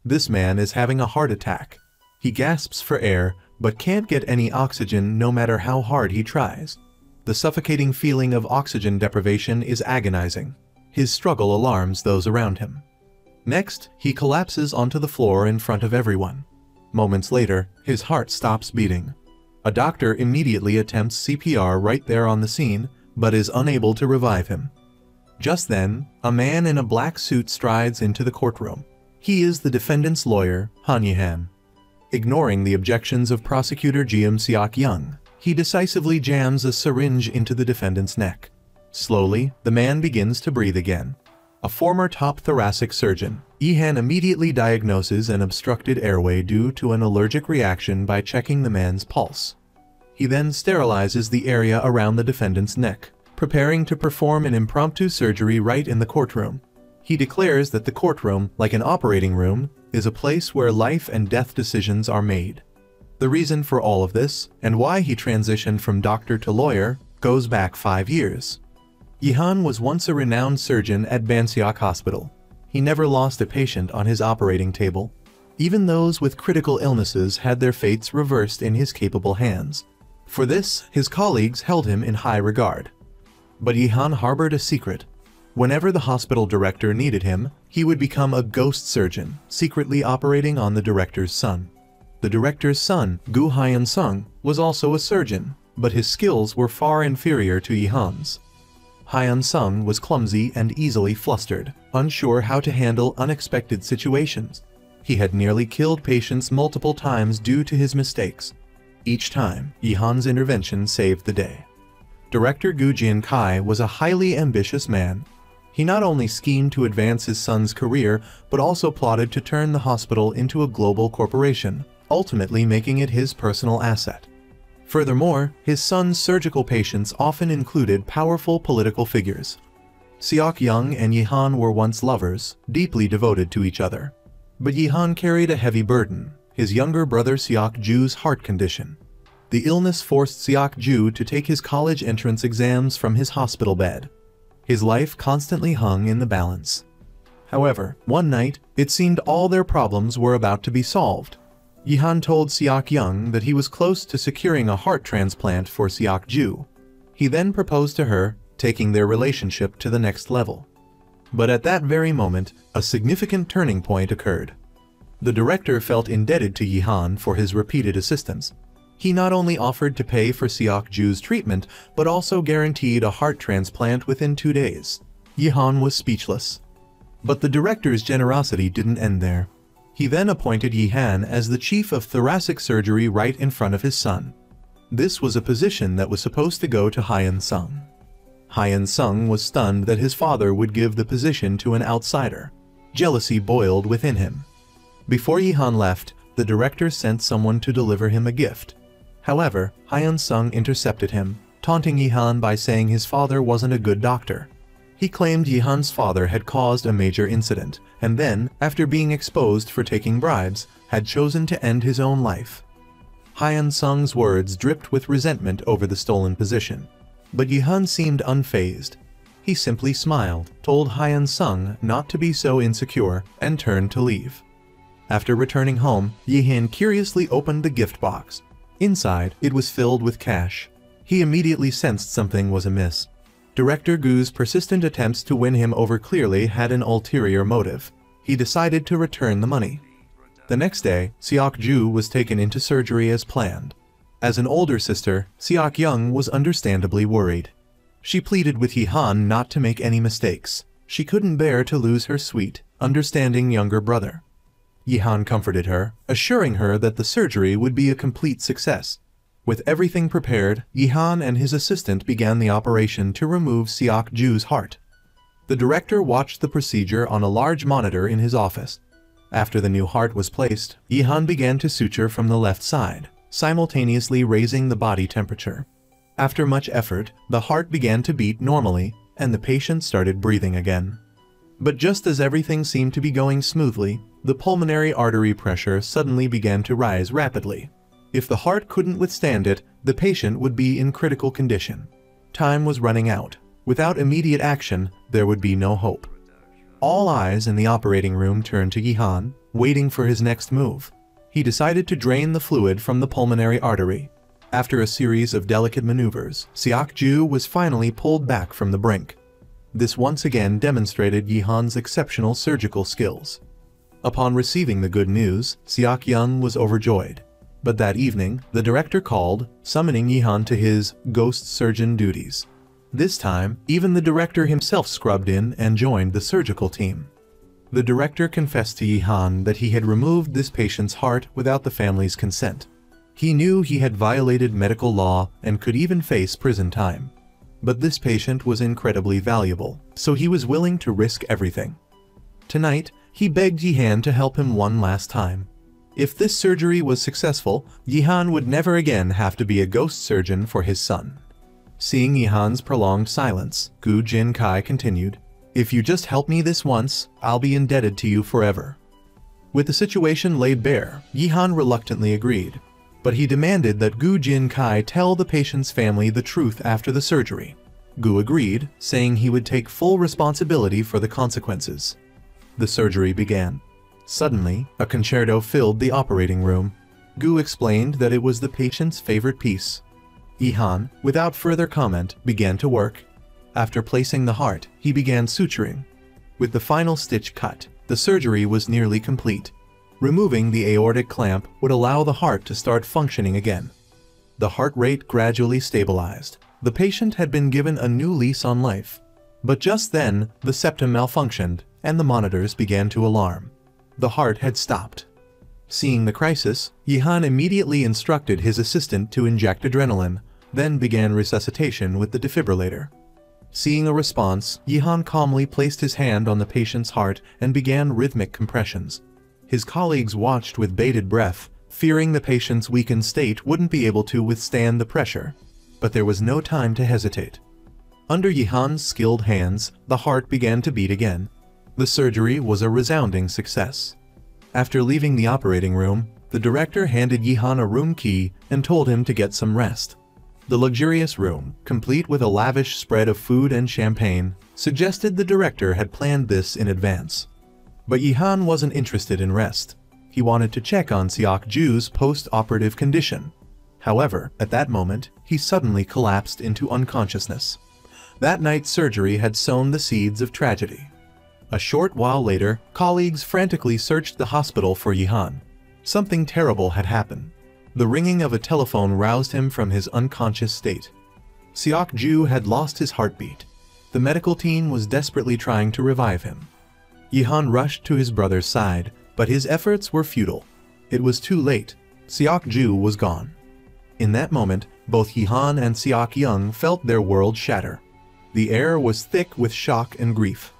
This man is having a heart attack. He gasps for air, but can't get any oxygen no matter how hard he tries. The suffocating feeling of oxygen deprivation is agonizing. His struggle alarms those around him. Next, he collapses onto the floor in front of everyone. Moments later, his heart stops beating. A doctor immediately attempts CPR right there on the scene, but is unable to revive him. Just then, a man in a black suit strides into the courtroom. He is the defendant's lawyer, Han Yi-han. Ignoring the objections of prosecutor Jeom Seok-young, he decisively jams a syringe into the defendant's neck. Slowly, the man begins to breathe again. A former top thoracic surgeon, Yi-han immediately diagnoses an obstructed airway due to an allergic reaction by checking the man's pulse. He then sterilizes the area around the defendant's neck, preparing to perform an impromptu surgery right in the courtroom. He declares that the courtroom, like an operating room, is a place where life and death decisions are made. The reason for all of this, and why he transitioned from doctor to lawyer, goes back 5 years. Yi-han was once a renowned surgeon at Banseok Hospital. He never lost a patient on his operating table. Even those with critical illnesses had their fates reversed in his capable hands. For this, his colleagues held him in high regard. But Yi-han harbored a secret. Whenever the hospital director needed him, he would become a ghost surgeon, secretly operating on the director's son. The director's son, Gu Hyun-sung, was also a surgeon, but his skills were far inferior to Yi-han's. Hyun-sung was clumsy and easily flustered, unsure how to handle unexpected situations. He had nearly killed patients multiple times due to his mistakes. Each time, Yi-han's intervention saved the day. Director Gu Jin-kai was a highly ambitious man. He not only schemed to advance his son's career, but also plotted to turn the hospital into a global corporation, ultimately making it his personal asset. Furthermore, his son's surgical patients often included powerful political figures. Seok-young and Yi-han were once lovers, deeply devoted to each other. But Yi-han carried a heavy burden, his younger brother Seok-ju's heart condition. The illness forced Seok-ju to take his college entrance exams from his hospital bed. His life constantly hung in the balance. However, one night, it seemed all their problems were about to be solved. Yi-han told Seok-young that he was close to securing a heart transplant for Seok-ju. He then proposed to her, taking their relationship to the next level. But at that very moment, a significant turning point occurred. The director felt indebted to Yi-han for his repeated assistance. He not only offered to pay for Seok-ju's treatment, but also guaranteed a heart transplant within 2 days. Yi-han was speechless. But the director's generosity didn't end there. He then appointed Yi-han as the chief of thoracic surgery right in front of his son. This was a position that was supposed to go to Hyun-sung. Hyun-sung was stunned that his father would give the position to an outsider. Jealousy boiled within him. Before Yi-han left, the director sent someone to deliver him a gift. However, Hyun-sung intercepted him, taunting Yi-han by saying his father wasn't a good doctor. He claimed Yi-han's father had caused a major incident, and then, after being exposed for taking bribes, had chosen to end his own life. Hyun-sung's words dripped with resentment over the stolen position. But Yi-han seemed unfazed. He simply smiled, told Hyun-sung not to be so insecure, and turned to leave. After returning home, Yi-han curiously opened the gift box. Inside, it was filled with cash. He immediately sensed something was amiss. Director Gu's persistent attempts to win him over clearly had an ulterior motive. He decided to return the money. The next day, Seok-ju was taken into surgery as planned. As an older sister, Seok-young was understandably worried. She pleaded with Yi-han not to make any mistakes. She couldn't bear to lose her sweet, understanding younger brother. Yi-han comforted her, assuring her that the surgery would be a complete success. With everything prepared, Yi-han and his assistant began the operation to remove Seok-ju's heart. The director watched the procedure on a large monitor in his office. After the new heart was placed, Yi-han began to suture from the left side, simultaneously raising the body temperature. After much effort, the heart began to beat normally, and the patient started breathing again. But just as everything seemed to be going smoothly, the pulmonary artery pressure suddenly began to rise rapidly. If the heart couldn't withstand it, the patient would be in critical condition. Time was running out. Without immediate action, there would be no hope. All eyes in the operating room turned to Yi-han, waiting for his next move. He decided to drain the fluid from the pulmonary artery. After a series of delicate maneuvers, Seok-ju was finally pulled back from the brink. This once again demonstrated Yi-han's exceptional surgical skills. Upon receiving the good news, Seok-young was overjoyed. But that evening, the director called, summoning Yi-han to his ghost surgeon duties. This time, even the director himself scrubbed in and joined the surgical team. The director confessed to Yi-han that he had removed this patient's heart without the family's consent. He knew he had violated medical law and could even face prison time. But this patient was incredibly valuable, so he was willing to risk everything. Tonight, he begged Yi-han to help him one last time. If this surgery was successful, Yi-han would never again have to be a ghost surgeon for his son. Seeing Yi-han's prolonged silence, Gu Jin-kai continued, "If you just help me this once, I'll be indebted to you forever." With the situation laid bare, Yi-han reluctantly agreed. But he demanded that Gu Jin-kai tell the patient's family the truth after the surgery. Gu agreed, saying he would take full responsibility for the consequences. The surgery began. Suddenly, a concerto filled the operating room. Gu explained that it was the patient's favorite piece. Yi-han, without further comment, began to work. After placing the heart, he began suturing. With the final stitch cut, the surgery was nearly complete. Removing the aortic clamp would allow the heart to start functioning again. The heart rate gradually stabilized. The patient had been given a new lease on life. But just then, the septum malfunctioned, and the monitors began to alarm. The heart had stopped. Seeing the crisis, Yi-han immediately instructed his assistant to inject adrenaline, then began resuscitation with the defibrillator. Seeing a response, Yi-han calmly placed his hand on the patient's heart and began rhythmic compressions. His colleagues watched with bated breath, fearing the patient's weakened state wouldn't be able to withstand the pressure. But there was no time to hesitate. Under Yi-han's skilled hands, the heart began to beat again. The surgery was a resounding success. After leaving the operating room, the director handed Yi-han a room key and told him to get some rest. The luxurious room, complete with a lavish spread of food and champagne, suggested the director had planned this in advance. But Yi-han wasn't interested in rest. He wanted to check on Seok-ju's post-operative condition. However, at that moment, he suddenly collapsed into unconsciousness. That night's surgery had sown the seeds of tragedy. A short while later, colleagues frantically searched the hospital for Yi-han. Something terrible had happened. The ringing of a telephone roused him from his unconscious state. Seok-ju had lost his heartbeat. The medical team was desperately trying to revive him. Yi-han rushed to his brother's side, but his efforts were futile. It was too late. Seok-ju was gone. In that moment, both Yi-han and Seok-young felt their world shatter. The air was thick with shock and grief.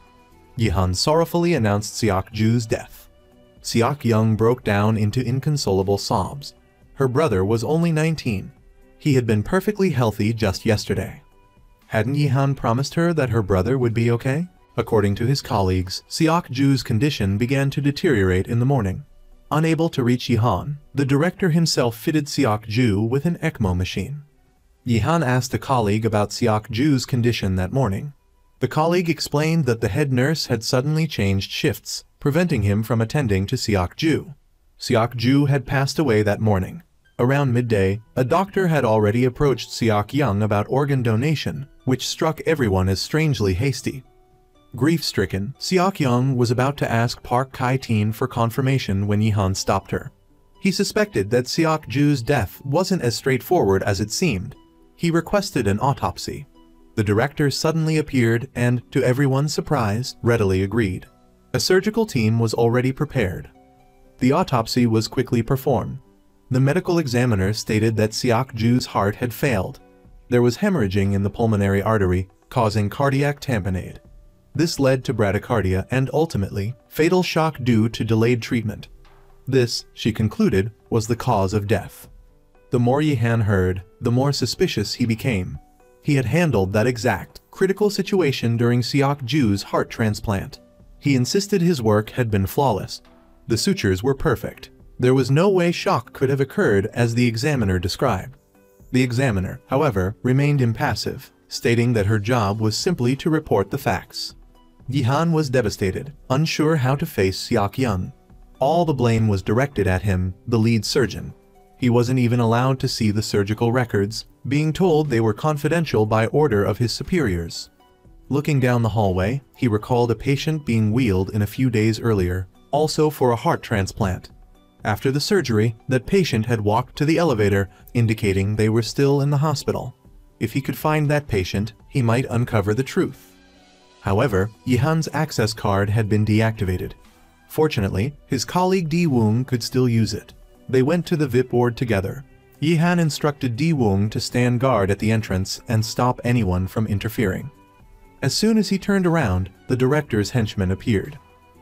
Yi-han sorrowfully announced Seok-ju's death. Seok-young broke down into inconsolable sobs. Her brother was only 19. He had been perfectly healthy just yesterday. Hadn't Yi-han promised her that her brother would be okay? According to his colleagues, Seok-ju's condition began to deteriorate in the morning. Unable to reach Yi-han, the director himself fitted Seok-ju with an ECMO machine. Yi-han asked a colleague about Seok-ju's condition that morning. The colleague explained that the head nurse had suddenly changed shifts, preventing him from attending to Seok-ju. Seok-ju had passed away that morning. Around midday, a doctor had already approached Seok-young about organ donation, which struck everyone as strangely hasty. Grief-stricken, Seok-young was about to ask Park Kai-teen for confirmation when Yi-han stopped her. He suspected that Seok-ju's death wasn't as straightforward as it seemed. He requested an autopsy. The director suddenly appeared and, to everyone's surprise, readily agreed. A surgical team was already prepared. The autopsy was quickly performed. The medical examiner stated that Seok-ju's heart had failed. There was hemorrhaging in the pulmonary artery, causing cardiac tamponade. This led to bradycardia and ultimately, fatal shock due to delayed treatment. This, she concluded, was the cause of death. The more Yi-han heard, the more suspicious he became. He had handled that exact, critical situation during Seok-ju's heart transplant. He insisted his work had been flawless. The sutures were perfect. There was no way shock could have occurred as the examiner described. The examiner, however, remained impassive, stating that her job was simply to report the facts. Yi-han was devastated, unsure how to face Seok-young. All the blame was directed at him, the lead surgeon. He wasn't even allowed to see the surgical records, being told they were confidential by order of his superiors. Looking down the hallway, he recalled a patient being wheeled in a few days earlier, also for a heart transplant. After the surgery, that patient had walked to the elevator, indicating they were still in the hospital. If he could find that patient, he might uncover the truth. However, Yihan's access card had been deactivated. Fortunately, his colleague Di Woong could still use it. They went to the VIP ward together. Yihan instructed Di Woong to stand guard at the entrance and stop anyone from interfering. As soon as he turned around, the director's henchman appeared.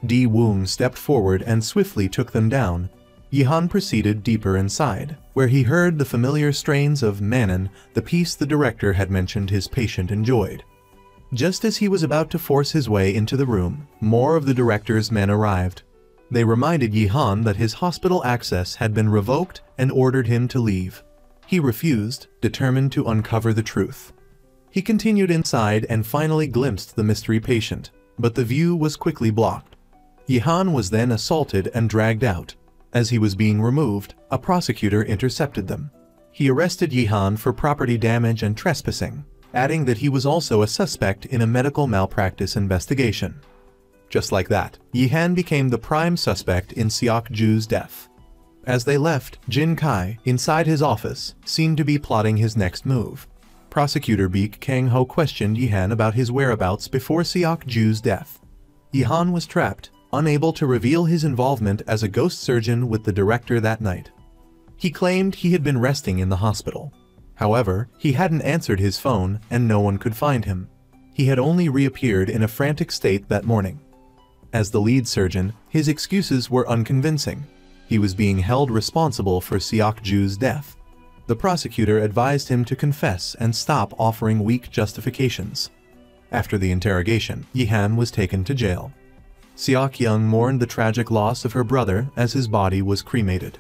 Di Woong stepped forward and swiftly took them down. Yihan proceeded deeper inside, where he heard the familiar strains of Manon, the piece the director had mentioned his patient enjoyed. Just as he was about to force his way into the room, more of the director's men arrived. They reminded Yihan that his hospital access had been revoked and ordered him to leave. He refused, determined to uncover the truth. He continued inside and finally glimpsed the mystery patient, but the view was quickly blocked. Yihan was then assaulted and dragged out. As he was being removed, a prosecutor intercepted them. He arrested Yihan for property damage and trespassing, adding that he was also a suspect in a medical malpractice investigation. Just like that, Yihan became the prime suspect in Seok-ju's death. As they left, Jin Kai, inside his office, seemed to be plotting his next move. Prosecutor Baek Kang-ho questioned Yihan about his whereabouts before Seok-ju's death. Yihan was trapped, unable to reveal his involvement as a ghost surgeon with the director that night. He claimed he had been resting in the hospital. However, he hadn't answered his phone and no one could find him. He had only reappeared in a frantic state that morning. As the lead surgeon, his excuses were unconvincing. He was being held responsible for Seok-ju's death. The prosecutor advised him to confess and stop offering weak justifications. After the interrogation, Yihan was taken to jail. Seok-young mourned the tragic loss of her brother as his body was cremated.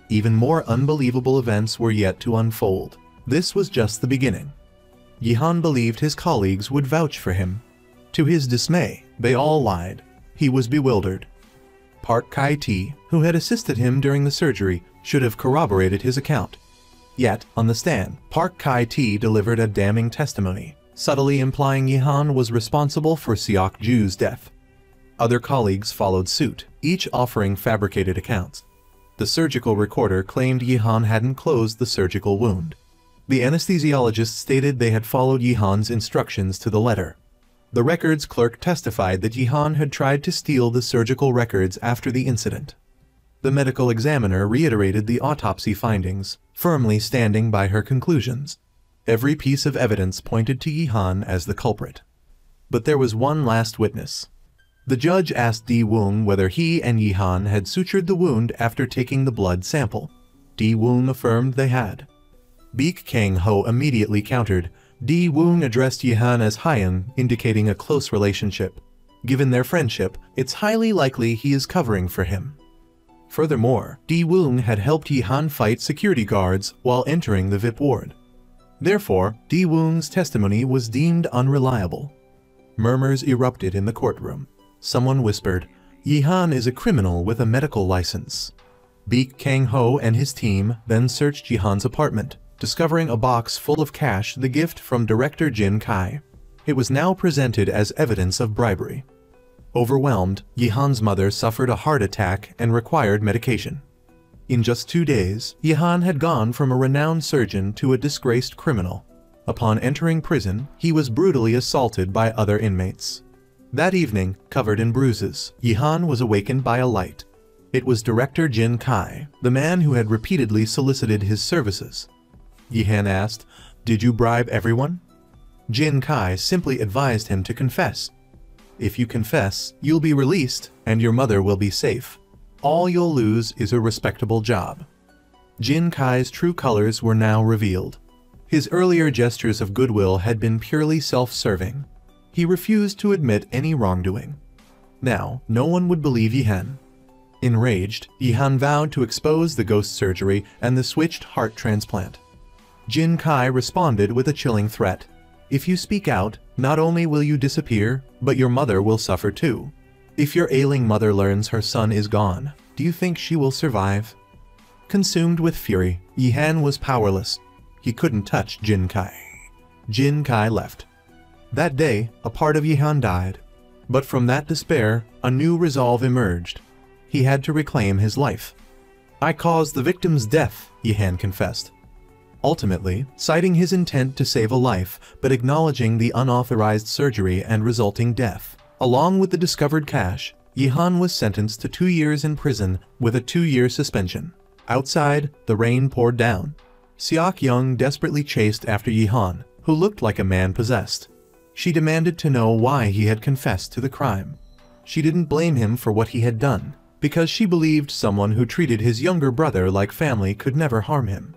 Even more unbelievable events were yet to unfold. This was just the beginning. Yihan believed his colleagues would vouch for him. To his dismay, they all lied. He was bewildered. Park Kai-tae, who had assisted him during the surgery, should have corroborated his account. Yet, on the stand, Park Kai-tae delivered a damning testimony, subtly implying Yihan was responsible for Seok-ju's death. Other colleagues followed suit, each offering fabricated accounts. The surgical recorder claimed Yihan hadn't closed the surgical wound. The anesthesiologist stated they had followed Yihan's instructions to the letter. The records clerk testified that Yihan had tried to steal the surgical records after the incident. The medical examiner reiterated the autopsy findings, firmly standing by her conclusions. Every piece of evidence pointed to Yihan as the culprit. But there was one last witness. The judge asked Di Woong whether he and Yihan had sutured the wound after taking the blood sample. Di Woong affirmed they had. Baek Kang-ho immediately countered. Di Woong addressed Yihan as Hyun, indicating a close relationship. Given their friendship, it's highly likely he is covering for him. Furthermore, Di Woong had helped Yihan fight security guards while entering the VIP ward. Therefore, Di Woong's testimony was deemed unreliable. Murmurs erupted in the courtroom. Someone whispered, "Yihan is a criminal with a medical license." Baek Kang-ho and his team then searched Yihan's apartment, discovering a box full of cash, the gift from director Jin Kai. It was now presented as evidence of bribery. Overwhelmed, Yihan's mother suffered a heart attack and required medication. In just 2 days, Yihan had gone from a renowned surgeon to a disgraced criminal. Upon entering prison, he was brutally assaulted by other inmates. That evening, covered in bruises, Yihan was awakened by a light. It was director Jin Kai, the man who had repeatedly solicited his services. Yihan asked, "Did you bribe everyone?" Jin Kai simply advised him to confess. "If you confess, you'll be released, and your mother will be safe. All you'll lose is a respectable job." Jin Kai's true colors were now revealed. His earlier gestures of goodwill had been purely self-serving. He refused to admit any wrongdoing. Now, no one would believe Yihan. Enraged, Yihan vowed to expose the ghost surgery and the switched heart transplant. Jin Kai responded with a chilling threat. "If you speak out, not only will you disappear, but your mother will suffer too. If your ailing mother learns her son is gone, Do you think she will survive? Consumed with fury, Yihan was powerless. He couldn't touch Jin Kai. Jin Kai left. That day, a part of Yihan died. But from that despair, a new resolve emerged. He had to reclaim his life. I caused the victim's death, Yihan confessed. Ultimately, citing his intent to save a life, but acknowledging the unauthorized surgery and resulting death. Along with the discovered cash, Yihan was sentenced to 2 years in prison with a 2-year suspension. Outside, the rain poured down. Seok Young desperately chased after Yihan, who looked like a man possessed. She demanded to know why he had confessed to the crime. She didn't blame him for what he had done, because she believed someone who treated his younger brother like family could never harm him.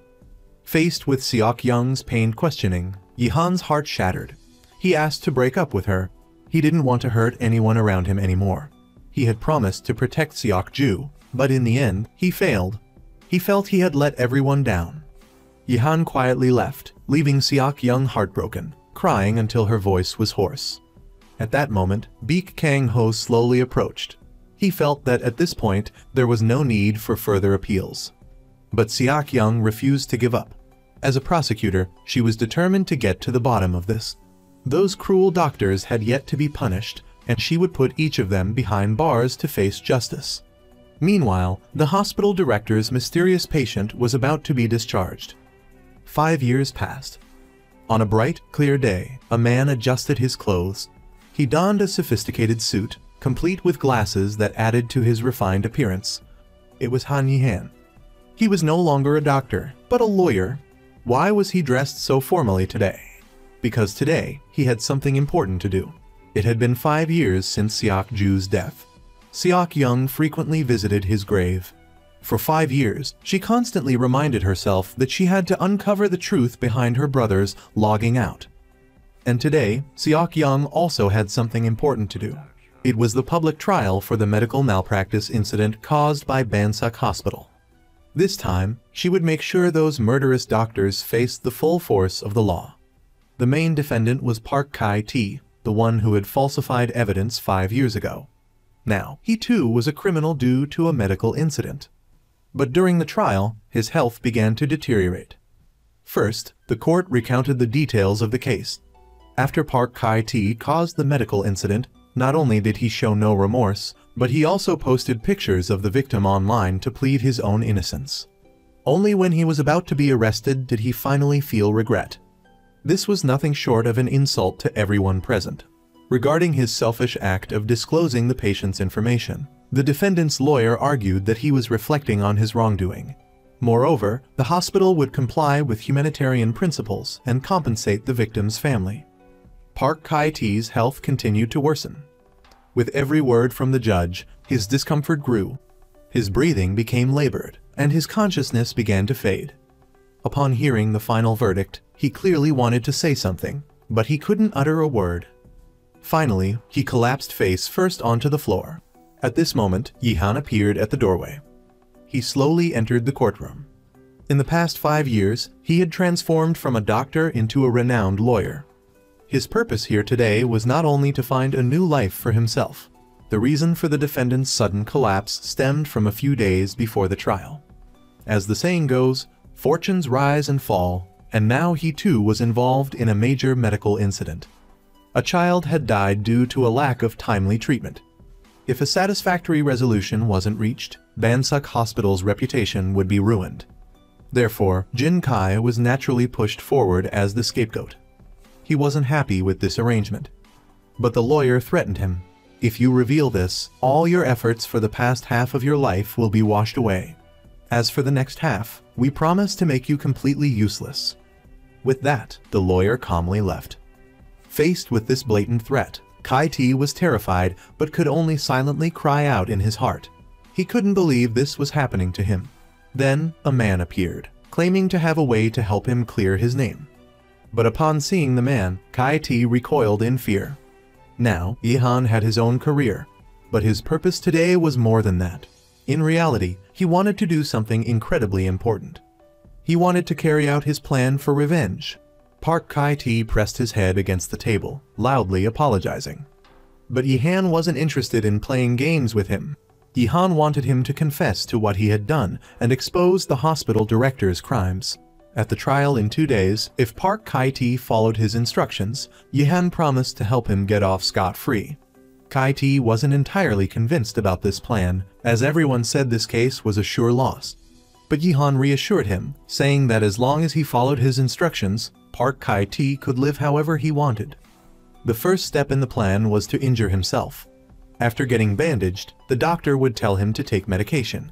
Faced with Seok Young's pained questioning, Yihan's heart shattered. He asked to break up with her. He didn't want to hurt anyone around him anymore. He had promised to protect Seok Ju, but in the end, he failed. He felt he had let everyone down. Yihan quietly left, leaving Seok Young heartbroken, crying until her voice was hoarse. At that moment, Baek Kang Ho slowly approached. He felt that at this point, there was no need for further appeals. But Seok Young refused to give up. As a prosecutor, she was determined to get to the bottom of this. Those cruel doctors had yet to be punished, and she would put each of them behind bars to face justice. Meanwhile, the hospital director's mysterious patient was about to be discharged. 5 years passed. On a bright, clear day, a man adjusted his clothes. He donned a sophisticated suit, complete with glasses that added to his refined appearance. It was Han Yihan. He was no longer a doctor, but a lawyer. Why was he dressed so formally today? Because today, he had something important to do. It had been 5 years since Seok Ju's death. Seok Young frequently visited his grave. For 5 years, she constantly reminded herself that she had to uncover the truth behind her brother's logging out. And today, Seok Young also had something important to do. It was the public trial for the medical malpractice incident caused by Bansuk Hospital. This time, she would make sure those murderous doctors faced the full force of the law. The main defendant was Park Kai-T, the one who had falsified evidence 5 years ago. Now, he too was a criminal due to a medical incident. But during the trial, his health began to deteriorate. First, the court recounted the details of the case. After Park Kai-T caused the medical incident, not only did he show no remorse, but he also posted pictures of the victim online to plead his own innocence. Only when he was about to be arrested did he finally feel regret. This was nothing short of an insult to everyone present. Regarding his selfish act of disclosing the patient's information, the defendant's lawyer argued that he was reflecting on his wrongdoing. Moreover, the hospital would comply with humanitarian principles and compensate the victim's family. Park Kai-T's health continued to worsen. With every word from the judge, his discomfort grew. His breathing became labored, and his consciousness began to fade. Upon hearing the final verdict, he clearly wanted to say something, but he couldn't utter a word. Finally, he collapsed face first onto the floor. At this moment, Yihan appeared at the doorway. He slowly entered the courtroom. In the past 5 years, he had transformed from a doctor into a renowned lawyer. His purpose here today was not only to find a new life for himself. The reason for the defendant's sudden collapse stemmed from a few days before the trial. As the saying goes, fortunes rise and fall, and now he too was involved in a major medical incident. A child had died due to a lack of timely treatment. If a satisfactory resolution wasn't reached, Bansuk Hospital's reputation would be ruined. Therefore, Jin Kai was naturally pushed forward as the scapegoat. He wasn't happy with this arrangement. But the lawyer threatened him. If you reveal this, all your efforts for the past half of your life will be washed away. As for the next half, we promise to make you completely useless. With that, the lawyer calmly left. Faced with this blatant threat, Kai-T was terrified but could only silently cry out in his heart. He couldn't believe this was happening to him. Then, a man appeared, claiming to have a way to help him clear his name. But upon seeing the man, Kai-T recoiled in fear. Now, Yihan had his own career, but his purpose today was more than that. In reality, he wanted to do something incredibly important. He wanted to carry out his plan for revenge. Park Kai-T pressed his head against the table, loudly apologizing. But Yihan wasn't interested in playing games with him. Yihan wanted him to confess to what he had done and expose the hospital director's crimes. At the trial in 2 days, if Park Kai-T followed his instructions, Yihan promised to help him get off scot-free. Kai-T wasn't entirely convinced about this plan, as everyone said this case was a sure loss. But Yihan reassured him, saying that as long as he followed his instructions, Park Kai-T could live however he wanted. The first step in the plan was to injure himself. After getting bandaged, the doctor would tell him to take medication.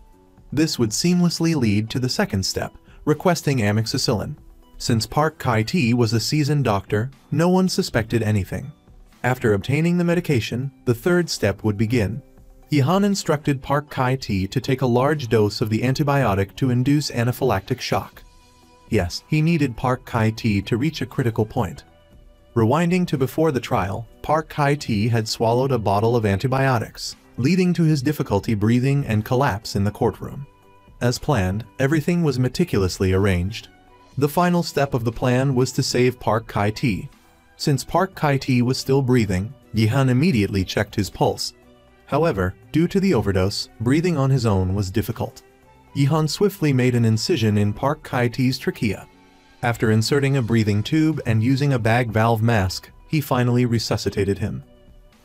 This would seamlessly lead to the second step, requesting amoxicillin. Since Park Kai-T was a seasoned doctor, no one suspected anything. After obtaining the medication, the third step would begin. Yihan instructed Park Kai-T to take a large dose of the antibiotic to induce anaphylactic shock. Yes, he needed Park Kai-T to reach a critical point. Rewinding to before the trial, Park Kai-T had swallowed a bottle of antibiotics, leading to his difficulty breathing and collapse in the courtroom. As planned, everything was meticulously arranged. The final step of the plan was to save Park Kai-T. Since Park Kai-T was still breathing, Yihan immediately checked his pulse. However, due to the overdose, breathing on his own was difficult. Yihan swiftly made an incision in Park Kai-T's trachea. After inserting a breathing tube and using a bag valve mask, he finally resuscitated him.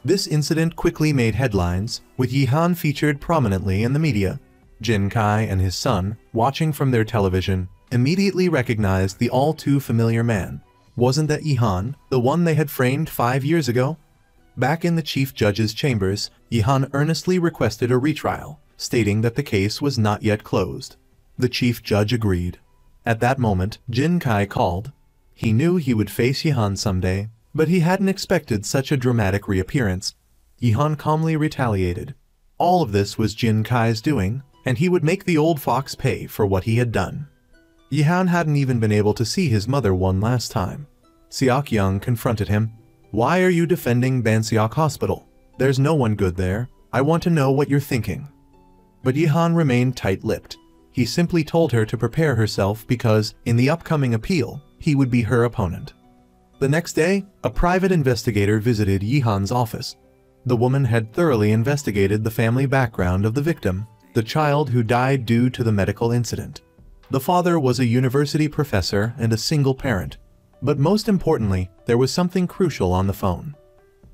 This incident quickly made headlines, with Yihan featured prominently in the media. Jin Kai and his son, watching from their television, immediately recognized the all-too-familiar man. Wasn't that Yihan, the one they had framed 5 years ago? Back in the chief judge's chambers, Yihan earnestly requested a retrial, stating that the case was not yet closed. The chief judge agreed. At that moment, Jin Kai called. He knew he would face Yihan someday, but he hadn't expected such a dramatic reappearance. Yihan calmly retaliated. All of this was Jin Kai's doing, and he would make the old fox pay for what he had done. Yihan hadn't even been able to see his mother one last time. Seok Young confronted him. Why are you defending Banseok Hospital? There's no one good there. I want to know what you're thinking. But Yihan remained tight-lipped. He simply told her to prepare herself because, in the upcoming appeal, he would be her opponent. The next day, a private investigator visited Yihan's office. The woman had thoroughly investigated the family background of the victim, the child who died due to the medical incident. The father was a university professor and a single parent. But most importantly, there was something crucial on the phone.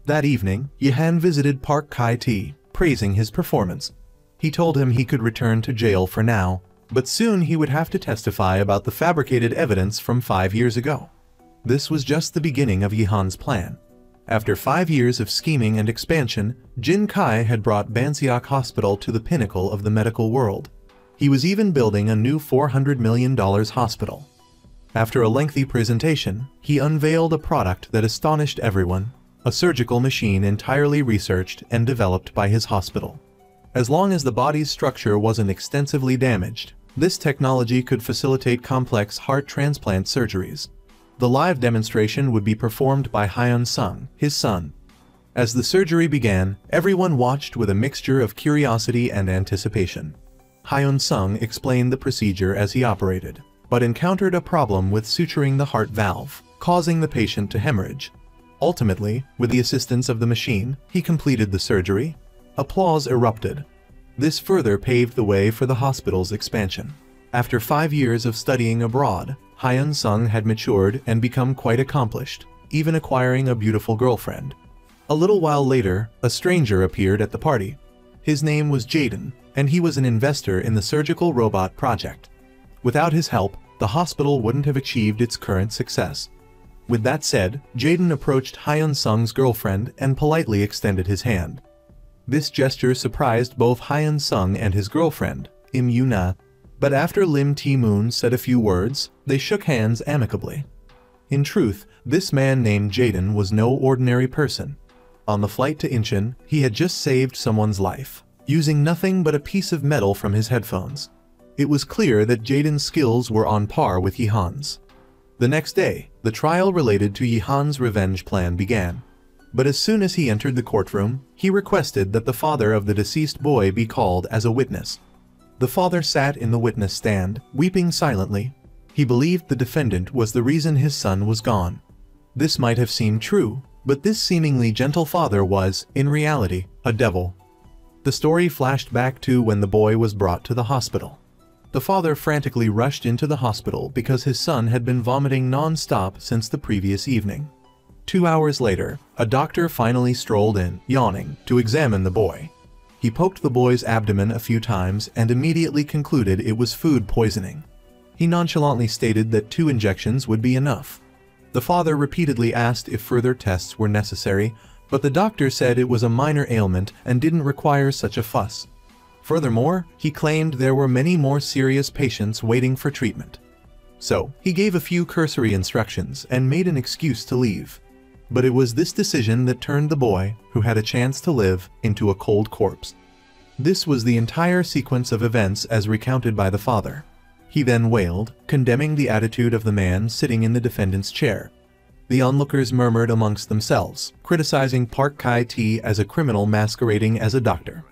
That evening, Yihan visited Park Kai-T, praising his performance. He told him he could return to jail for now, but soon he would have to testify about the fabricated evidence from 5 years ago. This was just the beginning of Yihan's plan. After 5 years of scheming and expansion, Jin Kai had brought Banseok Hospital to the pinnacle of the medical world. He was even building a new $400 million hospital. After a lengthy presentation, he unveiled a product that astonished everyone, a surgical machine entirely researched and developed by his hospital. As long as the body's structure wasn't extensively damaged, this technology could facilitate complex heart transplant surgeries. The live demonstration would be performed by Hyun Sung, his son. As the surgery began, everyone watched with a mixture of curiosity and anticipation. Hyun Sung explained the procedure as he operated, but encountered a problem with suturing the heart valve, causing the patient to hemorrhage. Ultimately, with the assistance of the machine, he completed the surgery. Applause erupted. This further paved the way for the hospital's expansion. After 5 years of studying abroad, Hyun Sung had matured and become quite accomplished, even acquiring a beautiful girlfriend. A little while later, a stranger appeared at the party. His name was Jaden, and he was an investor in the surgical robot project. Without his help, the hospital wouldn't have achieved its current success. With that said, Jaden approached Hyun Sung's girlfriend and politely extended his hand. This gesture surprised both Hyun Sung and his girlfriend, Im Yuna. But after Lim Ti-moon said a few words, they shook hands amicably. In truth, this man named Jaden was no ordinary person. On the flight to Incheon, he had just saved someone's life, using nothing but a piece of metal from his headphones. It was clear that Jaden's skills were on par with Yihan's. The next day, the trial related to Yihan's revenge plan began. But as soon as he entered the courtroom, he requested that the father of the deceased boy be called as a witness. The father sat in the witness stand, weeping silently. He believed the defendant was the reason his son was gone. This might have seemed true, but this seemingly gentle father was, in reality, a devil. The story flashed back to when the boy was brought to the hospital. The father frantically rushed into the hospital because his son had been vomiting non-stop since the previous evening. 2 hours later, a doctor finally strolled in, yawning, to examine the boy. He poked the boy's abdomen a few times and immediately concluded it was food poisoning. He nonchalantly stated that 2 injections would be enough. The father repeatedly asked if further tests were necessary, but the doctor said it was a minor ailment and didn't require such a fuss. Furthermore, he claimed there were many more serious patients waiting for treatment. So, he gave a few cursory instructions and made an excuse to leave. But it was this decision that turned the boy, who had a chance to live, into a cold corpse. This was the entire sequence of events as recounted by the father. He then wailed, condemning the attitude of the man sitting in the defendant's chair. The onlookers murmured amongst themselves, criticizing Park Kai-tae as a criminal masquerading as a doctor.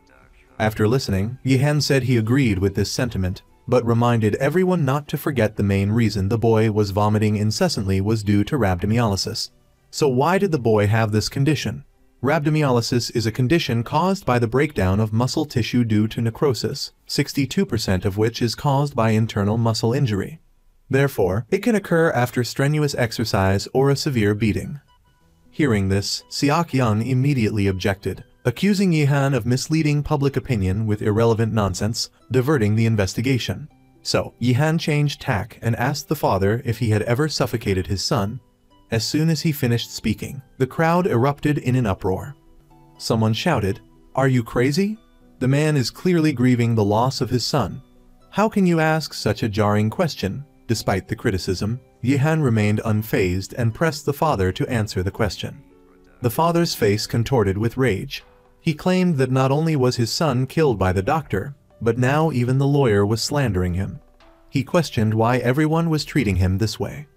After listening, Yi-han said he agreed with this sentiment, but reminded everyone not to forget the main reason the boy was vomiting incessantly was due to rhabdomyolysis. So why did the boy have this condition? Rhabdomyolysis is a condition caused by the breakdown of muscle tissue due to necrosis, 62% of which is caused by internal muscle injury. Therefore, it can occur after strenuous exercise or a severe beating. Hearing this, Seok-young immediately objected, accusing Yi-han of misleading public opinion with irrelevant nonsense, diverting the investigation. So, Yi-han changed tack and asked the father if he had ever suffocated his son. As soon as he finished speaking, the crowd erupted in an uproar. Someone shouted, "Are you crazy? The man is clearly grieving the loss of his son. How can you ask such a jarring question?" Despite the criticism, Yi-han remained unfazed and pressed the father to answer the question. The father's face contorted with rage. He claimed that not only was his son killed by the doctor, but now even the lawyer was slandering him. He questioned why everyone was treating him this way.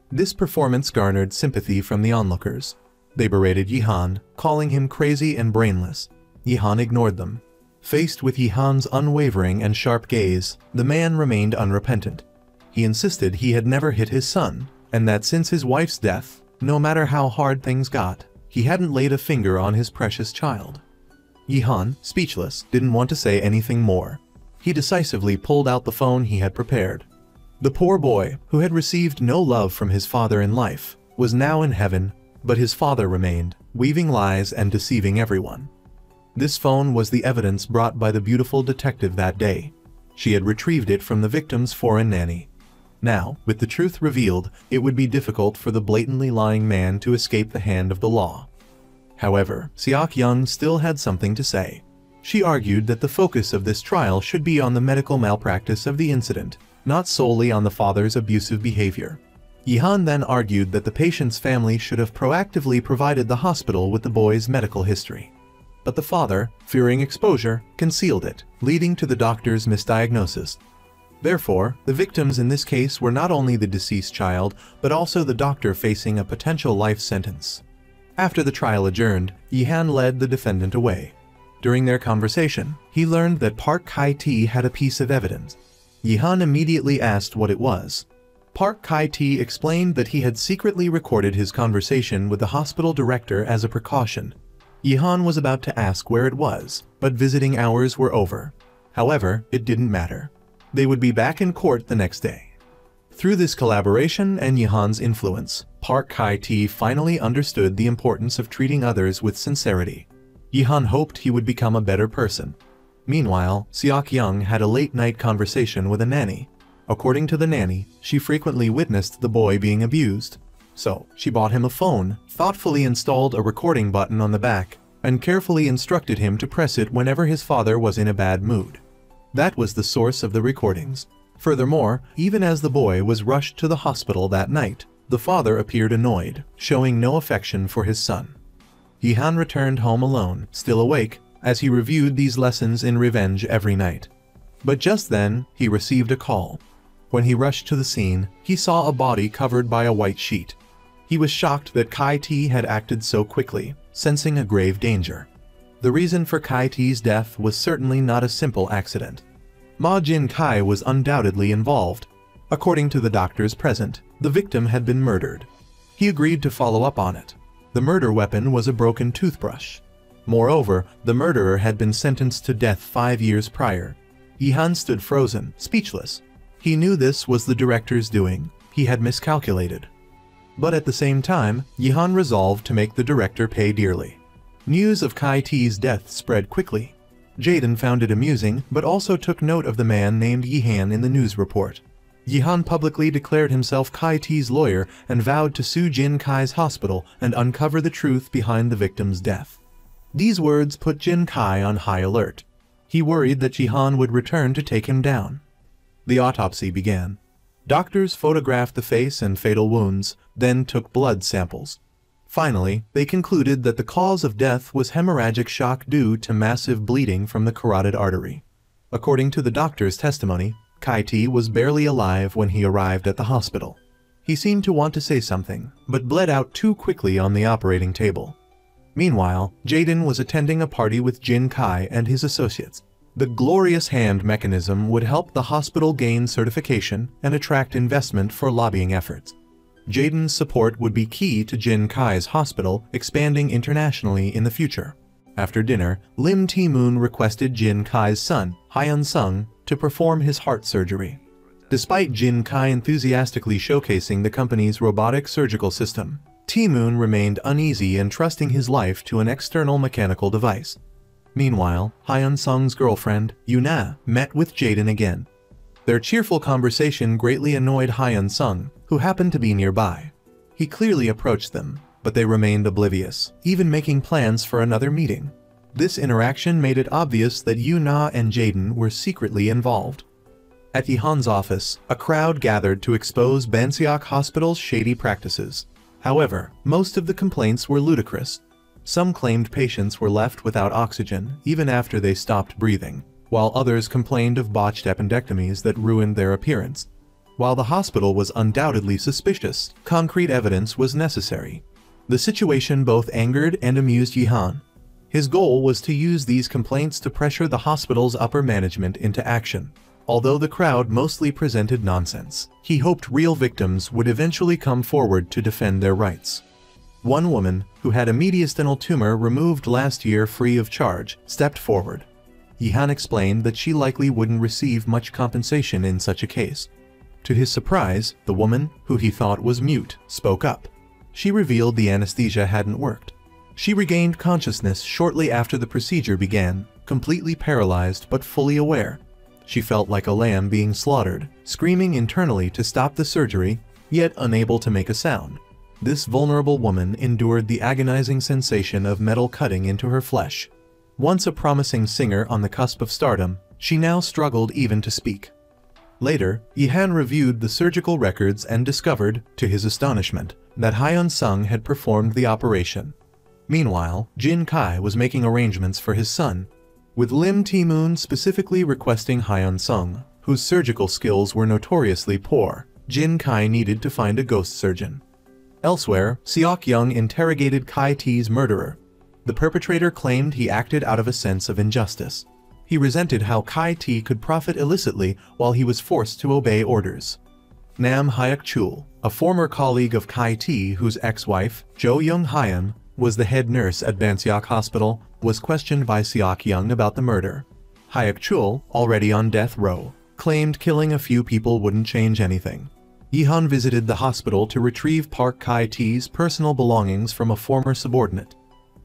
This performance garnered sympathy from the onlookers. They berated Yi-han, calling him crazy and brainless. Yi-han ignored them. Faced with Yi-han's unwavering and sharp gaze, the man remained unrepentant. He insisted he had never hit his son, and that since his wife's death, no matter how hard things got, he hadn't laid a finger on his precious child. Yi-han, speechless, didn't want to say anything more. He decisively pulled out the phone he had prepared. The poor boy, who had received no love from his father in life, was now in heaven, but his father remained, weaving lies and deceiving everyone. This phone was the evidence brought by the beautiful detective that day. She had retrieved it from the victim's foreign nanny. Now, with the truth revealed, it would be difficult for the blatantly lying man to escape the hand of the law. However, Seok-young still had something to say. She argued that the focus of this trial should be on the medical malpractice of the incident, not solely on the father's abusive behavior. Yi-han then argued that the patient's family should have proactively provided the hospital with the boy's medical history. But the father, fearing exposure, concealed it, leading to the doctor's misdiagnosis. Therefore, the victims in this case were not only the deceased child, but also the doctor facing a potential life sentence. After the trial adjourned, Yi-han led the defendant away. During their conversation, he learned that Park Kai-tae had a piece of evidence. Yi-han immediately asked what it was. Park Kai-tae explained that he had secretly recorded his conversation with the hospital director as a precaution. Yi-han was about to ask where it was, but visiting hours were over. However, it didn't matter. They would be back in court the next day. Through this collaboration and Yi-han's influence, Park Kai-tae finally understood the importance of treating others with sincerity. Yi-han hoped he would become a better person. Meanwhile, Seok-young had a late-night conversation with a nanny. According to the nanny, she frequently witnessed the boy being abused. So, she bought him a phone, thoughtfully installed a recording button on the back, and carefully instructed him to press it whenever his father was in a bad mood. That was the source of the recordings. Furthermore, even as the boy was rushed to the hospital that night, the father appeared annoyed, showing no affection for his son. Yi-han returned home alone, still awake, as he reviewed these lessons in revenge every night. But just then, he received a call. When he rushed to the scene, he saw a body covered by a white sheet. He was shocked that Kai-tae had acted so quickly, sensing a grave danger. The reason for Kai-tae's death was certainly not a simple accident. Ma Jin-kai was undoubtedly involved. According to the doctors present, the victim had been murdered. He agreed to follow up on it. The murder weapon was a broken toothbrush. Moreover, the murderer had been sentenced to death 5 years prior. Yihan stood frozen, speechless. He knew this was the director's doing. He had miscalculated. But at the same time, Yihan resolved to make the director pay dearly. News of Kai Ti's death spread quickly. Jaden found it amusing, but also took note of the man named Yihan in the news report. Yihan publicly declared himself Kai Ti's lawyer and vowed to sue Jin Kai's hospital and uncover the truth behind the victim's death. These words put Jin Kai on high alert. He worried that Yihan would return to take him down. The autopsy began. Doctors photographed the face and fatal wounds, then took blood samples. Finally, they concluded that the cause of death was hemorrhagic shock due to massive bleeding from the carotid artery. According to the doctor's testimony, Kai Ti was barely alive when he arrived at the hospital. He seemed to want to say something, but bled out too quickly on the operating table. Meanwhile, Jaden was attending a party with Jin Kai and his associates. The glorious hand mechanism would help the hospital gain certification and attract investment for lobbying efforts. Jaden's support would be key to Jin Kai's hospital expanding internationally in the future. After dinner, Lim Ti-moon requested Jin Kai's son, Hyun Sung, to perform his heart surgery. Despite Jin Kai enthusiastically showcasing the company's robotic surgical system, Ti-moon remained uneasy and trusting his life to an external mechanical device. Meanwhile, Hyun Sung's girlfriend, Yuna, met with Jaden again. Their cheerful conversation greatly annoyed Hyun Sung, who happened to be nearby. He clearly approached them, but they remained oblivious, even making plans for another meeting. This interaction made it obvious that Yuna and Jaden were secretly involved. At Yihan's office, a crowd gathered to expose Bansiak Hospital's shady practices. However, most of the complaints were ludicrous. Some claimed patients were left without oxygen even after they stopped breathing, while others complained of botched appendectomies that ruined their appearance. While the hospital was undoubtedly suspicious, concrete evidence was necessary. The situation both angered and amused Yihan. His goal was to use these complaints to pressure the hospital's upper management into action. Although the crowd mostly presented nonsense, he hoped real victims would eventually come forward to defend their rights. One woman, who had a mediastinal tumor removed last year free of charge, stepped forward. Yihan explained that she likely wouldn't receive much compensation in such a case. To his surprise, the woman, who he thought was mute, spoke up. She revealed the anesthesia hadn't worked. She regained consciousness shortly after the procedure began, completely paralyzed but fully aware. She felt like a lamb being slaughtered, screaming internally to stop the surgery, yet unable to make a sound. This vulnerable woman endured the agonizing sensation of metal cutting into her flesh. Once a promising singer on the cusp of stardom, she now struggled even to speak. Later, Yihan reviewed the surgical records and discovered, to his astonishment, that Hyun Sung had performed the operation. Meanwhile, Jin Kai was making arrangements for his son, with Lim Ti-moon specifically requesting Hyun Sung, whose surgical skills were notoriously poor. Jin Kai needed to find a ghost surgeon. Elsewhere, Seok Young interrogated Kai Ti's murderer. The perpetrator claimed he acted out of a sense of injustice. He resented how Kai Ti could profit illicitly while he was forced to obey orders. Nam Hyuk-chul, a former colleague of Kai Ti whose ex-wife, Jo Young-hyun, was the head nurse at Bansiak Hospital, was questioned by Seok Young about the murder. Hyuk-chul, already on death row, claimed killing a few people wouldn't change anything. Yihan visited the hospital to retrieve Park Kai Ti's personal belongings from a former subordinate.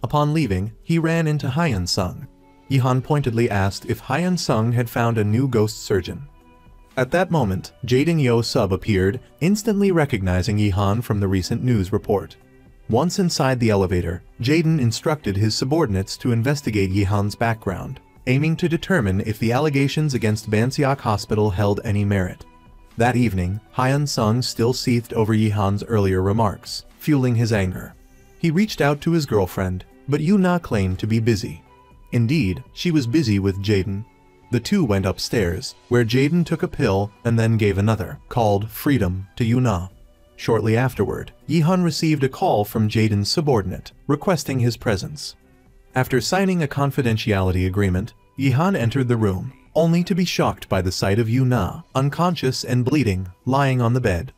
Upon leaving, he ran into Hyun Sung. Yihan pointedly asked if Hyun Sung had found a new ghost surgeon. At that moment, Jaden Yo-sub appeared, instantly recognizing Yihan from the recent news report. Once inside the elevator, Jaden instructed his subordinates to investigate Yihan's background, aiming to determine if the allegations against Bansiak Hospital held any merit. That evening, Hyun Sung still seethed over Yihan's earlier remarks, fueling his anger. He reached out to his girlfriend, but Yuna claimed to be busy. Indeed, she was busy with Jaden. The two went upstairs, where Jaden took a pill and then gave another, called Freedom, to Yuna. Shortly afterward, Yihan received a call from Jaden's subordinate, requesting his presence. After signing a confidentiality agreement, Yihan entered the room, only to be shocked by the sight of Yuna, unconscious and bleeding, lying on the bed.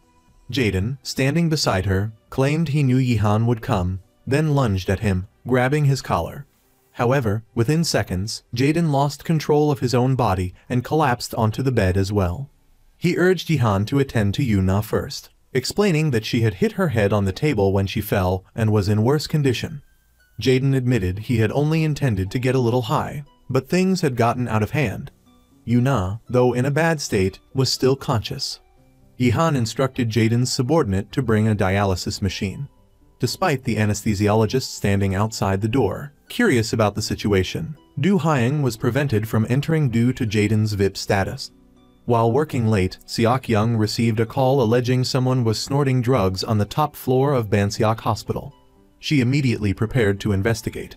Jaden, standing beside her, claimed he knew Yihan would come, then lunged at him, grabbing his collar. However, within seconds, Jaden lost control of his own body and collapsed onto the bed as well. He urged Yihan to attend to Yuna first, explaining that she had hit her head on the table when she fell and was in worse condition. Jaden admitted he had only intended to get a little high, but things had gotten out of hand. Yuna, though in a bad state, was still conscious. Yihan instructed Jaden's subordinate to bring a dialysis machine. Despite the anesthesiologist standing outside the door, curious about the situation, Du Haiying was prevented from entering due to Jaden's VIP status. While working late, Seok Young received a call alleging someone was snorting drugs on the top floor of Banseok Hospital. She immediately prepared to investigate.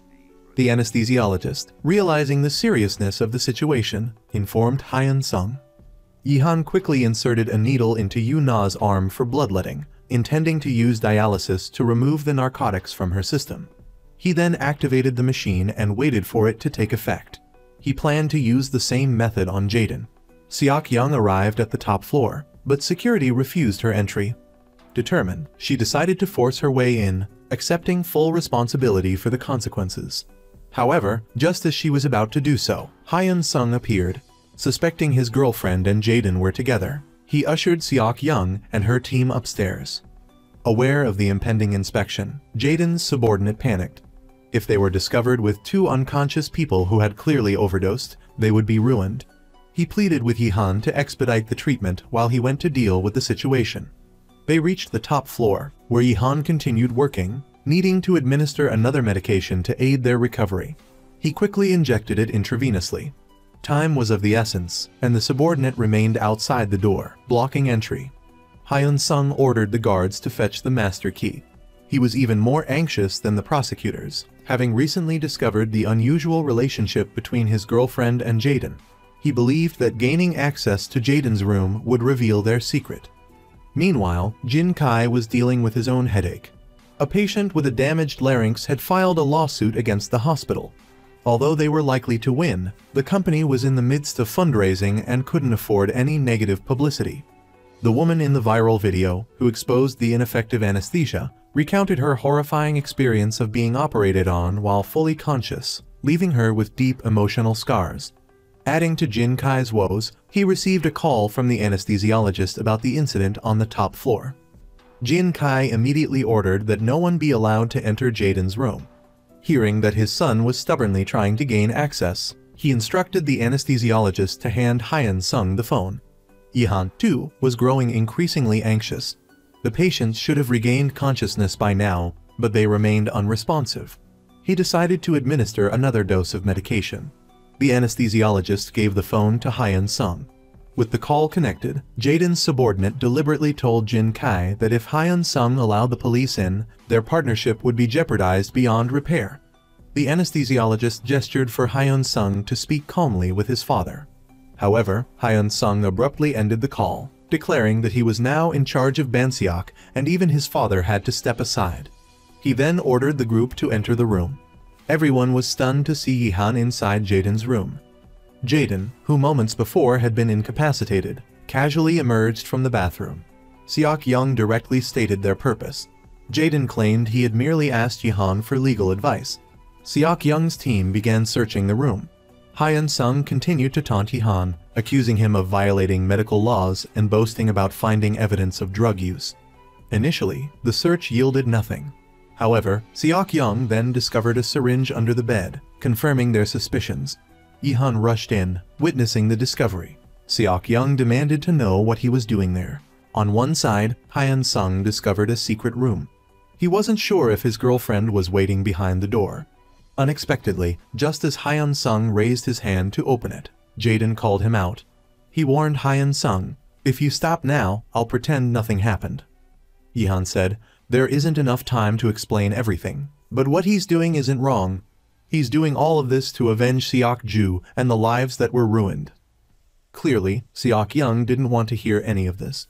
The anesthesiologist, realizing the seriousness of the situation, informed Hyun Sung. Yihan quickly inserted a needle into Yuna's arm for bloodletting, intending to use dialysis to remove the narcotics from her system. He then activated the machine and waited for it to take effect. He planned to use the same method on Jaden. Seok Young arrived at the top floor, but security refused her entry. Determined, she decided to force her way in, accepting full responsibility for the consequences. However, just as she was about to do so, Hyun Sung appeared. Suspecting his girlfriend and Jaden were together, he ushered Seok Young and her team upstairs. Aware of the impending inspection, Jaden's subordinate panicked. If they were discovered with two unconscious people who had clearly overdosed, they would be ruined. He pleaded with Yihan to expedite the treatment while he went to deal with the situation. They reached the top floor, where Yihan continued working, needing to administer another medication to aid their recovery. He quickly injected it intravenously. Time was of the essence, and the subordinate remained outside the door, blocking entry. Hyun Sung ordered the guards to fetch the master key. He was even more anxious than the prosecutors, having recently discovered the unusual relationship between his girlfriend and Jaden. He believed that gaining access to Jaden's room would reveal their secret. Meanwhile, Jin Kai was dealing with his own headache. A patient with a damaged larynx had filed a lawsuit against the hospital. Although they were likely to win, the company was in the midst of fundraising and couldn't afford any negative publicity. The woman in the viral video, who exposed the ineffective anesthesia, recounted her horrifying experience of being operated on while fully conscious, leaving her with deep emotional scars. Adding to Jin Kai's woes, he received a call from the anesthesiologist about the incident on the top floor. Jin Kai immediately ordered that no one be allowed to enter Jaden's room. Hearing that his son was stubbornly trying to gain access, he instructed the anesthesiologist to hand Hyun Sung the phone. Yihan, too, was growing increasingly anxious. The patients should have regained consciousness by now, but they remained unresponsive. He decided to administer another dose of medication. The anesthesiologist gave the phone to Hyun Sung. With the call connected, Jaden's subordinate deliberately told Jin Kai that if Hyun Sung allowed the police in, their partnership would be jeopardized beyond repair. The anesthesiologist gestured for Hyun Sung to speak calmly with his father. However, Hyun Sung abruptly ended the call, declaring that he was now in charge of Banseok and even his father had to step aside. He then ordered the group to enter the room. Everyone was stunned to see Yihan inside Jaden's room. Jaden, who moments before had been incapacitated, casually emerged from the bathroom. Seok Young directly stated their purpose. Jaden claimed he had merely asked Yihan for legal advice. Seok Young's team began searching the room. Hyun Sung continued to taunt Yihan, accusing him of violating medical laws and boasting about finding evidence of drug use. Initially, the search yielded nothing. However, Seok Young then discovered a syringe under the bed, confirming their suspicions. Yihan rushed in, witnessing the discovery. Seok Young demanded to know what he was doing there. On one side, Hyun Sung discovered a secret room. He wasn't sure if his girlfriend was waiting behind the door. Unexpectedly, just as Hyun Sung raised his hand to open it, Jaden called him out. He warned Hyun Sung, "If you stop now, I'll pretend nothing happened." Yihan said, "There isn't enough time to explain everything, but what he's doing isn't wrong. He's doing all of this to avenge Seok Ju and the lives that were ruined." Clearly, Seok Young didn't want to hear any of this.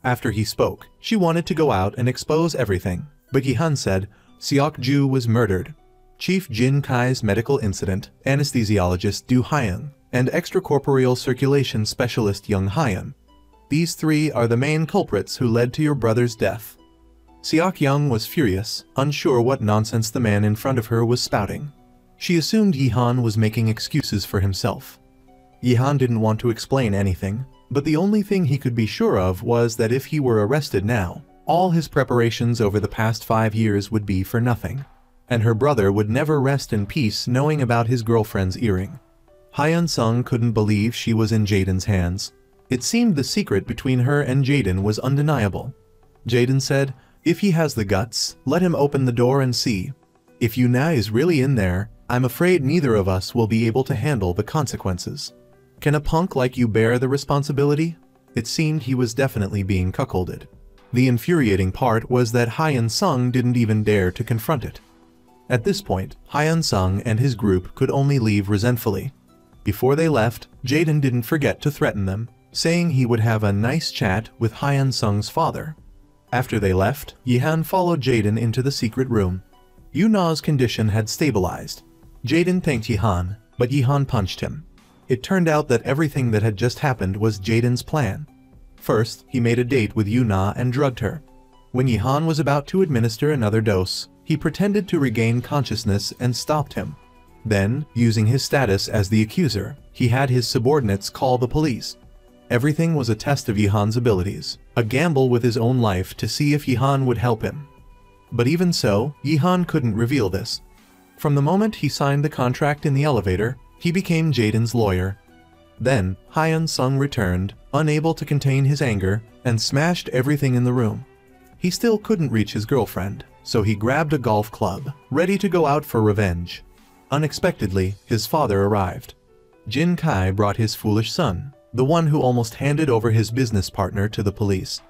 After he spoke, she wanted to go out and expose everything, but Yihan said, Seok Ju was murdered. Chief Jin Kai's medical incident, anesthesiologist Du Haiying, and extracorporeal circulation specialist Young Hyun. These three are the main culprits who led to your brother's death. Seok Young was furious, unsure what nonsense the man in front of her was spouting. She assumed Yihan was making excuses for himself. Yihan didn't want to explain anything, but the only thing he could be sure of was that if he were arrested now, all his preparations over the past 5 years would be for nothing, and her brother would never rest in peace knowing about his girlfriend's earring. Hyun-sung couldn't believe she was in Jaden's hands. It seemed the secret between her and Jaden was undeniable. Jaden said, "If he has the guts, let him open the door and see. If Yuna is really in there, I'm afraid neither of us will be able to handle the consequences. Can a punk like you bear the responsibility?" It seemed he was definitely being cuckolded. The infuriating part was that Hyun-sung didn't even dare to confront it. At this point, Hyun-sung and his group could only leave resentfully. Before they left, Jaden didn't forget to threaten them, saying he would have a nice chat with Hyun-sung's father. After they left, Yihan followed Jaden into the secret room. Yuna's condition had stabilized. Jaden thanked Yihan, but Yihan punched him. It turned out that everything that had just happened was Jaden's plan. First, he made a date with Yuna and drugged her. When Yihan was about to administer another dose, he pretended to regain consciousness and stopped him. Then, using his status as the accuser, he had his subordinates call the police. Everything was a test of Yihan's abilities, a gamble with his own life to see if Yihan would help him. But even so, Yihan couldn't reveal this. From the moment he signed the contract in the elevator, he became Jaden's lawyer. Then, Hyun-sung returned, unable to contain his anger, and smashed everything in the room. He still couldn't reach his girlfriend, so he grabbed a golf club, ready to go out for revenge. Unexpectedly, his father arrived. Jin Kai brought his foolish son, the one who almost handed over his business partner to the police.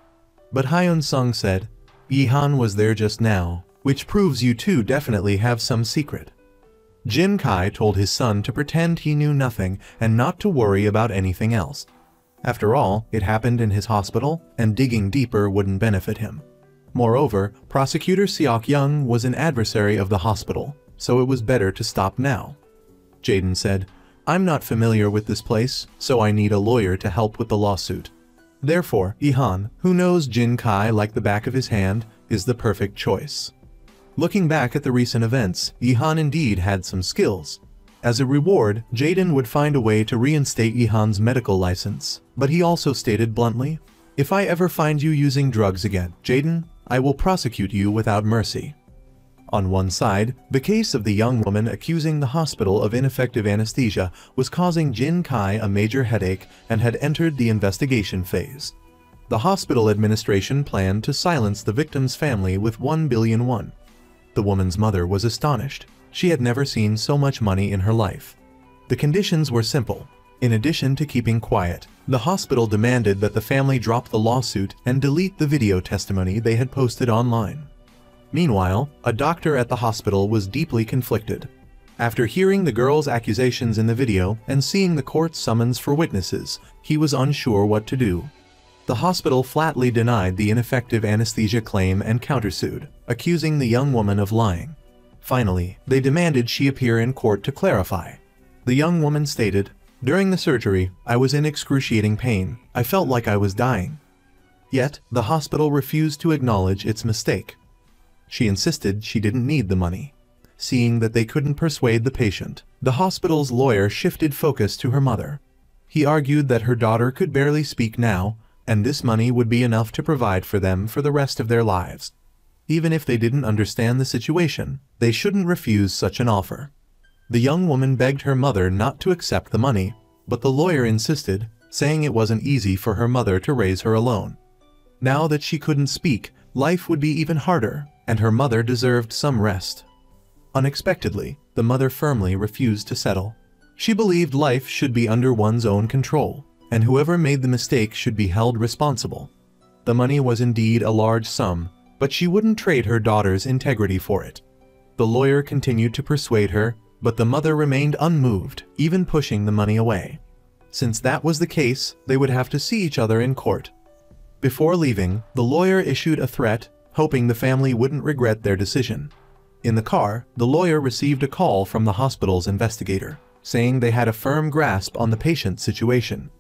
But Hyun-sung said, "Yihan was there just now, which proves you two definitely have some secret." Jin Kai told his son to pretend he knew nothing and not to worry about anything else. After all, it happened in his hospital, and digging deeper wouldn't benefit him. Moreover, Prosecutor Seok-young was an adversary of the hospital, so it was better to stop now. Jaden said, "I'm not familiar with this place, so I need a lawyer to help with the lawsuit. Therefore, Yihan, who knows Jin Kai like the back of his hand, is the perfect choice." Looking back at the recent events, Yihan indeed had some skills. As a reward, Jaden would find a way to reinstate Yihan's medical license, but he also stated bluntly, "If I ever find you using drugs again, Jaden, I will prosecute you without mercy." On one side, the case of the young woman accusing the hospital of ineffective anesthesia was causing Jin Kai a major headache and had entered the investigation phase. The hospital administration planned to silence the victim's family with 1 billion won. The woman's mother was astonished. She had never seen so much money in her life. The conditions were simple. In addition to keeping quiet, the hospital demanded that the family drop the lawsuit and delete the video testimony they had posted online. Meanwhile, a doctor at the hospital was deeply conflicted. After hearing the girl's accusations in the video and seeing the court's summons for witnesses, he was unsure what to do. The hospital flatly denied the ineffective anesthesia claim and countersued, accusing the young woman of lying. Finally, they demanded she appear in court to clarify. The young woman stated, "During the surgery, I was in excruciating pain. I felt like I was dying." Yet, the hospital refused to acknowledge its mistake. She insisted she didn't need the money. Seeing that they couldn't persuade the patient, the hospital's lawyer shifted focus to her mother. He argued that her daughter could barely speak now, and this money would be enough to provide for them for the rest of their lives. Even if they didn't understand the situation, they shouldn't refuse such an offer. The young woman begged her mother not to accept the money, but the lawyer insisted, saying it wasn't easy for her mother to raise her alone. Now that she couldn't speak, life would be even harder, and her mother deserved some rest. Unexpectedly, the mother firmly refused to settle. She believed life should be under one's own control, and whoever made the mistake should be held responsible. The money was indeed a large sum, but she wouldn't trade her daughter's integrity for it. The lawyer continued to persuade her, but the mother remained unmoved, even pushing the money away. Since that was the case, they would have to see each other in court. Before leaving, the lawyer issued a threat, hoping the family wouldn't regret their decision. In the car, the lawyer received a call from the hospital's investigator, saying they had a firm grasp on the patient's situation.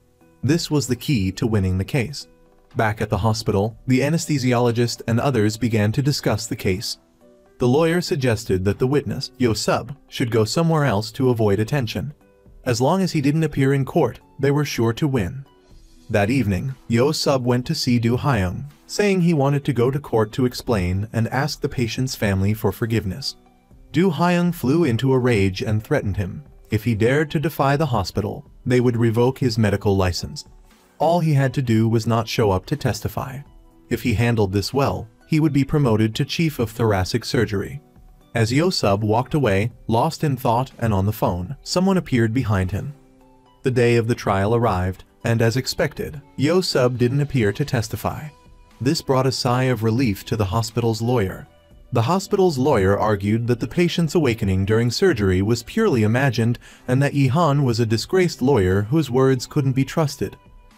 This was the key to winning the case. Back at the hospital, the anesthesiologist and others began to discuss the case. The lawyer suggested that the witness, Yo-sub, should go somewhere else to avoid attention. As long as he didn't appear in court, they were sure to win. That evening, Yo-sub went to see Do-hyung, saying he wanted to go to court to explain and ask the patient's family for forgiveness. Do-hyung flew into a rage and threatened him. If he dared to defy the hospital, they would revoke his medical license. All he had to do was not show up to testify. If he handled this well, he would be promoted to chief of thoracic surgery. As Yo-sub walked away, lost in thought and on the phone, someone appeared behind him. The day of the trial arrived, and as expected, Yo-sub didn't appear to testify. This brought a sigh of relief to the hospital's lawyer. The hospital's lawyer argued that the patient's awakening during surgery was purely imagined and that Yi-han was a disgraced lawyer whose words couldn't be trusted.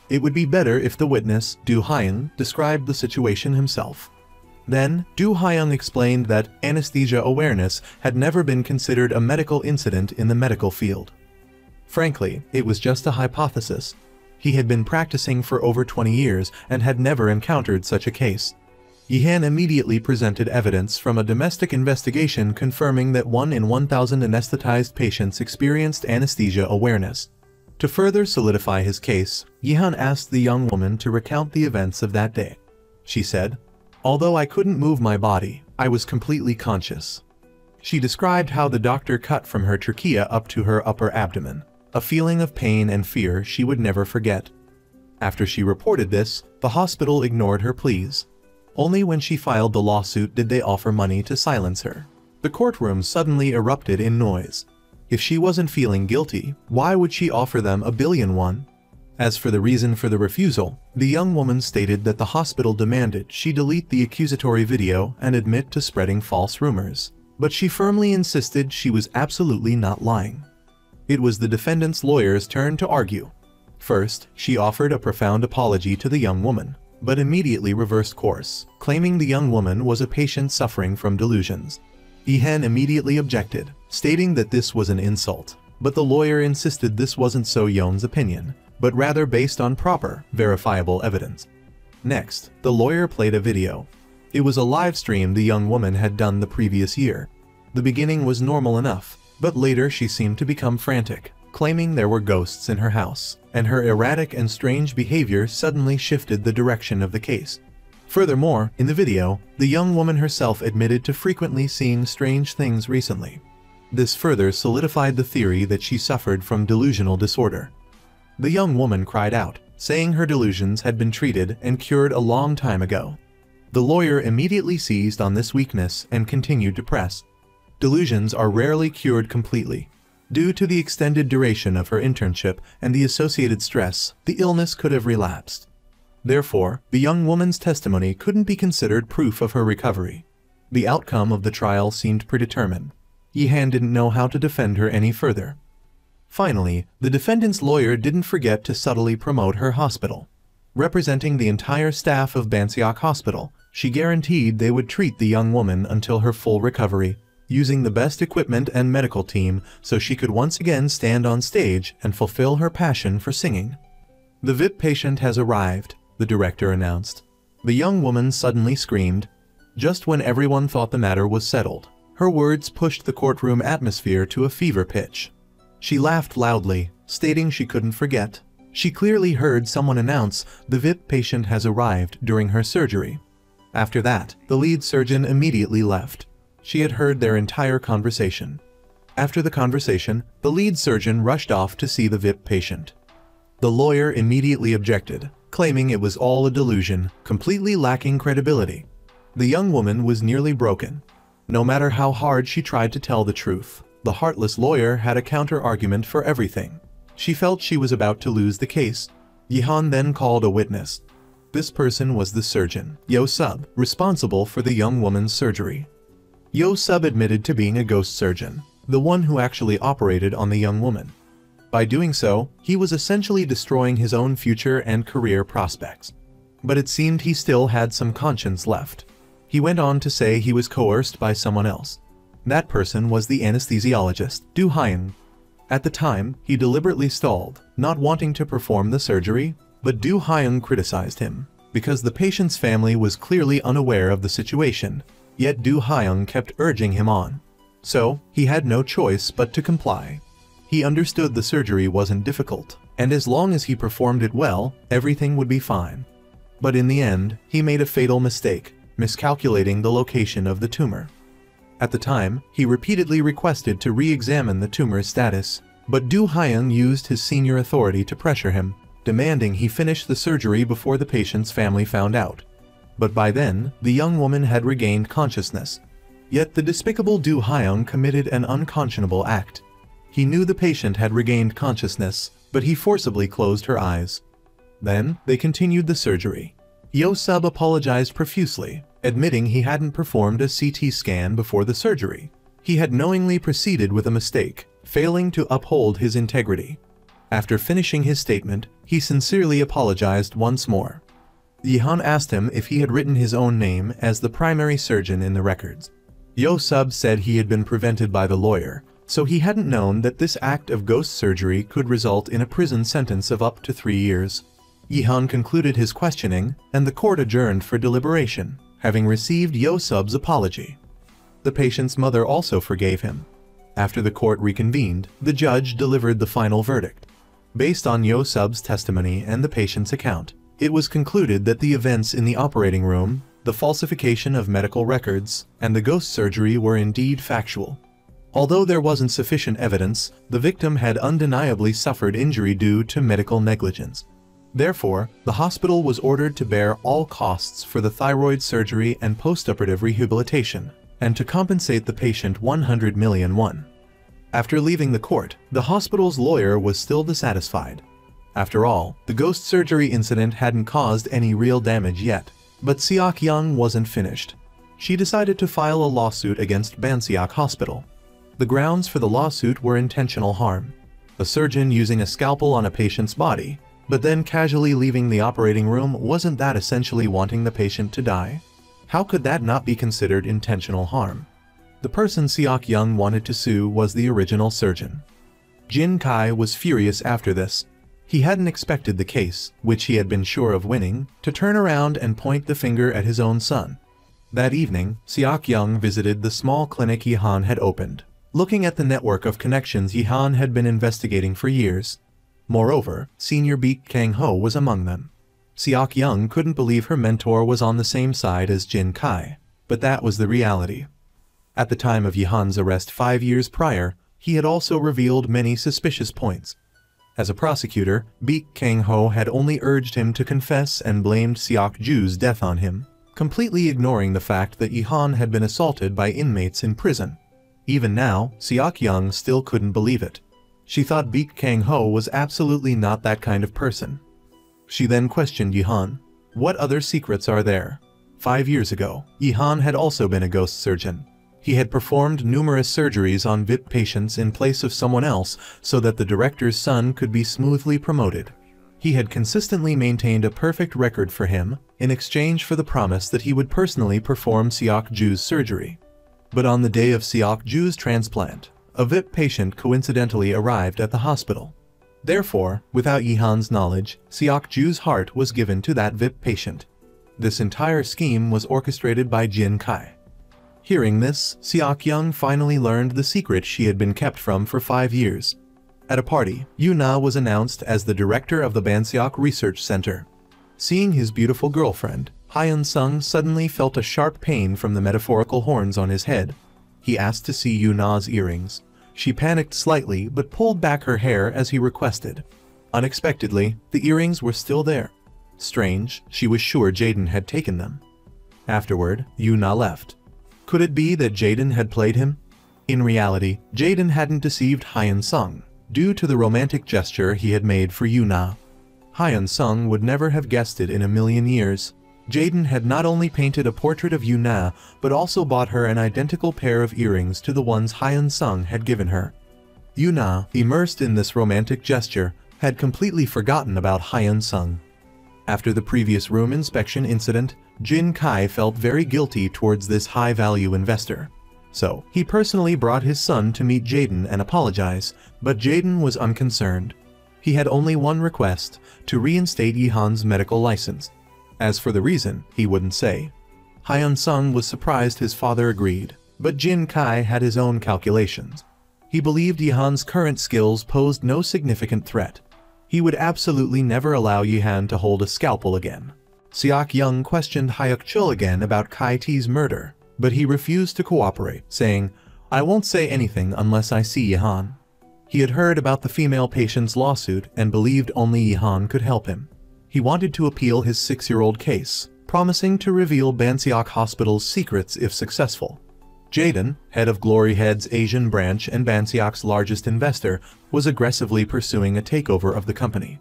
It would be better if the witness, Do-hyung, described the situation himself. Then, Do-hyung explained that anesthesia awareness had never been considered a medical incident in the medical field. Frankly, it was just a hypothesis. He had been practicing for over 20 years and had never encountered such a case. Yi-han immediately presented evidence from a domestic investigation confirming that 1 in 1,000 anesthetized patients experienced anesthesia awareness. To further solidify his case, Yi-han asked the young woman to recount the events of that day. She said, "Although I couldn't move my body, I was completely conscious." She described how the doctor cut from her trachea up to her upper abdomen, a feeling of pain and fear she would never forget. After she reported this, the hospital ignored her pleas. Only when she filed the lawsuit did they offer money to silence her. The courtroom suddenly erupted in noise. If she wasn't feeling guilty, why would she offer them $1 billion? As for the reason for the refusal, the young woman stated that the hospital demanded she delete the accusatory video and admit to spreading false rumors. But she firmly insisted she was absolutely not lying. It was the defendant's lawyer's turn to argue. First, she offered a profound apology to the young woman, but immediately reversed course, claiming the young woman was a patient suffering from delusions. Yi-han immediately objected, stating that this was an insult, but the lawyer insisted this wasn't So Yeon's opinion, but rather based on proper, verifiable evidence. Next, the lawyer played a video. It was a live stream the young woman had done the previous year. The beginning was normal enough, but later she seemed to become frantic, claiming there were ghosts in her house, and her erratic and strange behavior suddenly shifted the direction of the case. Furthermore, in the video, the young woman herself admitted to frequently seeing strange things recently. This further solidified the theory that she suffered from delusional disorder. The young woman cried out, saying her delusions had been treated and cured a long time ago. The lawyer immediately seized on this weakness and continued to press. Delusions are rarely cured completely. Due to the extended duration of her internship and the associated stress, the illness could have relapsed. Therefore, the young woman's testimony couldn't be considered proof of her recovery. The outcome of the trial seemed predetermined. Yi-han didn't know how to defend her any further. Finally, the defendant's lawyer didn't forget to subtly promote her hospital. Representing the entire staff of Banseok Hospital, she guaranteed they would treat the young woman until her full recovery, using the best equipment and medical team so she could once again stand on stage and fulfill her passion for singing. "The VIP patient has arrived," the director announced. The young woman suddenly screamed. Just when everyone thought the matter was settled, her words pushed the courtroom atmosphere to a fever pitch. She laughed loudly, stating she couldn't forget. She clearly heard someone announce, "The VIP patient has arrived," during her surgery. After that, the lead surgeon immediately left. She had heard their entire conversation. After the conversation, the lead surgeon rushed off to see the VIP patient. The lawyer immediately objected, claiming it was all a delusion, completely lacking credibility. The young woman was nearly broken. No matter how hard she tried to tell the truth, the heartless lawyer had a counter-argument for everything. She felt she was about to lose the case. Yi-han then called a witness. This person was the surgeon, Yo-sub, responsible for the young woman's surgery. Yo-sub admitted to being a ghost surgeon, the one who actually operated on the young woman. By doing so, he was essentially destroying his own future and career prospects. But it seemed he still had some conscience left. He went on to say he was coerced by someone else. That person was the anesthesiologist, Do-hyung. At the time, he deliberately stalled, not wanting to perform the surgery, but Do-hyung criticized him, because the patient's family was clearly unaware of the situation. yet Du Hyung kept urging him on. So, he had no choice but to comply. He understood the surgery wasn't difficult, and as long as he performed it well, everything would be fine. But in the end, he made a fatal mistake, miscalculating the location of the tumor. At the time, he repeatedly requested to re-examine the tumor's status, but Du Hyung used his senior authority to pressure him, demanding he finish the surgery before the patient's family found out. But by then, the young woman had regained consciousness. Yet the despicable Du Hyung committed an unconscionable act. He knew the patient had regained consciousness, but he forcibly closed her eyes. Then, they continued the surgery. Yo-sub apologized profusely, admitting he hadn't performed a CT scan before the surgery. He had knowingly proceeded with a mistake, failing to uphold his integrity. After finishing his statement, he sincerely apologized once more. Yi-han asked him if he had written his own name as the primary surgeon in the records. Yo-sub said he had been prevented by the lawyer, so he hadn't known that this act of ghost surgery could result in a prison sentence of up to 3 years. Yi-han concluded his questioning, and the court adjourned for deliberation, having received Yo-sub's apology. The patient's mother also forgave him. After the court reconvened, the judge delivered the final verdict. Based on Yo-sub's testimony and the patient's account, it was concluded that the events in the operating room, the falsification of medical records, and the ghost surgery were indeed factual. Although there wasn't sufficient evidence, the victim had undeniably suffered injury due to medical negligence. Therefore, the hospital was ordered to bear all costs for the thyroid surgery and postoperative rehabilitation, and to compensate the patient 100 million won. After leaving the court, the hospital's lawyer was still dissatisfied. After all, the ghost surgery incident hadn't caused any real damage yet. But Seok-young wasn't finished. She decided to file a lawsuit against Banseok Hospital. The grounds for the lawsuit were intentional harm. A surgeon using a scalpel on a patient's body, but then casually leaving the operating room, wasn't that essentially wanting the patient to die? How could that not be considered intentional harm? The person Seok-young wanted to sue was the original surgeon. Jin Kai was furious after this. He hadn't expected the case, which he had been sure of winning, to turn around and point the finger at his own son. That evening, Seok-young visited the small clinic Yi-han had opened, looking at the network of connections Yi-han had been investigating for years. Moreover, senior Baek Kang-ho was among them. Seok-young couldn't believe her mentor was on the same side as Jin Kai, but that was the reality. At the time of Yi-han's arrest 5 years prior, he had also revealed many suspicious points. As a prosecutor, Baek Kang-ho had only urged him to confess and blamed Seok-ju's death on him, completely ignoring the fact that Yi-han had been assaulted by inmates in prison. Even now, Seok-young still couldn't believe it. She thought Baek Kang-ho was absolutely not that kind of person. She then questioned Yi-han. What other secrets are there? 5 years ago, Yi-han had also been a ghost surgeon. He had performed numerous surgeries on VIP patients in place of someone else so that the director's son could be smoothly promoted. He had consistently maintained a perfect record for him in exchange for the promise that he would personally perform Seok-ju's surgery. But on the day of Seok-ju's transplant, a VIP patient coincidentally arrived at the hospital. Therefore, without Yi-han's knowledge, Seok-ju's heart was given to that VIP patient. This entire scheme was orchestrated by Jin Kai. Hearing this, Seok-young finally learned the secret she had been kept from for 5 years. At a party, Yoona was announced as the director of the Banseok Research Center. Seeing his beautiful girlfriend, Hyun-sung suddenly felt a sharp pain from the metaphorical horns on his head. He asked to see Yoona's earrings. She panicked slightly but pulled back her hair as he requested. Unexpectedly, the earrings were still there. Strange, she was sure Jaden had taken them. Afterward, Yoona left. Could it be that Jaden had played him? In reality, Jaden hadn't deceived Hyun-sung, due to the romantic gesture he had made for Yoona. Hyun-sung would never have guessed it in a million years. Jaden had not only painted a portrait of Yoona, but also bought her an identical pair of earrings to the ones Hyun-sung had given her. Yoona, immersed in this romantic gesture, had completely forgotten about Hyun-sung. After the previous room inspection incident, Jin Kai felt very guilty towards this high-value investor. So, he personally brought his son to meet Jaden and apologize, but Jaden was unconcerned. He had only one request, to reinstate Yi-han's medical license. As for the reason, he wouldn't say. Hyun-sung was surprised his father agreed, but Jin Kai had his own calculations. He believed Yihan's current skills posed no significant threat. He would absolutely never allow Yihan to hold a scalpel again. Seok-young questioned Hyuk-chul again about Kai-T's murder, but he refused to cooperate, saying, "I won't say anything unless I see Yihan." He had heard about the female patient's lawsuit and believed only Yihan could help him. He wanted to appeal his 6-year-old case, promising to reveal Banseok Hospital's secrets if successful. Jaden, head of Gloryhead's Asian branch and Banseok's largest investor, was aggressively pursuing a takeover of the company.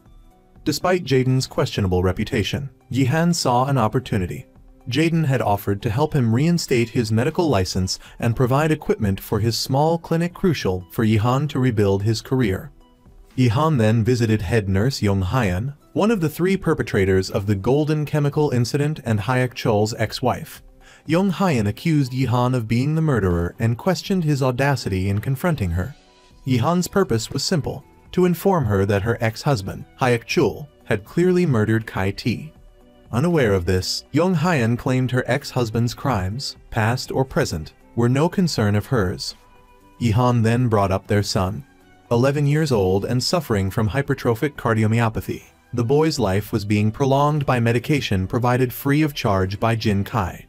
Despite Jaden's questionable reputation, Yihan saw an opportunity. Jaden had offered to help him reinstate his medical license and provide equipment for his small clinic crucial for Yihan to rebuild his career. Yihan then visited head nurse Young Hyun, one of the 3 perpetrators of the Golden Chemical incident and Hyuk-chul's ex-wife. Young Hyun accused Yihan of being the murderer and questioned his audacity in confronting her. Yihan's purpose was simple, to inform her that her ex-husband, Hyuk-chul, had clearly murdered Kai-T. Unaware of this, Young Hyun claimed her ex-husband's crimes, past or present, were no concern of hers. Yihan then brought up their son, 11 years old and suffering from hypertrophic cardiomyopathy. The boy's life was being prolonged by medication provided free of charge by Jin Kai.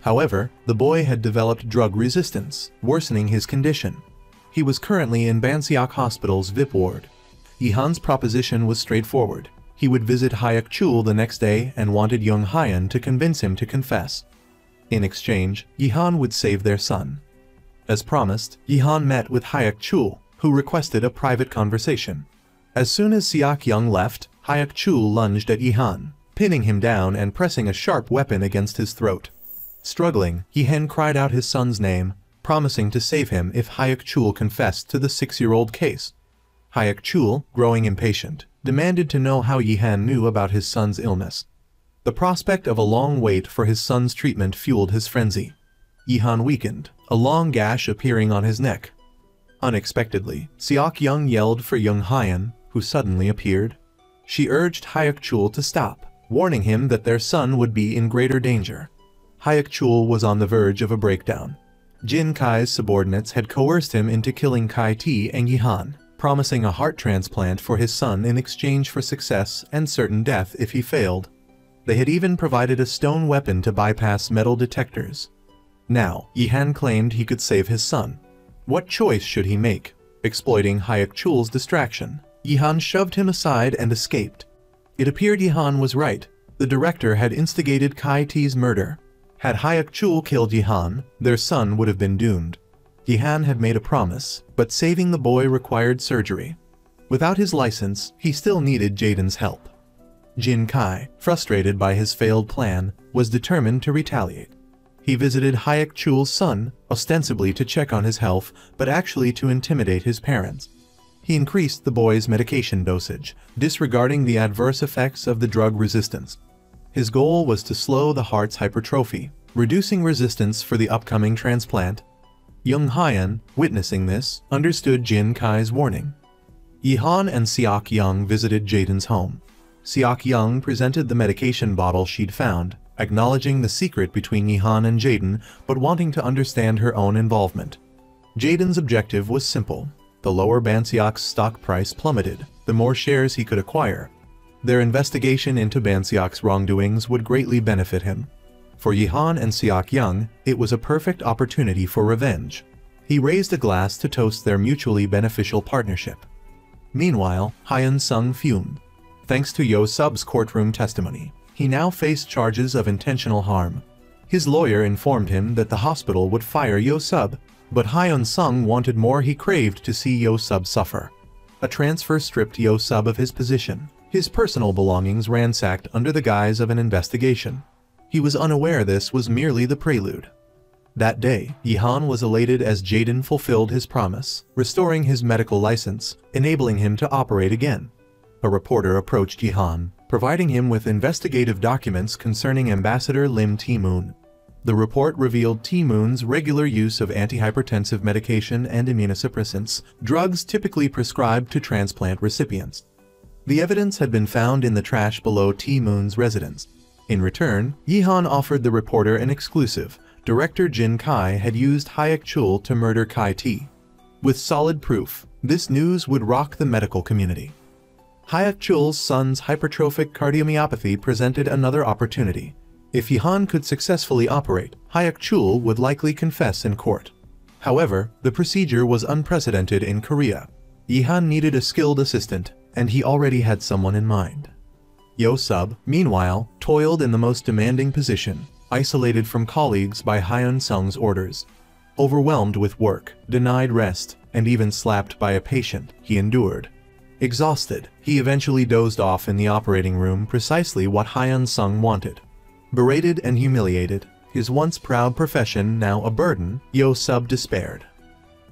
However, the boy had developed drug resistance, worsening his condition. He was currently in Banseok Hospital's VIP ward. Yihan's proposition was straightforward. He would visit Hyuk-chul the next day and wanted Young Hyun to convince him to confess. In exchange, Yihan would save their son. As promised, Yihan met with Hyuk-chul, who requested a private conversation. As soon as Seok-young left, Hyuk-chul lunged at Yihan, pinning him down and pressing a sharp weapon against his throat. Struggling, Yihan cried out his son's name, promising to save him if Hyuk-chul confessed to the 6-year-old case. Hyuk-chul, growing impatient, demanded to know how Yihan knew about his son's illness. The prospect of a long wait for his son's treatment fueled his frenzy. Yihan weakened, a long gash appearing on his neck. Unexpectedly, Seok-young yelled for Young Hyun, who suddenly appeared. She urged Hyuk-chul to stop, warning him that their son would be in greater danger. Hyuk-chul was on the verge of a breakdown. Jin Kai's subordinates had coerced him into killing Kai-T and Yihan, promising a heart transplant for his son in exchange for success and certain death if he failed. They had even provided a stone weapon to bypass metal detectors. Now, Yihan claimed he could save his son. What choice should he make? Exploiting Hyuk-chul's distraction, Yihan shoved him aside and escaped. It appeared Yihan was right. The director had instigated Kai-T's murder. Had Hyuk-chul killed Yihan, their son would have been doomed. Yihan had made a promise, but saving the boy required surgery. Without his license, he still needed Jaden's help. Jin Kai, frustrated by his failed plan, was determined to retaliate. He visited Hyuk-chul's son, ostensibly to check on his health, but actually to intimidate his parents. He increased the boy's medication dosage, disregarding the adverse effects of the drug resistance. His goal was to slow the heart's hypertrophy, reducing resistance for the upcoming transplant. Young Hyun, witnessing this, understood Jin Kai's warning. Yihan and Seok-young visited Jaden's home. Seok-young presented the medication bottle she'd found, acknowledging the secret between Yihan and Jaden, but wanting to understand her own involvement. Jaden's objective was simple. The lower Banseok's stock price plummeted, the more shares he could acquire. Their investigation into Banseok's wrongdoings would greatly benefit him. For Yihan and Seok-young, it was a perfect opportunity for revenge. He raised a glass to toast their mutually beneficial partnership. Meanwhile, Hyun-sung fumed. Thanks to Yo-sub's courtroom testimony, he now faced charges of intentional harm. His lawyer informed him that the hospital would fire Yo-sub, but Hyun-sung wanted more. He craved to see Yo-sub suffer. A transfer stripped Yo-sub of his position. His personal belongings ransacked under the guise of an investigation. He was unaware this was merely the prelude. That day, Yihan was elated as Jaden fulfilled his promise, restoring his medical license, enabling him to operate again. A reporter approached Yihan, providing him with investigative documents concerning Ambassador Lim Tae-moon. The report revealed Tae-moon's regular use of antihypertensive medication and immunosuppressants, drugs typically prescribed to transplant recipients. The evidence had been found in the trash below Tae-moon's residence. In return, Yihan offered the reporter an exclusive. Director Jin Kai had used Hayek Chul to murder Kai T. With solid proof, this news would rock the medical community. Hayek Chul's son's hypertrophic cardiomyopathy presented another opportunity. If Yihan could successfully operate, Hayek Chul would likely confess in court. However, the procedure was unprecedented in Korea. Yihan needed a skilled assistant, and he already had someone in mind. Yo Sub, meanwhile, toiled in the most demanding position, isolated from colleagues by Hyun Sung's orders. Overwhelmed with work, denied rest, and even slapped by a patient, he endured. Exhausted, he eventually dozed off in the operating room, precisely what Hyun Sung wanted. Berated and humiliated, his once proud profession now a burden, Yo Sub despaired.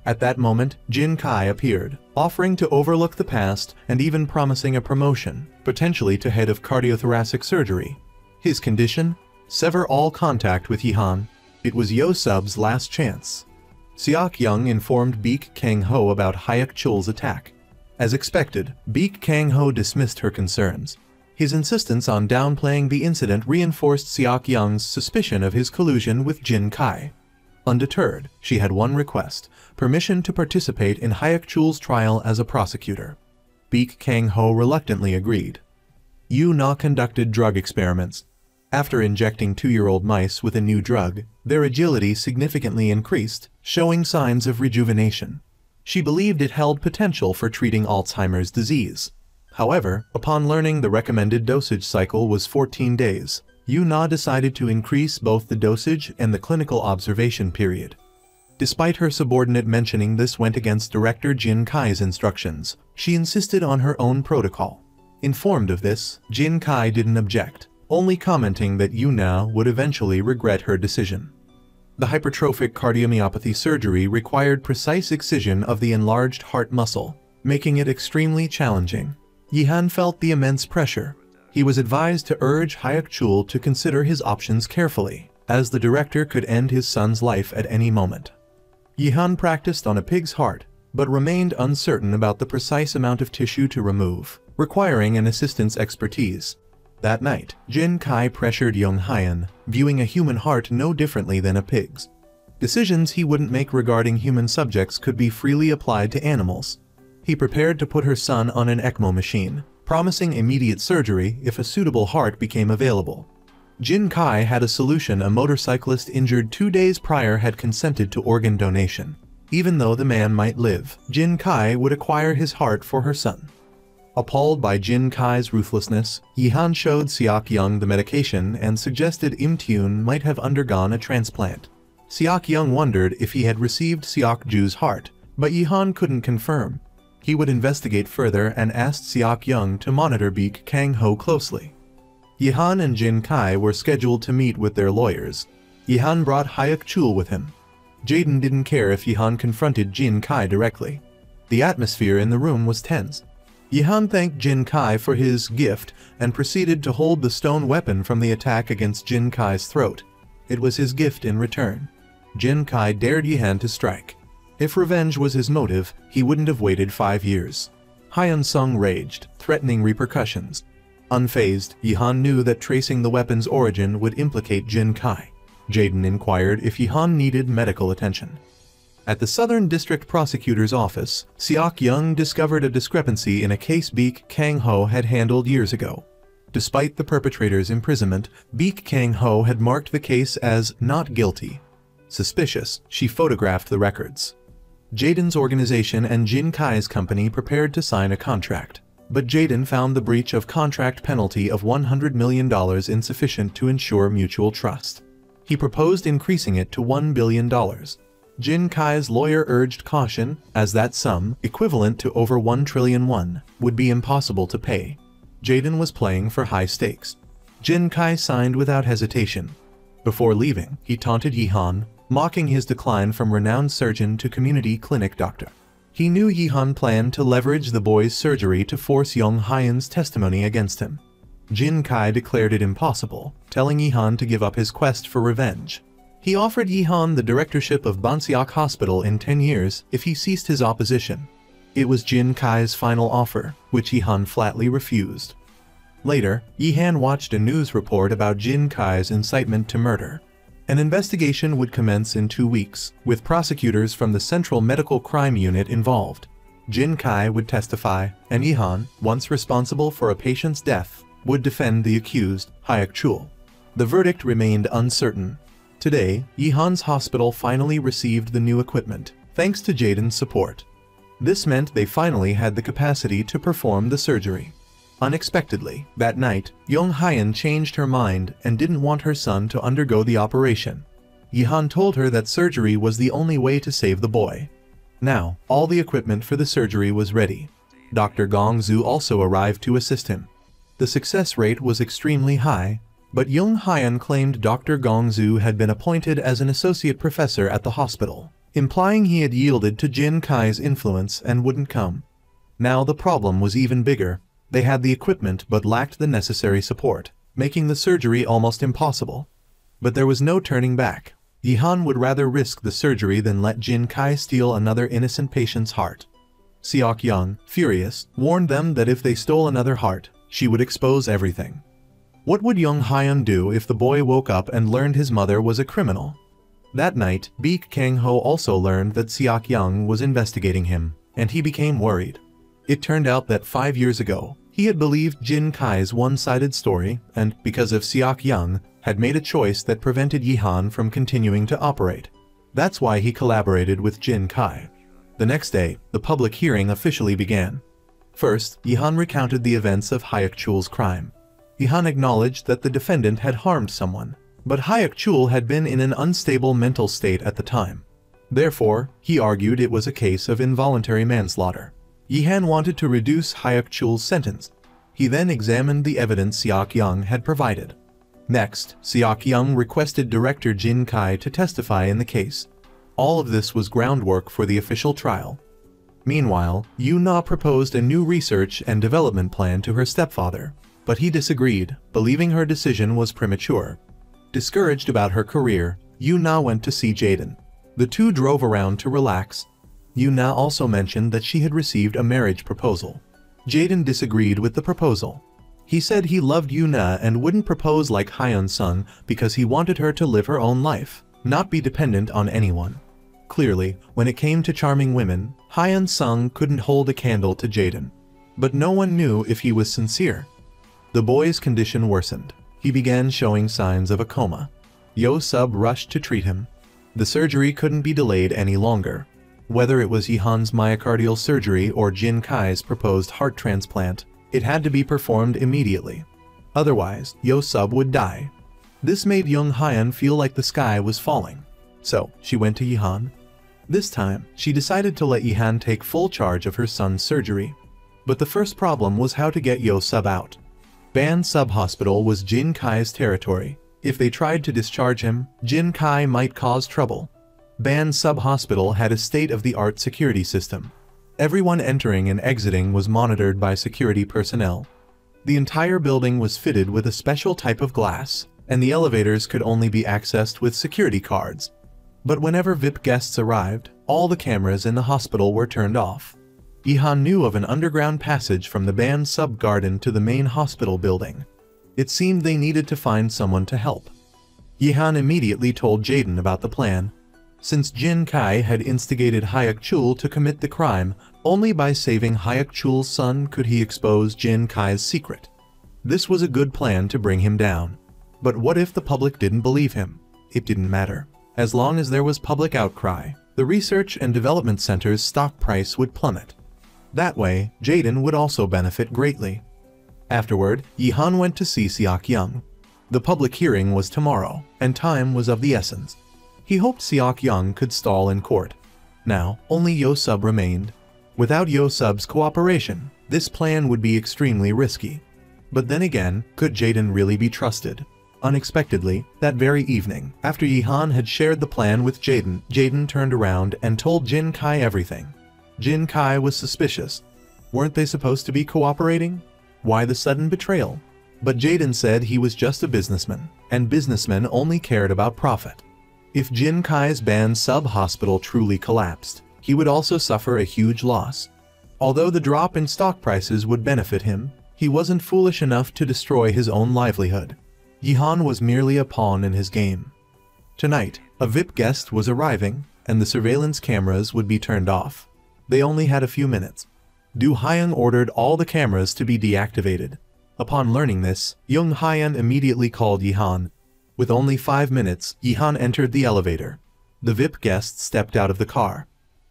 At that moment, Jin Kai appeared, offering to overlook the past and even promising a promotion, potentially to head of cardiothoracic surgery. His condition? Sever all contact with Yihan. It was Yo Sub's last chance. Seok Young informed Baek Kang-ho about Hayek Chul's attack. As expected, Baek Kang-ho dismissed her concerns. His insistence on downplaying the incident reinforced Seok Young's suspicion of his collusion with Jin Kai. Undeterred, she had one request: permission to participate in Hayek Chul's trial as a prosecutor. Baek Kang-ho reluctantly agreed. Yu Na conducted drug experiments. After injecting 2-year-old mice with a new drug, their agility significantly increased, showing signs of rejuvenation. She believed it held potential for treating Alzheimer's disease. However, upon learning the recommended dosage cycle was 14 days, Yu Na decided to increase both the dosage and the clinical observation period. Despite her subordinate mentioning this went against Director Jin Kai's instructions, she insisted on her own protocol. Informed of this, Jin Kai didn't object, only commenting that Yu Na would eventually regret her decision. The hypertrophic cardiomyopathy surgery required precise excision of the enlarged heart muscle, making it extremely challenging. Yihan felt the immense pressure. He was advised to urge Hayek Chul to consider his options carefully, as the director could end his son's life at any moment. Yihan practiced on a pig's heart, but remained uncertain about the precise amount of tissue to remove, requiring an assistant's expertise. That night, Jin Kai pressured Young Hyun, viewing a human heart no differently than a pig's. Decisions he wouldn't make regarding human subjects could be freely applied to animals. He prepared to put her son on an ECMO machine, promising immediate surgery if a suitable heart became available. Jin Kai had a solution: a motorcyclist injured 2 days prior had consented to organ donation. Even though the man might live, Jin Kai would acquire his heart for her son. Appalled by Jin Kai's ruthlessness, Yihan showed Seok Young the medication and suggested Im Tune might have undergone a transplant. Seok Young wondered if he had received Seok Ju's heart, but Yihan couldn't confirm. He would investigate further and asked Seok Young to monitor Baek Kang-ho closely. Yihan and Jin Kai were scheduled to meet with their lawyers. Yihan brought Hayek Chul with him. Jaden didn't care if Yihan confronted Jin Kai directly. The atmosphere in the room was tense. Yihan thanked Jin Kai for his gift and proceeded to hold the stone weapon from the attack against Jin Kai's throat. It was his gift in return. Jin Kai dared Yihan to strike. If revenge was his motive, he wouldn't have waited 5 years. Hyun Sung raged, threatening repercussions. Unfazed, Yihan knew that tracing the weapon's origin would implicate Jin Kai. Jaden inquired if Yihan needed medical attention. At the Southern District Prosecutor's office, Seok Young discovered a discrepancy in a case Baek Kang-ho had handled years ago. Despite the perpetrator's imprisonment, Baek Kang-ho had marked the case as not guilty. Suspicious, she photographed the records. Jaden's organization and Jin Kai's company prepared to sign a contract, but Jaden found the breach of contract penalty of $100 million insufficient to ensure mutual trust. He proposed increasing it to $1 billion. Jin Kai's lawyer urged caution, as that sum, equivalent to over 1 trillion won, would be impossible to pay. Jaden was playing for high stakes. Jin Kai signed without hesitation. Before leaving, he taunted Yihan, mocking his decline from renowned surgeon to community clinic doctor. He knew Yihan planned to leverage the boy's surgery to force Young Hyun's testimony against him. Jin Kai declared it impossible, telling Yihan to give up his quest for revenge. He offered Yihan the directorship of Banseok Hospital in 10 years if he ceased his opposition. It was Jin Kai's final offer, which Yihan flatly refused. Later, Yihan watched a news report about Jin Kai's incitement to murder. An investigation would commence in 2 weeks, with prosecutors from the Central Medical Crime Unit involved. Jin Kai would testify, and Yihan, once responsible for a patient's death, would defend the accused, Hayek Chul. The verdict remained uncertain. Today, Yihan's hospital finally received the new equipment, thanks to Jaden's support. This meant they finally had the capacity to perform the surgery. Unexpectedly, that night, Young Hyan changed her mind and didn't want her son to undergo the operation. Yihan told her that surgery was the only way to save the boy. Now, all the equipment for the surgery was ready. Dr. Gong Zhu also arrived to assist him. The success rate was extremely high, but Young Hyan claimed Dr. Gong Zhu had been appointed as an associate professor at the hospital, implying he had yielded to Jin Kai's influence and wouldn't come. Now the problem was even bigger. They had the equipment but lacked the necessary support, making the surgery almost impossible. But there was no turning back. Yihan would rather risk the surgery than let Jin Kai steal another innocent patient's heart. Seok Young, furious, warned them that if they stole another heart, she would expose everything. What would Young Hyan do if the boy woke up and learned his mother was a criminal? That night, Baek Kang-ho also learned that Seok Young was investigating him, and he became worried. It turned out that 5 years ago, he had believed Jin Kai's one-sided story and, because of Seok Young, had made a choice that prevented Yihan from continuing to operate. That's why he collaborated with Jin Kai. The next day, the public hearing officially began. First, Yihan recounted the events of Hayek Chul's crime. Yihan acknowledged that the defendant had harmed someone, but Hayek Chul had been in an unstable mental state at the time. Therefore, he argued it was a case of involuntary manslaughter. Yihan wanted to reduce Hayek Chul's sentence. He then examined the evidence Seok Young had provided. Next, Seok Young requested director Jin Kai to testify in the case. All of this was groundwork for the official trial. Meanwhile, Yu Na proposed a new research and development plan to her stepfather, but he disagreed, believing her decision was premature. Discouraged about her career, Yu Na went to see Jaden. The two drove around to relax. Yu Na also mentioned that she had received a marriage proposal. Jaden disagreed with the proposal. He said he loved Yu Na and wouldn't propose like Hyan Sung because he wanted her to live her own life, not be dependent on anyone. Clearly, when it came to charming women, Hyan Sung couldn't hold a candle to Jaden. But no one knew if he was sincere. The boy's condition worsened. He began showing signs of a coma. Yo Sub rushed to treat him. The surgery couldn't be delayed any longer. Whether it was Yihan's myocardial surgery or Jin Kai's proposed heart transplant, it had to be performed immediately. Otherwise, Yo Sub would die. This made Young Hyan feel like the sky was falling. So, she went to Yihan. This time, she decided to let Yihan take full charge of her son's surgery. But the first problem was how to get Yo Sub out. Ban Sub Hospital was Jin Kai's territory. If they tried to discharge him, Jin Kai might cause trouble. Ban Sub Hospital had a state-of-the-art security system. Everyone entering and exiting was monitored by security personnel. The entire building was fitted with a special type of glass, and the elevators could only be accessed with security cards. But whenever VIP guests arrived, all the cameras in the hospital were turned off. Yihan knew of an underground passage from the Ban Sub Garden to the main hospital building. It seemed they needed to find someone to help. Yihan immediately told Jaden about the plan. Since Jin Kai had instigated Hayek Chul to commit the crime, only by saving Hayek Chul's son could he expose Jin Kai's secret. This was a good plan to bring him down. But what if the public didn't believe him? It didn't matter. As long as there was public outcry, the research and development center's stock price would plummet. That way, Jaden would also benefit greatly. Afterward, Yihan went to see Seok Young. The public hearing was tomorrow, and time was of the essence. He hoped Seok Young could stall in court. Now, only Yo Sub remained. Without Yo Sub's cooperation, this plan would be extremely risky. But then again, could Jaden really be trusted? Unexpectedly, that very evening, after Yihan had shared the plan with Jaden, Jaden turned around and told Jin Kai everything. Jin Kai was suspicious. Weren't they supposed to be cooperating? Why the sudden betrayal? But Jaden said he was just a businessman, and businessmen only cared about profit. If Jin Kai's Ban Sub Hospital truly collapsed, he would also suffer a huge loss. Although the drop in stock prices would benefit him, He wasn't foolish enough to destroy his own livelihood. Yihan was merely a pawn in his game. Tonight, a VIP guest was arriving, and the surveillance cameras would be turned off. They only had a few minutes. Du Haiyan ordered all the cameras to be deactivated. Upon learning this, Young Haiyan immediately called Yihan. With only 5 minutes, Yihan entered the elevator. The VIP guest stepped out of the car.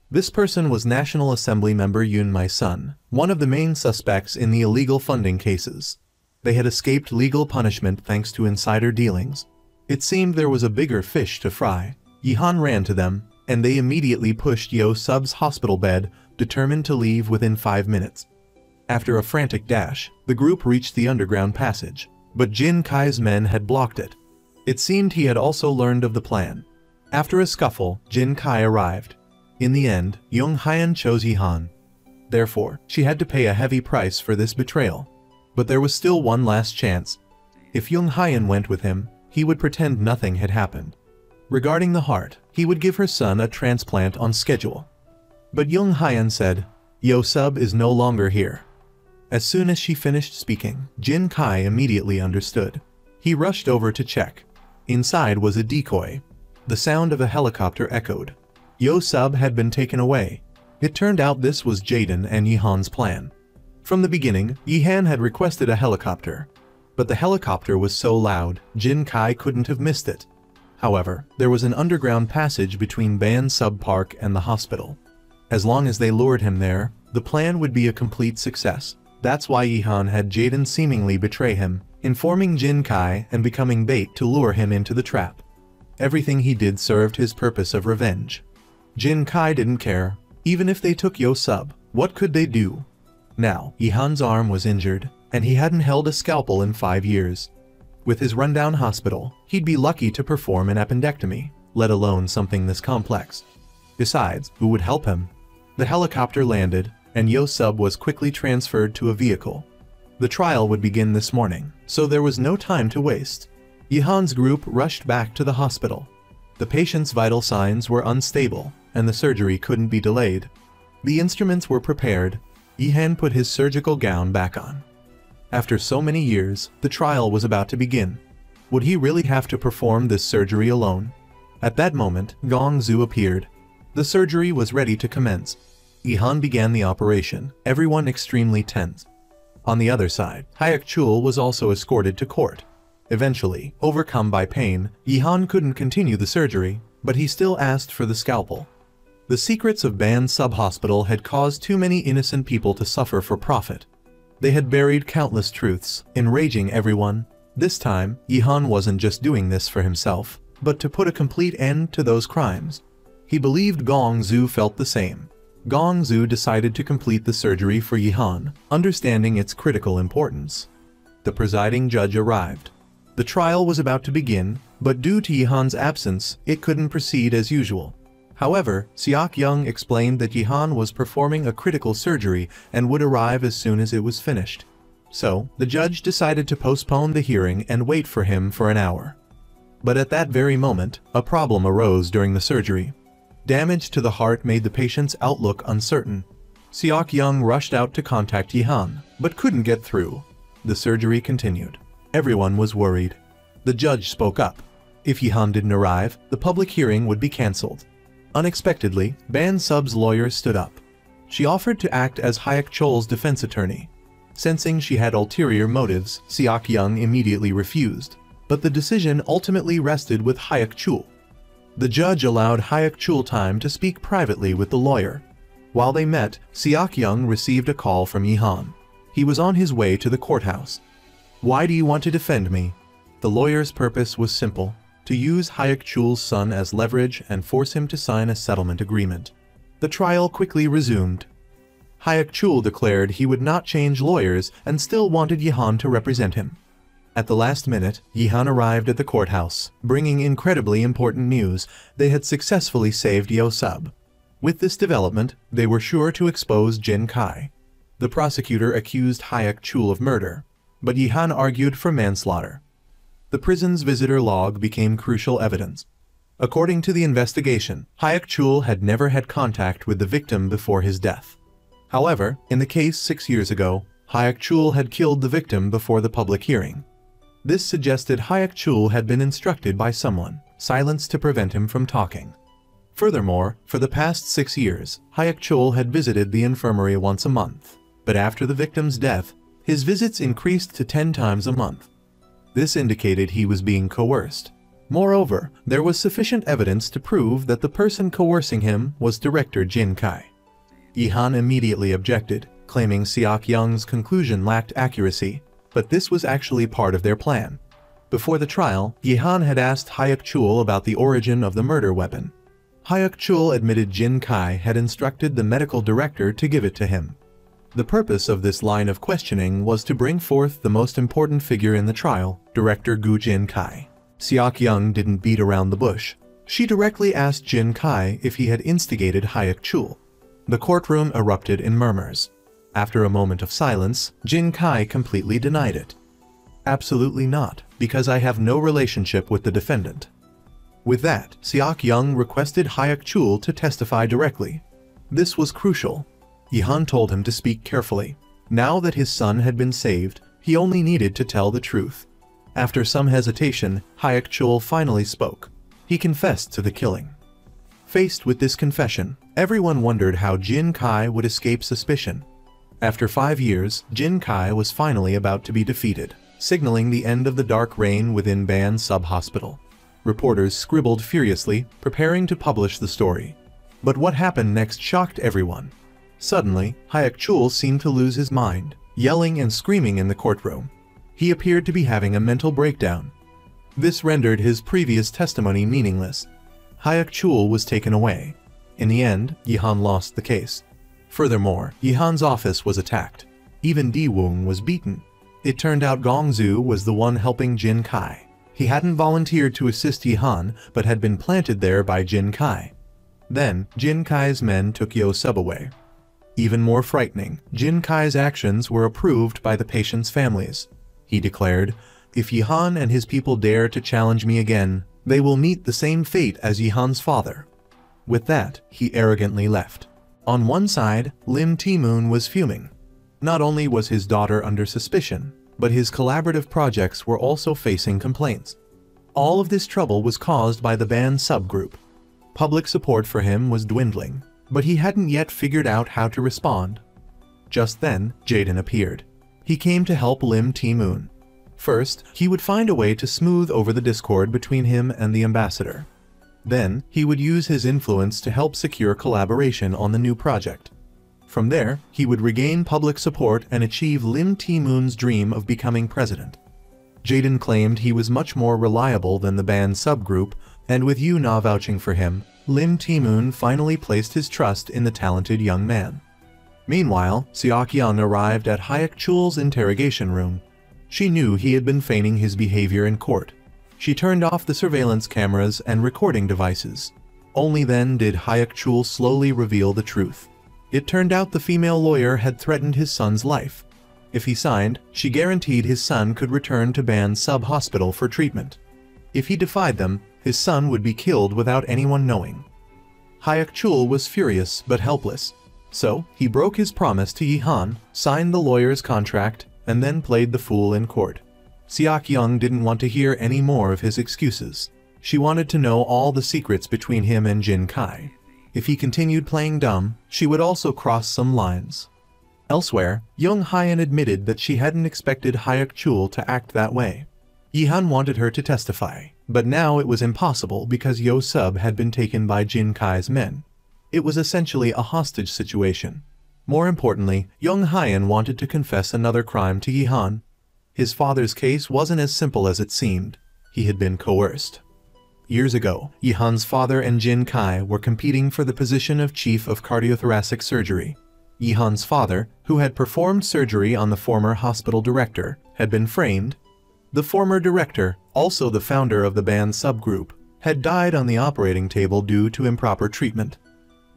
This person was National Assembly member Yun Mai-sun, one of the main suspects in the illegal funding cases. They had escaped legal punishment thanks to insider dealings. It seemed there was a bigger fish to fry. Yihan ran to them, and they immediately pushed Yo Sub's hospital bed, determined to leave within 5 minutes. After a frantic dash, the group reached the underground passage, but Jin Kai's men had blocked it. It seemed he had also learned of the plan. After a scuffle, Jin Kai arrived. In the end, Young Haiyan chose Yihan. Therefore, she had to pay a heavy price for this betrayal. But there was still one last chance. If Young Haiyan went with him, he would pretend nothing had happened. Regarding the heart, he would give her son a transplant on schedule. But Young Haiyan said, Yo Sub is no longer here. As soon as she finished speaking, Jin Kai immediately understood. He rushed over to check. Inside was a decoy. The sound of a helicopter echoed. Yo Sub had been taken away. It turned out this was Jaden and Yihan's plan. From the beginning, Yihan had requested a helicopter. But the helicopter was so loud, Jin Kai couldn't have missed it. However, there was an underground passage between Ban Sub Park and the hospital. As long as they lured him there, the plan would be a complete success. That's why Yihan had Jaden seemingly betray him, informing Jin Kai and becoming bait to lure him into the trap. Everything he did served his purpose of revenge. Jin Kai didn't care. Even if they took Yo Sub, what could they do? Now, Yihan's arm was injured, and he hadn't held a scalpel in 5 years. With his rundown hospital, he'd be lucky to perform an appendectomy, let alone something this complex. Besides, who would help him? The helicopter landed, and Yo Sub was quickly transferred to a vehicle. The trial would begin this morning, so there was no time to waste. Yihan's group rushed back to the hospital. The patient's vital signs were unstable, and the surgery couldn't be delayed. The instruments were prepared. Yihan put his surgical gown back on. After so many years, the trial was about to begin. Would he really have to perform this surgery alone? At that moment, Gong Zhu appeared. The surgery was ready to commence. Yihan began the operation, everyone extremely tense. On the other side, Hayek Chul was also escorted to court. Eventually, overcome by pain, Yihan couldn't continue the surgery, but he still asked for the scalpel. The secrets of Ban Sub-Hospital had caused too many innocent people to suffer for profit. They had buried countless truths, enraging everyone. This time, Yihan wasn't just doing this for himself, but to put a complete end to those crimes. He believed Gong Zhu felt the same. Gong Zhu decided to complete the surgery for Yihan, understanding its critical importance. The presiding judge arrived. The trial was about to begin, but due to Yihan's absence, it couldn't proceed as usual. However, Seok Young explained that Yihan was performing a critical surgery and would arrive as soon as it was finished. So, the judge decided to postpone the hearing and wait for him for an hour. But at that very moment, a problem arose during the surgery. Damage to the heart made the patient's outlook uncertain. Seok Young rushed out to contact Yihan, but couldn't get through. The surgery continued. Everyone was worried. The judge spoke up. If Yihan didn't arrive, the public hearing would be cancelled. Unexpectedly, Ban Sub's lawyer stood up. She offered to act as Hayek Chol's defense attorney. Sensing she had ulterior motives, Seok Young immediately refused. But the decision ultimately rested with Hayek Chul. The judge allowed Hayek Chul time to speak privately with the lawyer. While they met, Seok Young received a call from Yihan. He was on his way to the courthouse. "Why do you want to defend me?" The lawyer's purpose was simple: to use Hayek Chul's son as leverage and force him to sign a settlement agreement. The trial quickly resumed. Hayek Chul declared he would not change lawyers and still wanted Yihan to represent him. At the last minute, Yihan arrived at the courthouse, bringing incredibly important news: they had successfully saved Yo Sub. With this development, they were sure to expose Jin Kai. The prosecutor accused Hayek Chul of murder, but Yihan argued for manslaughter. The prison's visitor log became crucial evidence. According to the investigation, Hayek Chul had never had contact with the victim before his death. However, in the case 6 years ago, Hyuk-chul had killed the victim before the public hearing. This suggested Hyuk-chul had been instructed by someone, silenced to prevent him from talking. Furthermore, for the past 6 years, Hyuk-chul had visited the infirmary once a month, but after the victim's death, his visits increased to 10 times a month. This indicated he was being coerced. Moreover, there was sufficient evidence to prove that the person coercing him was director Jin Kai. Yi-han immediately objected, claiming Seok-young's conclusion lacked accuracy, but this was actually part of their plan. Before the trial, Yi-han had asked Hyuk-chul about the origin of the murder weapon. Hyuk-chul admitted Jin Kai had instructed the medical director to give it to him. The purpose of this line of questioning was to bring forth the most important figure in the trial, Director Gu Jin Kai. Seok-young didn't beat around the bush. She directly asked Jin Kai if he had instigated Hyuk-chul. The courtroom erupted in murmurs. After a moment of silence, Jin Kai completely denied it. Absolutely not, because I have no relationship with the defendant. With that, Seok-young requested Hyuk-chul to testify directly. This was crucial. Yi-han told him to speak carefully. Now that his son had been saved, he only needed to tell the truth. After some hesitation, Hyuk-chul finally spoke. He confessed to the killing. Faced with this confession, everyone wondered how Jin Kai would escape suspicion. After 5 years, Jin Kai was finally about to be defeated, signaling the end of the dark reign within Ban Sub-Hospital. Reporters scribbled furiously, preparing to publish the story. But what happened next shocked everyone. Suddenly, Hyuk-chul seemed to lose his mind, yelling and screaming in the courtroom. He appeared to be having a mental breakdown. This rendered his previous testimony meaningless. Hyuk-chul was taken away. In the end, Yi-han lost the case. Furthermore, Yi-han's office was attacked. Even Di-woong was beaten. It turned out Gongzu was the one helping Jin Kai. He hadn't volunteered to assist Yi-han, but had been planted there by Jin Kai. Then, Jin Kai's men took Yo-sub away. Even more frightening, Jin Kai's actions were approved by the patients' families. He declared, "If Yi-han and his people dare to challenge me again, they will meet the same fate as Yi-han's father." With that, he arrogantly left. On one side, Lim Ti-moon was fuming. Not only was his daughter under suspicion, but his collaborative projects were also facing complaints. All of this trouble was caused by the Ban subgroup. Public support for him was dwindling, but he hadn't yet figured out how to respond. Just then, Jaden appeared. He came to help Lim Ti-moon. First, he would find a way to smooth over the discord between him and the ambassador. Then, he would use his influence to help secure collaboration on the new project. From there, he would regain public support and achieve Lim Ti-moon's dream of becoming president. Jaden claimed he was much more reliable than the Ban subgroup, and with Yuna vouching for him, Lim Ti-moon finally placed his trust in the talented young man. Meanwhile, Seok-young arrived at Hyuk-chul's interrogation room. She knew he had been feigning his behavior in court. She turned off the surveillance cameras and recording devices. Only then did Hyuk-chul slowly reveal the truth. It turned out the female lawyer had threatened his son's life. If he signed, she guaranteed his son could return to Ban sub-hospital for treatment. If he defied them, his son would be killed without anyone knowing. Hyuk-chul was furious but helpless. So, he broke his promise to Yi-han, signed the lawyer's contract, and then played the fool in court. Seok-young didn't want to hear any more of his excuses. She wanted to know all the secrets between him and Jin Kai. If he continued playing dumb, she would also cross some lines. Elsewhere, Young Hyan admitted that she hadn't expected Hyuk-chul to act that way. Yi-han wanted her to testify, but now it was impossible because Yo-sub had been taken by Jin Kai's men. It was essentially a hostage situation. More importantly, Young Hyan wanted to confess another crime to Yi-han. His father's case wasn't as simple as it seemed. He had been coerced. Years ago, Yi-han's father and Jin Kai were competing for the position of chief of cardiothoracic surgery. Yi-han's father, who had performed surgery on the former hospital director, had been framed. The former director, also the founder of the Ban subgroup, had died on the operating table due to improper treatment.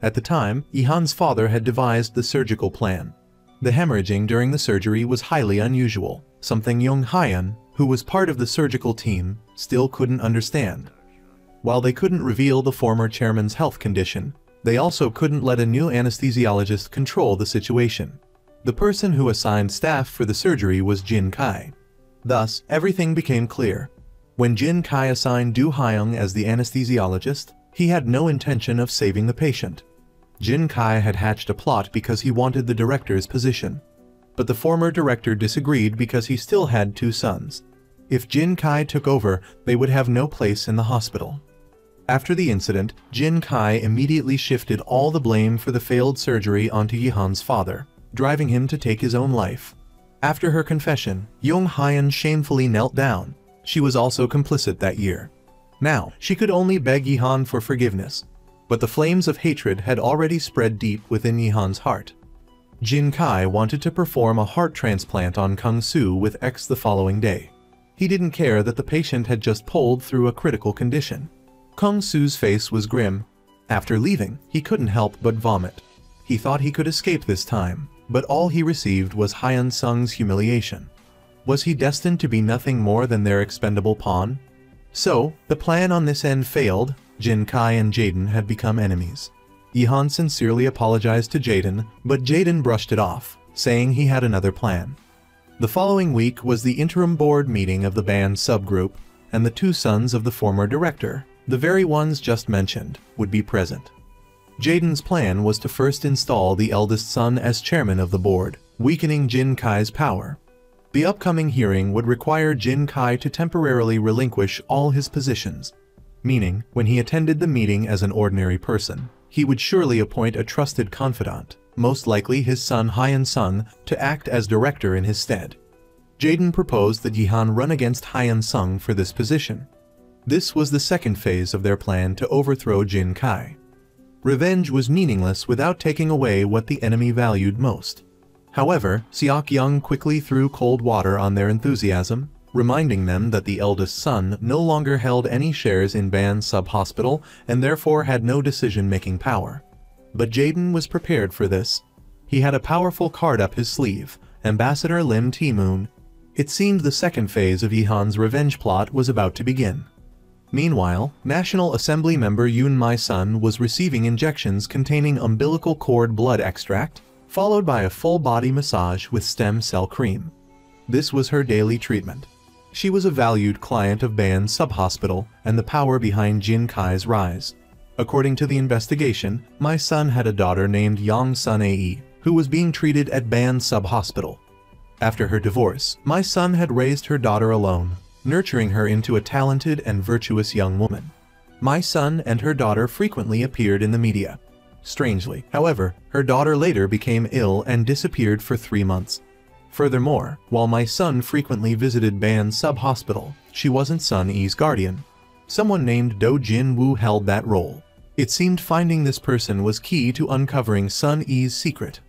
At the time, Yi-han's father had devised the surgical plan. The hemorrhaging during the surgery was highly unusual, something Young Hyan, who was part of the surgical team, still couldn't understand. While they couldn't reveal the former chairman's health condition, they also couldn't let a new anesthesiologist control the situation. The person who assigned staff for the surgery was Jin Kai. Thus, everything became clear. When Jin Kai assigned Du Hyung as the anesthesiologist, he had no intention of saving the patient. Jin Kai had hatched a plot because he wanted the director's position. But the former director disagreed because he still had 2 sons. If Jin Kai took over, they would have no place in the hospital. After the incident, Jin Kai immediately shifted all the blame for the failed surgery onto Yihan's father, driving him to take his own life. After her confession, Yong Hyun shamefully knelt down. She was also complicit that year. Now, she could only beg Yihan for forgiveness. But the flames of hatred had already spread deep within Yihan's heart. Jin Kai wanted to perform a heart transplant on Kung Soo with X the following day. He didn't care that the patient had just pulled through a critical condition. Kung Soo's face was grim. After leaving, he couldn't help but vomit. He thought he could escape this time, but all he received was Hyun Sung's humiliation. Was he destined to be nothing more than their expendable pawn? So, the plan on this end failed. Jin Kai and Jaden had become enemies. Yihan sincerely apologized to Jaden, but Jaden brushed it off, saying he had another plan. The following week was the interim board meeting of the band subgroup, and the 2 sons of the former director, the very ones just mentioned, would be present. Jaden's plan was to first install the eldest son as chairman of the board, weakening Jin Kai's power. The upcoming hearing would require Jin Kai to temporarily relinquish all his positions, meaning, when he attended the meeting as an ordinary person, he would surely appoint a trusted confidant, most likely his son Hyun Sung, to act as director in his stead. Jaden proposed that Yihan run against Hyun Sung for this position. This was the second phase of their plan to overthrow Jin Kai. Revenge was meaningless without taking away what the enemy valued most. However, Seok Young quickly threw cold water on their enthusiasm, reminding them that the eldest son no longer held any shares in Ban Sub-Hospital and therefore had no decision-making power. But Jaden was prepared for this. He had a powerful card up his sleeve, Ambassador Lim Ti-moon. It seemed the second phase of Yihan's revenge plot was about to begin. Meanwhile, National Assembly member Yoon Mi-sun was receiving injections containing umbilical cord blood extract, followed by a full-body massage with stem cell cream. This was her daily treatment. She was a valued client of Ban Sub-Hospital and the power behind Jin Kai's rise. According to the investigation, Mi-sun had a daughter named Yang Sun-ae, who was being treated at Ban Sub-Hospital. After her divorce, Mi-sun had raised her daughter alone, nurturing her into a talented and virtuous young woman. Mi-sun and her daughter frequently appeared in the media. Strangely, however, her daughter later became ill and disappeared for 3 months. Furthermore, while Mi-sun frequently visited Ban Sub-Hospital, she wasn't Sun-e's guardian. Someone named Do Jin-woo held that role. It seemed finding this person was key to uncovering Sun-e's secret.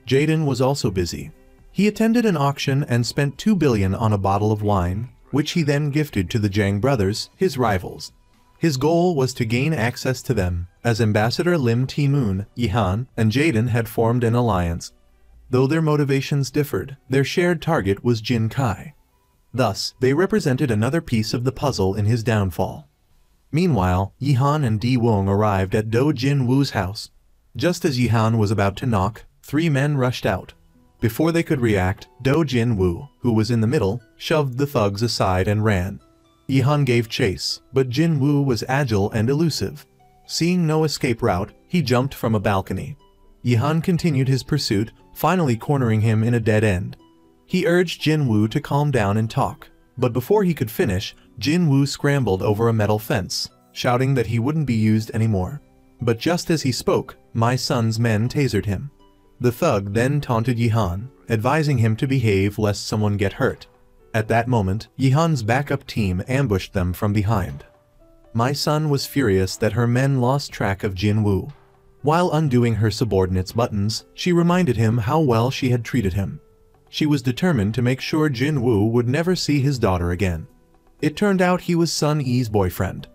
Jaden was also busy. He attended an auction and spent 2 billion on a bottle of wine, which he then gifted to the Jang brothers, his rivals. His goal was to gain access to them, as Ambassador Lim Ti-moon, Yihan, and Jaden had formed an alliance. Though their motivations differed, their shared target was Jin Kai. Thus, they represented another piece of the puzzle in his downfall. Meanwhile, Yihan and Di-wong arrived at Do Jin-woo's house. Just as Yihan was about to knock, 3 men rushed out. Before they could react, Do Jin-woo, who was in the middle, shoved the thugs aside and ran. Yihan gave chase, but Jin-woo was agile and elusive. Seeing no escape route, he jumped from a balcony. Yihan continued his pursuit, finally cornering him in a dead end. He urged Jin-woo to calm down and talk, but before he could finish, Jin-woo scrambled over a metal fence, shouting that he wouldn't be used anymore. But just as he spoke, Mi-sun's men tasered him. The thug then taunted Yihan, advising him to behave lest someone get hurt. At that moment, Yihan's backup team ambushed them from behind. Mi-sun was furious that her men lost track of Jin-woo. While undoing her subordinate's buttons, she reminded him how well she had treated him. She was determined to make sure Jin-woo would never see his daughter again. It turned out he was Sun-e's boyfriend.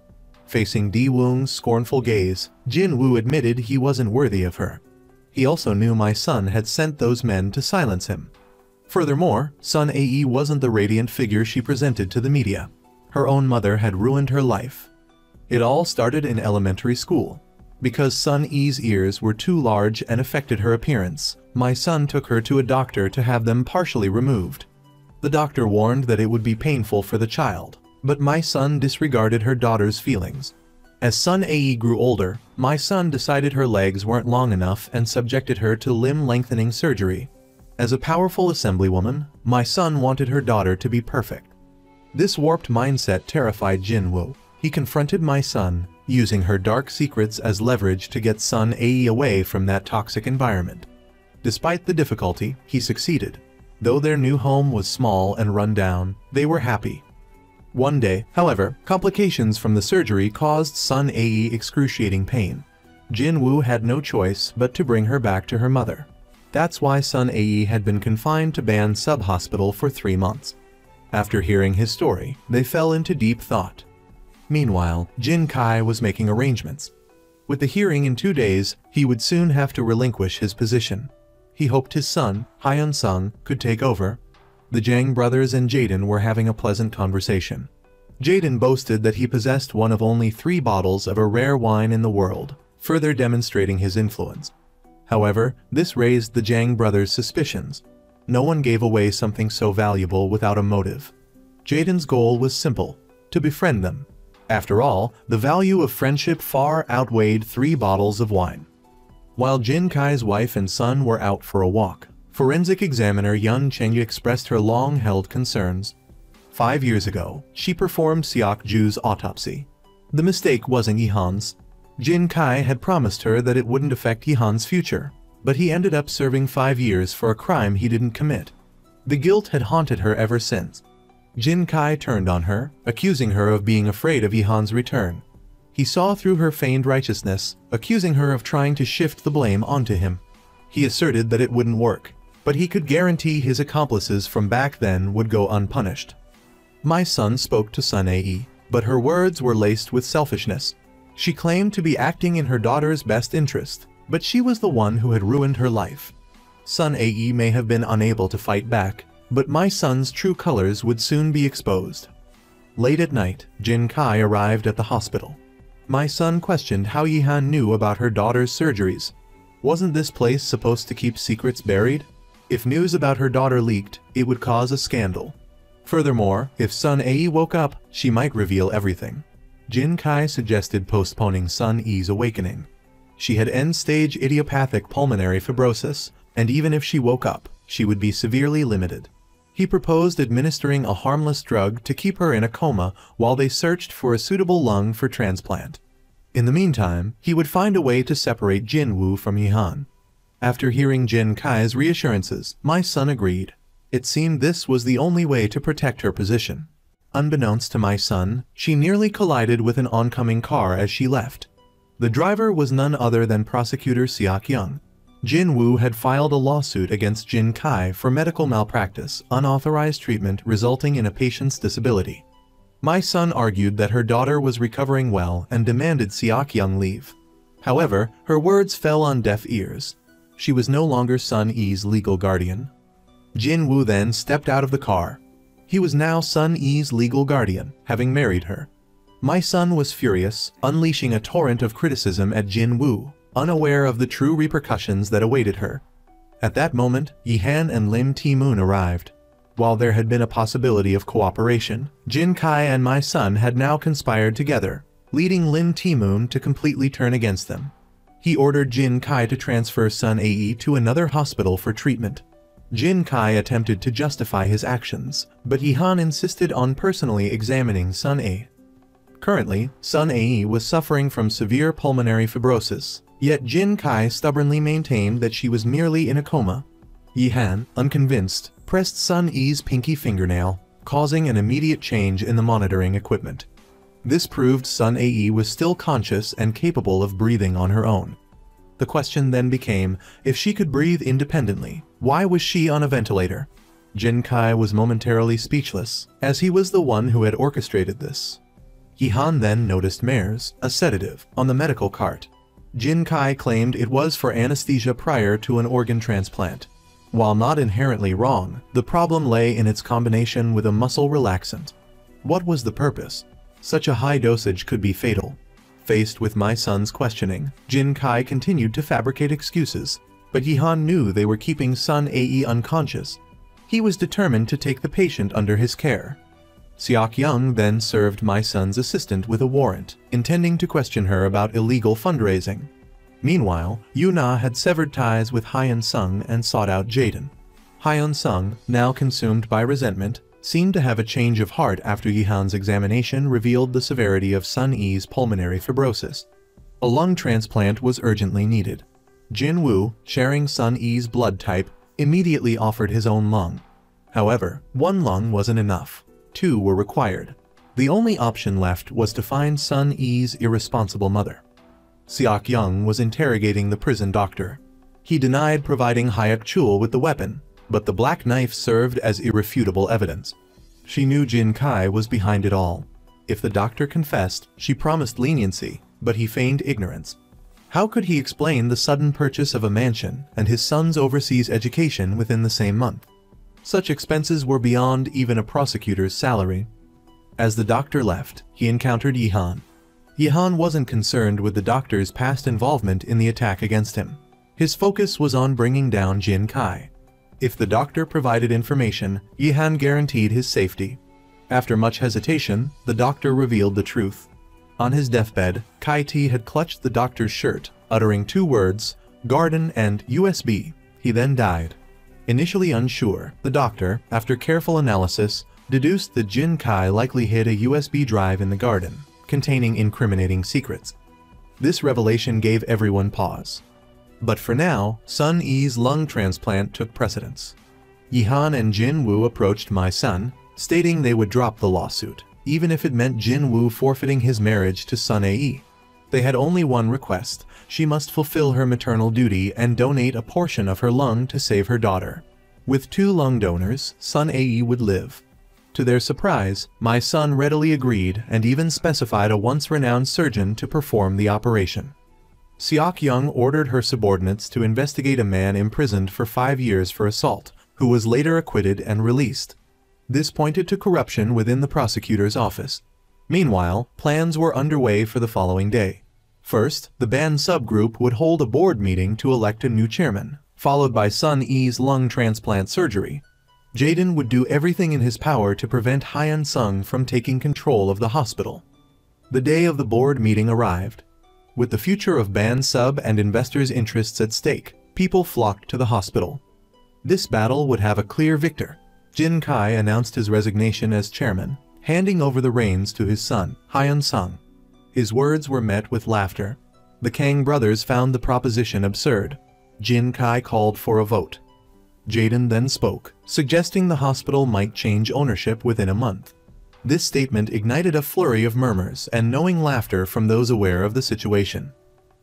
Facing Di-wong's scornful gaze, Jin-woo admitted he wasn't worthy of her. He also knew Mi-sun had sent those men to silence him. Furthermore, Sun-ae wasn't the radiant figure she presented to the media. Her own mother had ruined her life. It all started in elementary school. Because Sun Yi's ears were too large and affected her appearance, my son took her to a doctor to have them partially removed. The doctor warned that it would be painful for the child, but my son disregarded her daughter's feelings. As Sun Yi grew older, my son decided her legs weren't long enough and subjected her to limb lengthening surgery. As a powerful assemblywoman, my son wanted her daughter to be perfect. This warped mindset terrified Jinwoo. He confronted my son, using her dark secrets as leverage to get Sun Yi away from that toxic environment. Despite the difficulty, he succeeded. Though their new home was small and run down, they were happy. One day, however, complications from the surgery caused Sun Yi excruciating pain. Jinwoo had no choice but to bring her back to her mother. That's why Sun Yi had been confined to Ban Sub-Hospital for 3 months. After hearing his story, they fell into deep thought. Meanwhile, Jin Kai was making arrangements. With the hearing in 2 days, he would soon have to relinquish his position. He hoped his son, Hyun-sung, could take over. The Jang brothers and Jaden were having a pleasant conversation. Jaden boasted that he possessed one of only 3 bottles of a rare wine in the world, further demonstrating his influence. However, this raised the Jang brothers' suspicions. No one gave away something so valuable without a motive. Jaden's goal was simple: to befriend them. After all, the value of friendship far outweighed 3 bottles of wine. While Jin Kai's wife and son were out for a walk, forensic examiner Yun Cheng expressed her long-held concerns. 5 years ago, she performed Seok Ju's autopsy. The mistake wasn't Yihan's. Jin Kai had promised her that it wouldn't affect Yihan's future, but he ended up serving 5 years for a crime he didn't commit. The guilt had haunted her ever since. Jin Kai turned on her, accusing her of being afraid of Yihan's return. He saw through her feigned righteousness, accusing her of trying to shift the blame onto him. He asserted that it wouldn't work, but he could guarantee his accomplices from back then would go unpunished. My son spoke to Sun Yi, but her words were laced with selfishness. She claimed to be acting in her daughter's best interest, but she was the one who had ruined her life. Sun Yi may have been unable to fight back, but my son's true colors would soon be exposed. Late at night, Jin Kai arrived at the hospital. My son questioned how Yihan knew about her daughter's surgeries. Wasn't this place supposed to keep secrets buried? If news about her daughter leaked, it would cause a scandal. Furthermore, if Sun Yi woke up, she might reveal everything. Jin Kai suggested postponing Sun Yi's awakening. She had end-stage idiopathic pulmonary fibrosis, and even if she woke up, she would be severely limited. He proposed administering a harmless drug to keep her in a coma while they searched for a suitable lung for transplant. In the meantime, he would find a way to separate Jinwoo from Yihan. After hearing Jin Kai's reassurances, my son agreed. It seemed this was the only way to protect her position. Unbeknownst to my son, she nearly collided with an oncoming car as she left. The driver was none other than prosecutor Seok Young. Jinwoo had filed a lawsuit against Jin Kai for medical malpractice, unauthorized treatment resulting in a patient's disability. My son argued that her daughter was recovering well and demanded Seok Young leave. However, her words fell on deaf ears. She was no longer Sun Yi's legal guardian. Jinwoo then stepped out of the car. He was now Sun Yi's legal guardian, having married her. My son was furious, unleashing a torrent of criticism at Jinwoo, unaware of the true repercussions that awaited her. At that moment, Yihan and Lim Ti-moon arrived. While there had been a possibility of cooperation, Jin Kai and my son had now conspired together, leading Lim Ti-moon to completely turn against them. He ordered Jin Kai to transfer Sun Yi to another hospital for treatment. Jin Kai attempted to justify his actions, but Yihan insisted on personally examining Sun Yi. Currently, Sun Yi was suffering from severe pulmonary fibrosis, yet Jin Kai stubbornly maintained that she was merely in a coma. Yihan, unconvinced, pressed Sun Yi's pinky fingernail, causing an immediate change in the monitoring equipment. This proved Sun Yi was still conscious and capable of breathing on her own. The question then became, if she could breathe independently, why was she on a ventilator? Jin Kai was momentarily speechless, as he was the one who had orchestrated this. Yihan then noticed Mares, a sedative, on the medical cart. Jin Kai claimed it was for anesthesia prior to an organ transplant. While not inherently wrong, the problem lay in its combination with a muscle relaxant. What was the purpose? Such a high dosage could be fatal. Faced with my son's questioning, Jin Kai continued to fabricate excuses, but Yihan knew they were keeping Sun Ae unconscious. He was determined to take the patient under his care. Seok Young then served my son's assistant with a warrant, intending to question her about illegal fundraising. Meanwhile, Yuna had severed ties with Hyun Sung and sought out Jaden. Hyun Sung, now consumed by resentment, seemed to have a change of heart after Yihan's examination revealed the severity of Sun Yi's pulmonary fibrosis. A lung transplant was urgently needed. Jin Woo, sharing Sun Yi's blood type, immediately offered his own lung. However, one lung wasn't enough. 2 were required. The only option left was to find Sun Yi's irresponsible mother. Seok Young was interrogating the prison doctor. He denied providing Hyuk Chul with the weapon, but the black knife served as irrefutable evidence. She knew Jin Kai was behind it all. If the doctor confessed, she promised leniency, but he feigned ignorance. How could he explain the sudden purchase of a mansion and his son's overseas education within the same month? Such expenses were beyond even a prosecutor's salary. As the doctor left, he encountered Yihan. Yihan wasn't concerned with the doctor's past involvement in the attack against him. His focus was on bringing down Jin Kai. If the doctor provided information, Yihan guaranteed his safety. After much hesitation, the doctor revealed the truth. On his deathbed, Kai T had clutched the doctor's shirt, uttering 2 words, "Garden" and "USB." He then died. Initially unsure, the doctor, after careful analysis, deduced that Jin Kai likely hid a USB drive in the garden, containing incriminating secrets. This revelation gave everyone pause. But for now, Sun Yi's lung transplant took precedence. Yihan and Jin Woo approached my son, stating they would drop the lawsuit, even if it meant Jin Woo forfeiting his marriage to Sun Ae. They had only one request: she must fulfill her maternal duty and donate a portion of her lung to save her daughter. With 2 lung donors, Sun Ae would live. To their surprise, my son readily agreed and even specified a once-renowned surgeon to perform the operation. Seok Young ordered her subordinates to investigate a man imprisoned for 5 years for assault, who was later acquitted and released. This pointed to corruption within the prosecutor's office. Meanwhile, plans were underway for the following day. First, the band subgroup would hold a board meeting to elect a new chairman, followed by Sun Yi's lung transplant surgery. Jaden would do everything in his power to prevent Hyun Sung from taking control of the hospital. The day of the board meeting arrived. With the future of band sub and investors' interests at stake, people flocked to the hospital. This battle would have a clear victor. Jin Kai announced his resignation as chairman, handing over the reins to his son, Hyun Sung. His words were met with laughter. The Kang brothers found the proposition absurd. Jin Kai called for a vote. Jaden then spoke, suggesting the hospital might change ownership within a month. This statement ignited a flurry of murmurs and knowing laughter from those aware of the situation.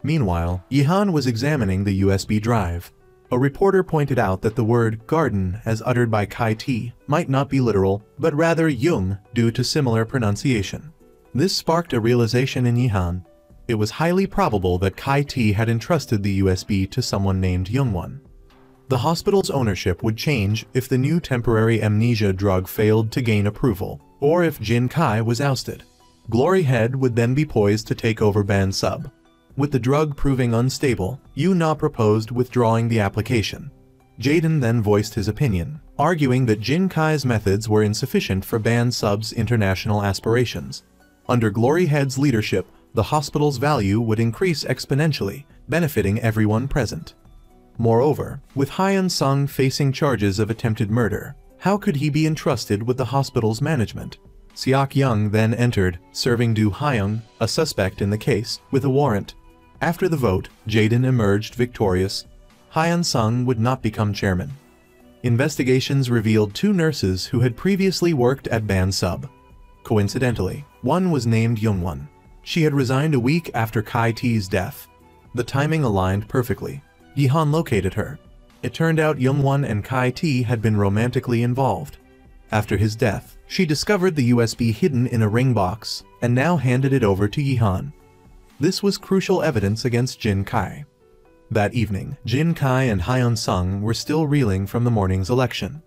Meanwhile, Yihan was examining the USB drive. A reporter pointed out that the word "garden" as uttered by Kai T might not be literal, but rather Jung due to similar pronunciation. This sparked a realization in Yihan. It was highly probable that Kai T had entrusted the USB to someone named Jungwon. The hospital's ownership would change if the new temporary amnesia drug failed to gain approval, or if Jin Kai was ousted. Glory Head would then be poised to take over Band Sub. With the drug proving unstable, Yu Na proposed withdrawing the application. Jaden then voiced his opinion, arguing that Jin Kai's methods were insufficient for Band Sub's international aspirations. Under Glory Head's leadership, the hospital's value would increase exponentially, benefiting everyone present. Moreover, with Hyun Sung facing charges of attempted murder, how could he be entrusted with the hospital's management? Seok Young then entered, serving Do Hyung, a suspect in the case, with a warrant. After the vote, Jaden emerged victorious. Hyun Sung would not become chairman. Investigations revealed 2 nurses who had previously worked at Band Sub. Coincidentally, one was named Jungwon. She had resigned a week after Kai T's death. The timing aligned perfectly. Yihan located her. It turned out Jungwon and Kai T had been romantically involved. After his death, she discovered the USB hidden in a ring box, and now handed it over to Yihan. This was crucial evidence against Jin Kai. That evening, Jin Kai and Hyun Sung were still reeling from the morning's election.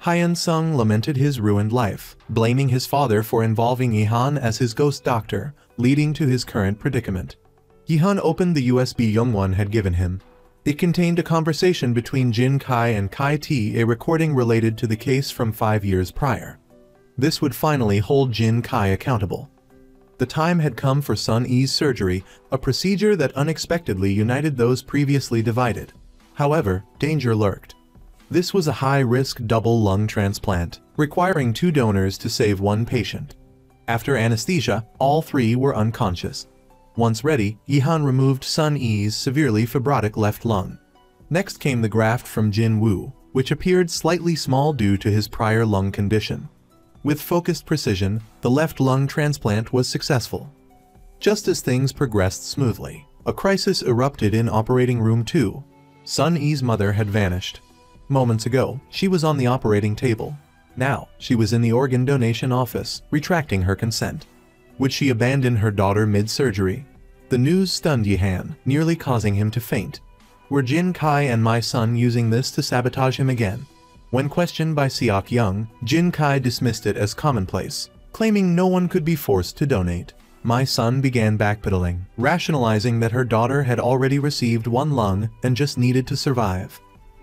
Hyun-sung lamented his ruined life, blaming his father for involving Yihan as his ghost doctor, leading to his current predicament. Yihan opened the USB Youngwon had given him. It contained a conversation between Jin Kai and Kai T, a recording related to the case from 5 years prior. This would finally hold Jin Kai accountable. The time had come for Sun Yi's surgery, a procedure that unexpectedly united those previously divided. However, danger lurked. This was a high-risk double lung transplant, requiring 2 donors to save 1 patient. After anesthesia, all 3 were unconscious. Once ready, Yihan removed Sun Yi's severely fibrotic left lung. Next came the graft from Jin Woo, which appeared slightly small due to his prior lung condition. With focused precision, the left lung transplant was successful. Just as things progressed smoothly, a crisis erupted in Operating Room 2. Sun Yi's mother had vanished. Moments ago, she was on the operating table. Now, she was in the organ donation office, retracting her consent. Would she abandon her daughter mid-surgery? The news stunned Yihan, nearly causing him to faint. Were Jin Kai and my son using this to sabotage him again? When questioned by Seok Young, Jin Kai dismissed it as commonplace, claiming no one could be forced to donate. My son began backpedaling, rationalizing that her daughter had already received 1 lung and just needed to survive.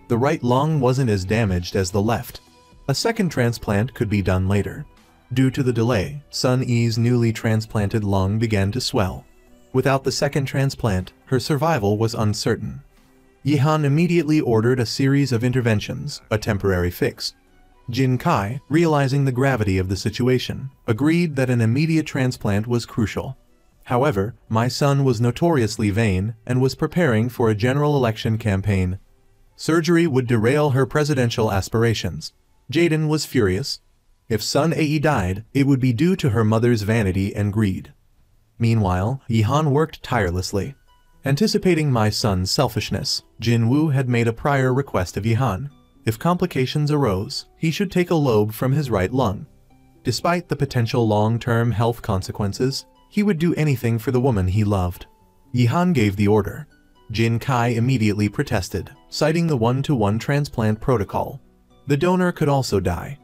The right lung wasn't as damaged as the left. A second transplant could be done later. Due to the delay, Sun Yi's newly transplanted lung began to swell. Without the second transplant, her survival was uncertain. Yihan immediately ordered a series of interventions, a temporary fix. Jin Kai, realizing the gravity of the situation, agreed that an immediate transplant was crucial. However, my son was notoriously vain and was preparing for a general election campaign. Surgery would derail her presidential aspirations. Jaden was furious. If Sun Ae died, it would be due to her mother's vanity and greed. Meanwhile, Yihan worked tirelessly. Anticipating my son's selfishness, Jin Woo had made a prior request of Yihan. If complications arose, he should take a lobe from his right lung. Despite the potential long-term health consequences, he would do anything for the woman he loved. Yihan gave the order. Jin Kai immediately protested, citing the 1-to-1 transplant protocol. The donor could also die.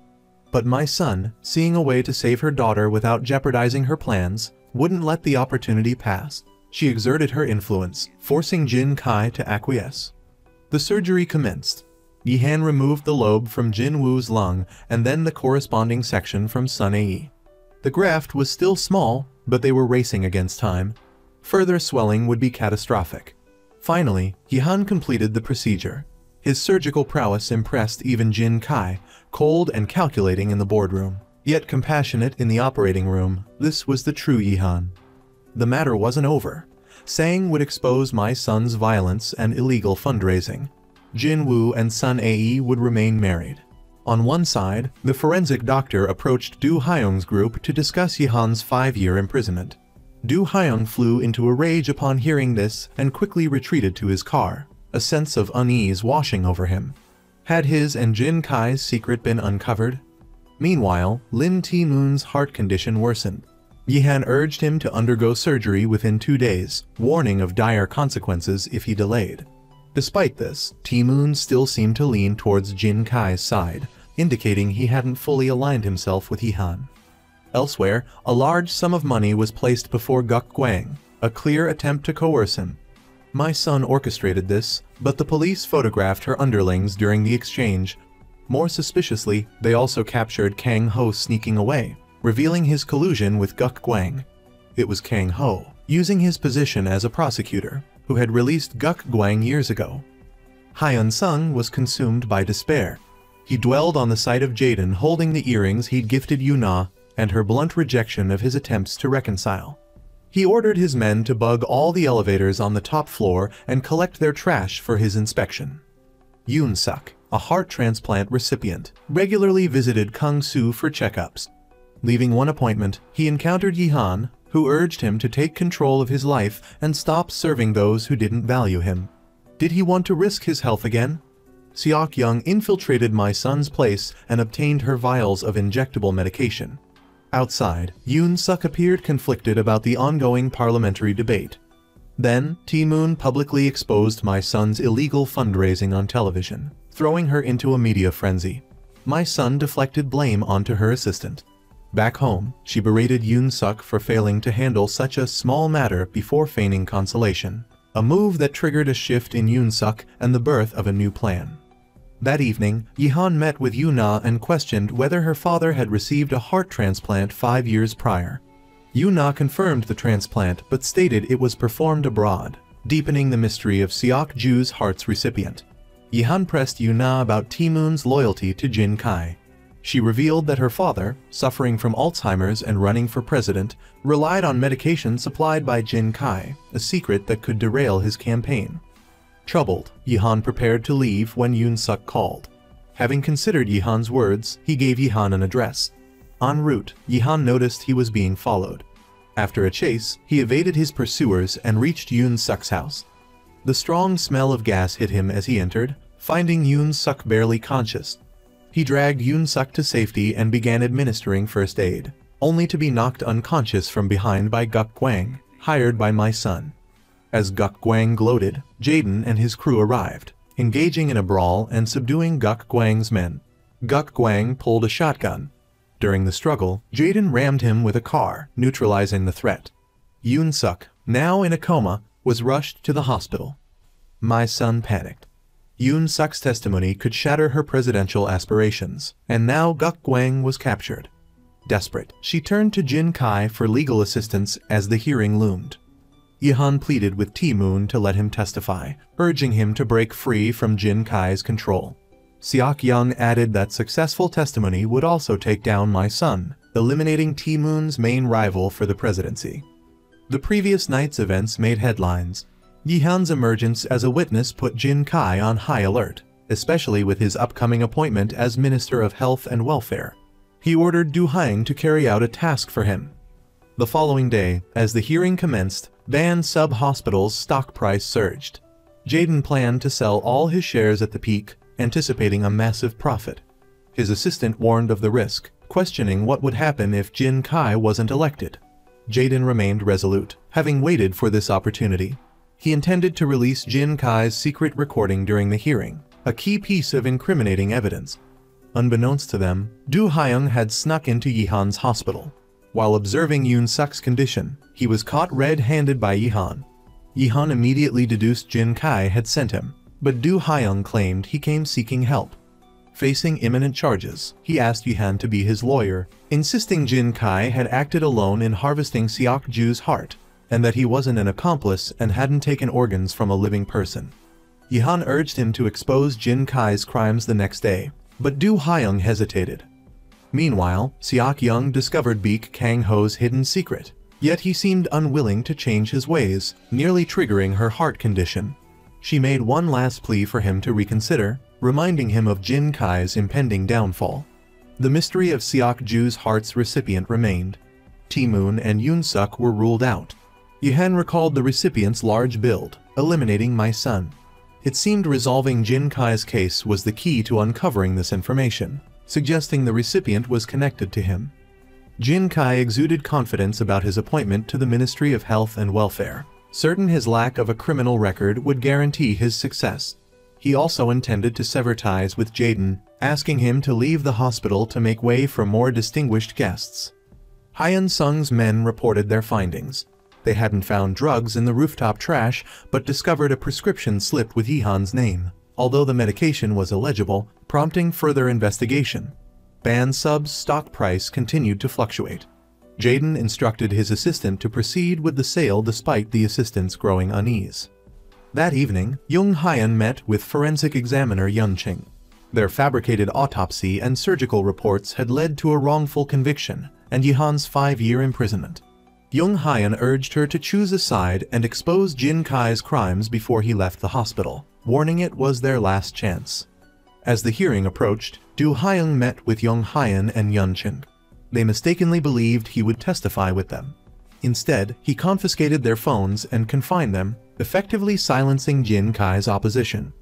But my son, seeing a way to save her daughter without jeopardizing her plans, wouldn't let the opportunity pass. She exerted her influence, forcing Jin Kai to acquiesce. The surgery commenced. Yihan removed the lobe from Jin Woo's lung and then the corresponding section from Sun Ae. The graft was still small, but they were racing against time. Further swelling would be catastrophic. Finally, Yihan completed the procedure. His surgical prowess impressed even Jin Kai, cold and calculating in the boardroom, yet compassionate in the operating room. This was the true Yihan. The matter wasn't over. Sang would expose my son's violence and illegal fundraising. Jin Woo and Sun Ae would remain married. On one side, the forensic doctor approached Do Hyung's group to discuss Yihan's 5-year imprisonment. Do Hyung flew into a rage upon hearing this and quickly retreated to his car, a sense of unease washing over him. Had his and Jin Kai's secret been uncovered? Meanwhile, Lim Tae-moon's heart condition worsened. Yihan urged him to undergo surgery within 2 days, warning of dire consequences if he delayed. Despite this, Tae-moon still seemed to lean towards Jin Kai's side, indicating he hadn't fully aligned himself with Yihan. Elsewhere, a large sum of money was placed before Guk Gwang, a clear attempt to coerce him. My son orchestrated this, but the police photographed her underlings during the exchange. More suspiciously, they also captured Kang Ho sneaking away, revealing his collusion with Guk Gwang. It was Kang Ho, using his position as a prosecutor, who had released Guk Gwang years ago. Hyun-sung was consumed by despair. He dwelled on the sight of Jaden holding the earrings he'd gifted Yuna, and her blunt rejection of his attempts to reconcile. He ordered his men to bug all the elevators on the top floor and collect their trash for his inspection. Yoon-suk, a heart transplant recipient, regularly visited Kang-soo for checkups. Leaving one appointment, he encountered Yihan, who urged him to take control of his life and stop serving those who didn't value him. Did he want to risk his health again? Seok Young infiltrated my son's place and obtained her vials of injectable medication. Outside, Yoon-suk appeared conflicted about the ongoing parliamentary debate. Then, Tae-moon publicly exposed my son's illegal fundraising on television, throwing her into a media frenzy. My son deflected blame onto her assistant. Back home, she berated Yoon-suk for failing to handle such a small matter before feigning consolation, a move that triggered a shift in Yoon-suk and the birth of a new plan. That evening, Yehan met with Yoon-ah and questioned whether her father had received a heart transplant 5 years prior. Yoon-ah confirmed the transplant but stated it was performed abroad, deepening the mystery of Seok-ju's heart's recipient. Yehan pressed Yoon-ah about Taemoon's loyalty to Jin Kai. She revealed that her father, suffering from Alzheimer's and running for president, relied on medication supplied by Jin Kai, a secret that could derail his campaign. Troubled, Yehan prepared to leave when Yoon-suk called. Having considered Yehan's words, he gave Yehan an address. En route, Yehan noticed he was being followed. After a chase, he evaded his pursuers and reached Yoon-suk's house. The strong smell of gas hit him as he entered, finding Yoon-suk barely conscious. He dragged Yoon-suk to safety and began administering first aid, only to be knocked unconscious from behind by Guk Gwang, hired by my son. As Guk Gwang gloated, Jaden and his crew arrived, engaging in a brawl and subduing Guk Gwang's men. Guk Gwang pulled a shotgun. During the struggle, Jaden rammed him with a car, neutralizing the threat. Yoon-suk, now in a coma, was rushed to the hospital. My son panicked. Yoon-suk's testimony could shatter her presidential aspirations, and now Guk Gwang was captured. Desperate, she turned to Jin Kai for legal assistance as the hearing loomed. Yehan pleaded with Taemoon to let him testify, urging him to break free from Jin Kai's control. Seok-young added that successful testimony would also take down my son, eliminating Taemoon's main rival for the presidency. The previous night's events made headlines. Yehan's emergence as a witness put Jin Kai on high alert, especially with his upcoming appointment as Minister of Health and Welfare. He ordered Du Haing to carry out a task for him. The following day, as the hearing commenced, Ban Sub-Hospital's stock price surged. Jaden planned to sell all his shares at the peak, anticipating a massive profit. His assistant warned of the risk, questioning what would happen if Jin Kai wasn't elected. Jaden remained resolute, having waited for this opportunity. He intended to release Jin Kai's secret recording during the hearing, a key piece of incriminating evidence. Unbeknownst to them, Du Haing had snuck into Yehan's hospital. While observing Yoon-suk's condition, he was caught red-handed by Yehan. Yehan immediately deduced Jin Kai had sent him, but Du Haing claimed he came seeking help. Facing imminent charges, he asked Yehan to be his lawyer, insisting Jin Kai had acted alone in harvesting Seok-ju's heart, and that he wasn't an accomplice and hadn't taken organs from a living person. Yehan urged him to expose Jin Kai's crimes the next day, but Du Haing hesitated. Meanwhile, Seok-young discovered Baek Kang-ho's hidden secret, yet he seemed unwilling to change his ways, nearly triggering her heart condition. She made one last plea for him to reconsider, reminding him of Jin Kai's impending downfall. The mystery of Seok-ju's heart's recipient remained. Taemoon and Yoon-suk were ruled out. Yehan recalled the recipient's large build, eliminating my son. It seemed resolving Jin Kai's case was the key to uncovering this information, suggesting the recipient was connected to him. Jin Kai exuded confidence about his appointment to the Ministry of Health and Welfare, certain his lack of a criminal record would guarantee his success. He also intended to sever ties with Jaden, asking him to leave the hospital to make way for more distinguished guests. Hyun Sung's men reported their findings. They hadn't found drugs in the rooftop trash, but discovered a prescription slip with Yehan's name, although the medication was illegible, prompting further investigation. Ban Sub's stock price continued to fluctuate. Jaden instructed his assistant to proceed with the sale despite the assistant's growing unease. That evening, Jung Hyun met with forensic examiner Yun Ching. Their fabricated autopsy and surgical reports had led to a wrongful conviction and Yehan's 5-year imprisonment. Jung Hyun urged her to choose a side and expose Jin Kai's crimes before he left the hospital, warning it was their last chance. As the hearing approached, Du Haing met with Jung Hyun and Yun Ching. They mistakenly believed he would testify with them. Instead, he confiscated their phones and confined them, effectively silencing Jin Kai's opposition.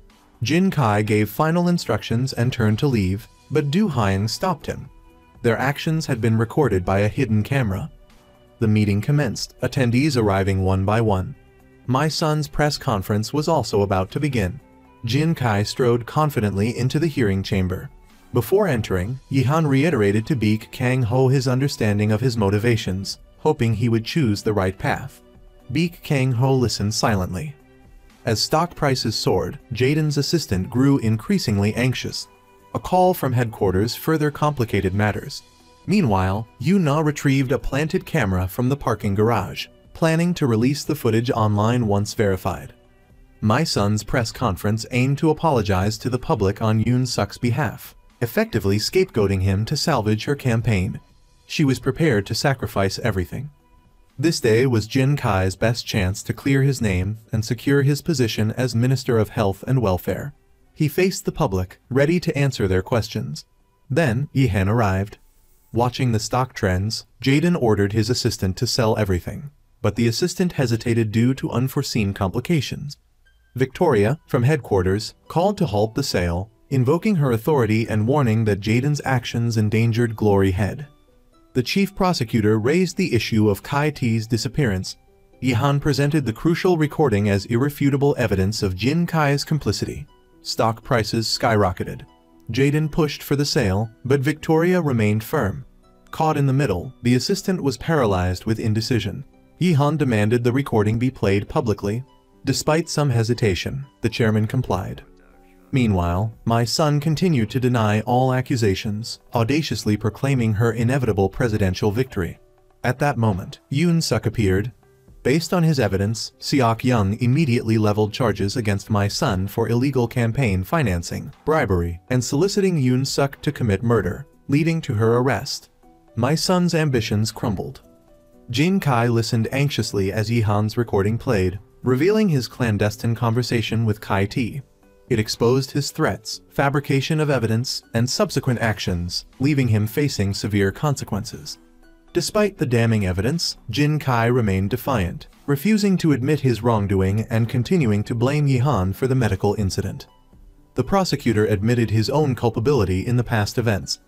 Jin Kai gave final instructions and turned to leave, but Du Haing stopped him. Their actions had been recorded by a hidden camera. The meeting commenced, attendees arriving one by one. My son's press conference was also about to begin. Jin Kai strode confidently into the hearing chamber. Before entering, Yihan reiterated to Beek Kang-ho his understanding of his motivations, hoping he would choose the right path. Beek Kang-ho listened silently. As stock prices soared, Jaden's assistant grew increasingly anxious. A call from headquarters further complicated matters. Meanwhile, Yu-na retrieved a planted camera from the parking garage, planning to release the footage online once verified. My Son's press conference aimed to apologize to the public on Yoon-suk's behalf, effectively scapegoating him to salvage her campaign. She was prepared to sacrifice everything. This day was Jin Kai's best chance to clear his name and secure his position as Minister of Health and Welfare. He faced the public, ready to answer their questions. Then, Yihan arrived. Watching the stock trends, Jaden ordered his assistant to sell everything, but the assistant hesitated due to unforeseen complications. Victoria, from headquarters, called to halt the sale, invoking her authority and warning that Jaden's actions endangered Glory Head. The chief prosecutor raised the issue of Kai T's disappearance. Yihan presented the crucial recording as irrefutable evidence of Jin Kai's complicity. Stock prices skyrocketed. Jaden pushed for the sale, but Victoria remained firm. Caught in the middle, the assistant was paralyzed with indecision. Yihan demanded the recording be played publicly. Despite some hesitation, the chairman complied. Meanwhile, My Son continued to deny all accusations, audaciously proclaiming her inevitable presidential victory. At that moment, Yoon-suk appeared. Based on his evidence, Seok-young immediately leveled charges against My Son for illegal campaign financing, bribery, and soliciting Yoon-suk to commit murder, leading to her arrest. My Son's ambitions crumbled. Jin Kai listened anxiously as Yihan's recording played, revealing his clandestine conversation with Kai T. It exposed his threats, fabrication of evidence, and subsequent actions, leaving him facing severe consequences. Despite the damning evidence, Jin Kai remained defiant, refusing to admit his wrongdoing and continuing to blame Yihan for the medical incident. The prosecutor admitted his own culpability in the past events.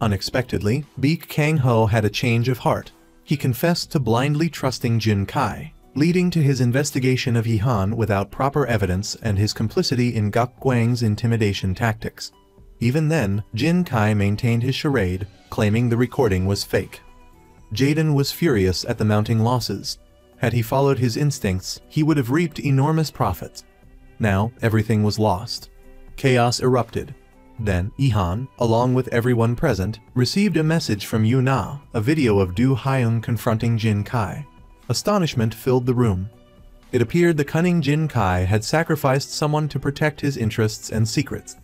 Unexpectedly, Beek Kang-ho had a change of heart. He confessed to blindly trusting Jin Kai, leading to his investigation of Yihan without proper evidence and his complicity in Guk Guang's intimidation tactics. Even then, Jin Kai maintained his charade, claiming the recording was fake. Jaden was furious at the mounting losses. Had he followed his instincts, he would have reaped enormous profits. Now, everything was lost. Chaos erupted. Then, Yihan, along with everyone present, received a message from Yu-na, a video of Do Hyung confronting Jin Kai. Astonishment filled the room. It appeared the cunning Jin Kai had sacrificed someone to protect his interests and secrets.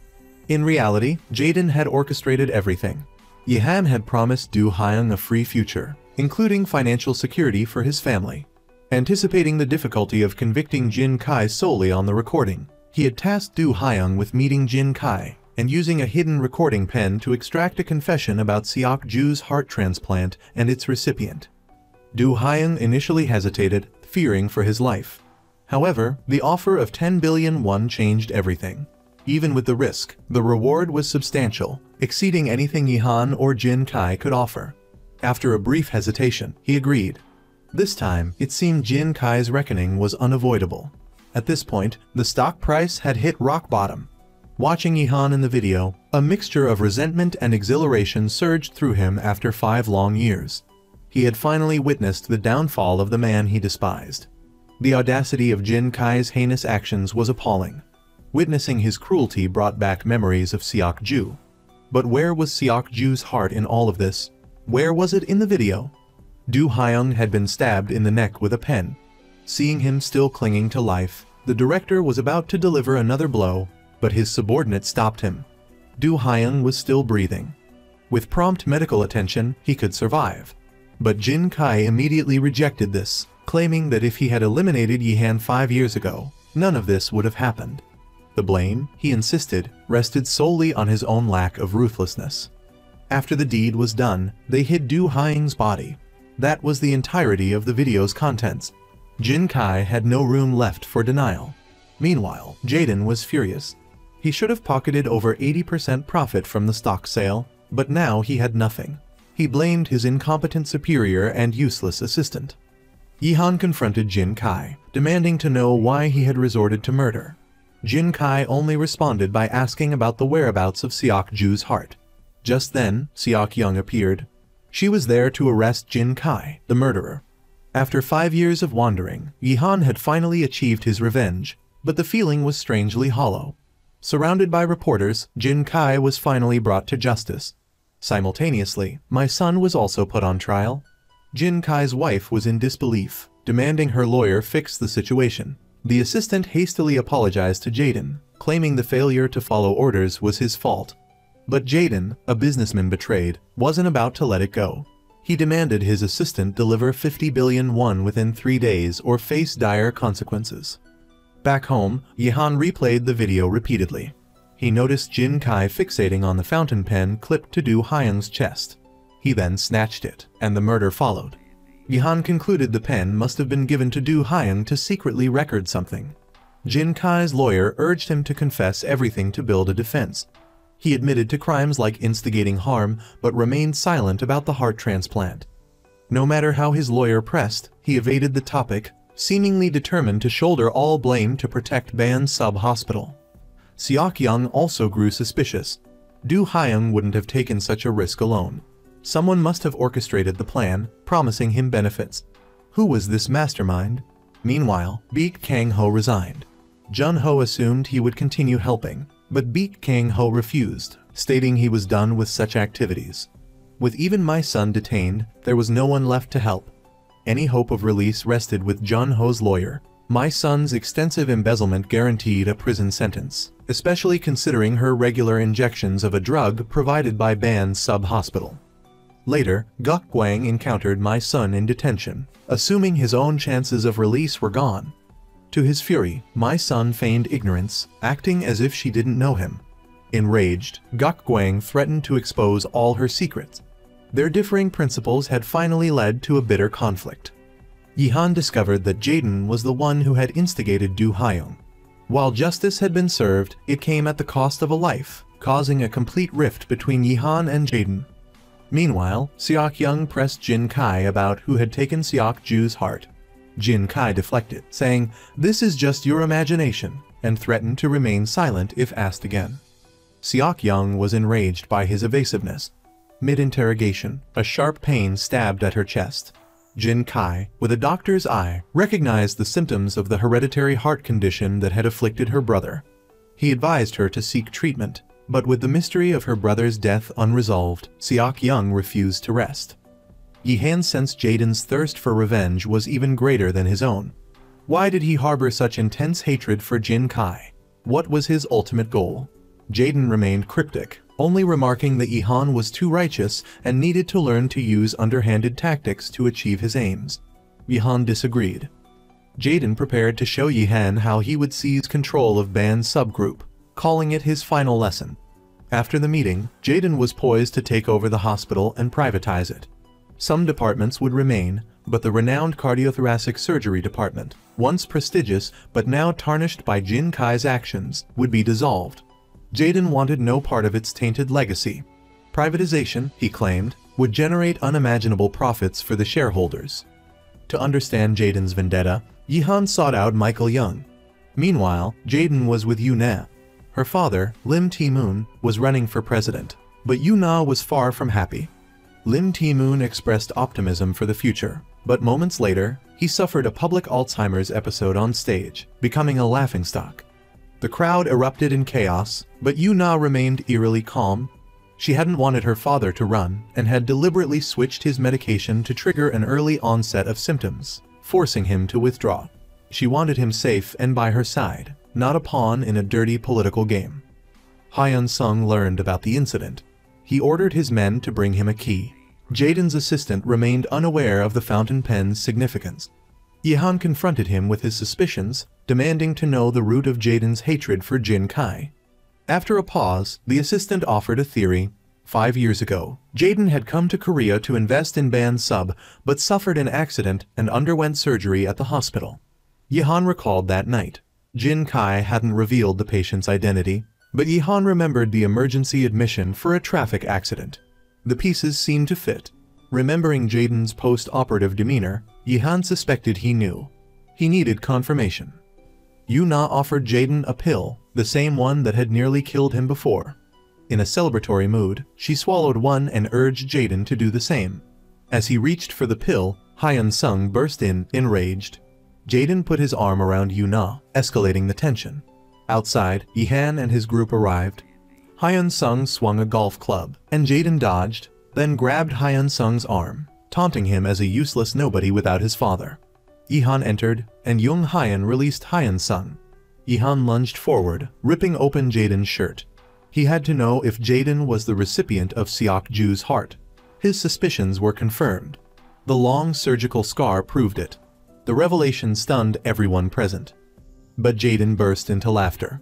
In reality, Jaden had orchestrated everything. Yihan had promised Do Hyung a free future, including financial security for his family. Anticipating the difficulty of convicting Jin Kai solely on the recording, he had tasked Do Hyung with meeting Jin Kai and using a hidden recording pen to extract a confession about Seok-ju's heart transplant and its recipient. Do Hyung initially hesitated, fearing for his life. However, the offer of 10 billion won changed everything. Even with the risk, the reward was substantial, exceeding anything Yihan or Jin Kai could offer. After a brief hesitation, he agreed. This time, it seemed Jin Kai's reckoning was unavoidable. At this point, the stock price had hit rock bottom. Watching Yihan in the video, a mixture of resentment and exhilaration surged through him after 5 long years. He had finally witnessed the downfall of the man he despised. The audacity of Jin Kai's heinous actions was appalling. Witnessing his cruelty brought back memories of Seok-ju. But where was Seok-ju's heart in all of this? Where was it in the video? Do Hyung had been stabbed in the neck with a pen. Seeing him still clinging to life, the director was about to deliver another blow, but his subordinate stopped him. Do Hyung was still breathing. With prompt medical attention, he could survive. But Jin Kai immediately rejected this, claiming that if he had eliminated Yihan 5 years ago, none of this would have happened. The blame, he insisted, rested solely on his own lack of ruthlessness. After the deed was done, they hid Do Hyung's body. That was the entirety of the video's contents. Jin Kai had no room left for denial. Meanwhile, Jaden was furious. He should have pocketed over 80% profit from the stock sale, but now he had nothing. He blamed his incompetent superior and useless assistant. Yihan confronted Jin Kai, demanding to know why he had resorted to murder. Jin Kai only responded by asking about the whereabouts of Seok-ju's heart. Just then, Seok Young appeared. She was there to arrest Jin Kai, the murderer. After 5 years of wandering, Yihan had finally achieved his revenge, but the feeling was strangely hollow. Surrounded by reporters, Jin Kai was finally brought to justice. Simultaneously, my son was also put on trial. Jin Kai's wife was in disbelief, demanding her lawyer fix the situation. The assistant hastily apologized to Jaden, claiming the failure to follow orders was his fault. But Jaden, a businessman betrayed, wasn't about to let it go. He demanded his assistant deliver 50 billion won within 3 days or face dire consequences. Back home, Yihan replayed the video repeatedly. He noticed Jin Kai fixating on the fountain pen clipped to Do Hyung's chest. He then snatched it, and the murder followed. Yihan concluded the pen must have been given to Do Hyung to secretly record something. Jin Kai's lawyer urged him to confess everything to build a defense. He admitted to crimes like instigating harm, but remained silent about the heart transplant. No matter how his lawyer pressed, he evaded the topic, seemingly determined to shoulder all blame to protect Ban's sub-hospital. Seok Young also grew suspicious. Do Hyung wouldn't have taken such a risk alone. Someone must have orchestrated the plan, promising him benefits. Who was this mastermind? Meanwhile, Baek Kang-ho resigned. Jun-ho assumed he would continue helping, but Baek Kang-ho refused, stating he was done with such activities. With even my son detained, there was no one left to help. Any hope of release rested with Jun-ho's lawyer. My son's extensive embezzlement guaranteed a prison sentence, especially considering her regular injections of a drug provided by Ban's sub-hospital. Later, Gok Gwang encountered my son in detention, assuming his own chances of release were gone. To his fury, my son feigned ignorance, acting as if she didn't know him. Enraged, Gok Gwang threatened to expose all her secrets. Their differing principles had finally led to a bitter conflict. Yihan discovered that Jaden was the one who had instigated Do Hyung. While justice had been served, it came at the cost of a life, causing a complete rift between Yihan and Jaden. Meanwhile, Seok Young pressed Jin Kai about who had taken Seok Ju's heart. Jin Kai deflected, saying, "This is just your imagination," and threatened to remain silent if asked again. Seok Young was enraged by his evasiveness. Mid-interrogation, a sharp pain stabbed at her chest. Jin Kai, with a doctor's eye, recognized the symptoms of the hereditary heart condition that had afflicted her brother. He advised her to seek treatment, but with the mystery of her brother's death unresolved, Seok Young refused to rest. Yihan sensed Jaden's thirst for revenge was even greater than his own. Why did he harbor such intense hatred for Jin Kai? What was his ultimate goal? Jaden remained cryptic, only remarking that Yihan was too righteous and needed to learn to use underhanded tactics to achieve his aims. Yihan disagreed. Jaden prepared to show Yihan how he would seize control of Ban's subgroup, calling it his final lesson. After the meeting, Jaden was poised to take over the hospital and privatize it. Some departments would remain, but the renowned cardiothoracic surgery department, once prestigious but now tarnished by Jin Kai's actions, would be dissolved. Jaden wanted no part of its tainted legacy. Privatization, he claimed, would generate unimaginable profits for the shareholders. To understand Jaden's vendetta, Yihan sought out Michael Young. Meanwhile, Jaden was with Yuna. Her father, Lim Tae-moon, was running for president, but Yuna was far from happy. Lim Tae-moon expressed optimism for the future, but moments later, he suffered a public Alzheimer's episode on stage, becoming a laughingstock. The crowd erupted in chaos, but Yuna remained eerily calm. She hadn't wanted her father to run and had deliberately switched his medication to trigger an early onset of symptoms, forcing him to withdraw. She wanted him safe and by her side, not a pawn in a dirty political game. Hyun-sung learned about the incident. He ordered his men to bring him a key. Jaden's assistant remained unaware of the fountain pen's significance. Yihan confronted him with his suspicions, demanding to know the root of Jaden's hatred for Jin Kai. After a pause, the assistant offered a theory. 5 years ago, Jaden had come to Korea to invest in Ban's sub, but suffered an accident and underwent surgery at the hospital. Yihan recalled that night. Jin Kai hadn't revealed the patient's identity, but Yihan remembered the emergency admission for a traffic accident. The pieces seemed to fit. Remembering Jaden's post-operative demeanor, Yihan suspected he knew. He needed confirmation. Yuna offered Jaden a pill, the same one that had nearly killed him before. In a celebratory mood, she swallowed one and urged Jaden to do the same. As he reached for the pill, Hyun-sung burst in, enraged. Jaden put his arm around Yuna, escalating the tension. Outside, Yihan and his group arrived. Hyun-sung swung a golf club, and Jaden dodged, then grabbed Hyun-sung's arm, taunting him as a useless nobody without his father. Yihan entered, and Jung Hyun released Hyun-sung. Yihan lunged forward, ripping open Jaden's shirt. He had to know if Jaden was the recipient of Seok-ju's heart. His suspicions were confirmed. The long surgical scar proved it. The revelation stunned everyone present. But Jaden burst into laughter.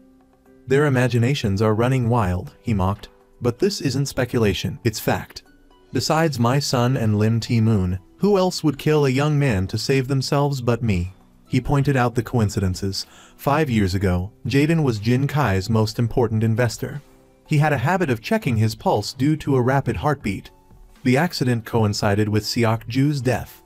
Their imaginations are running wild, he mocked. But this isn't speculation, it's fact. Besides my son and Lim Ti-moon, who else would kill a young man to save themselves but me? He pointed out the coincidences. 5 years ago, Jaden was Jin Kai's most important investor. He had a habit of checking his pulse due to a rapid heartbeat. The accident coincided with Seok-ju's death.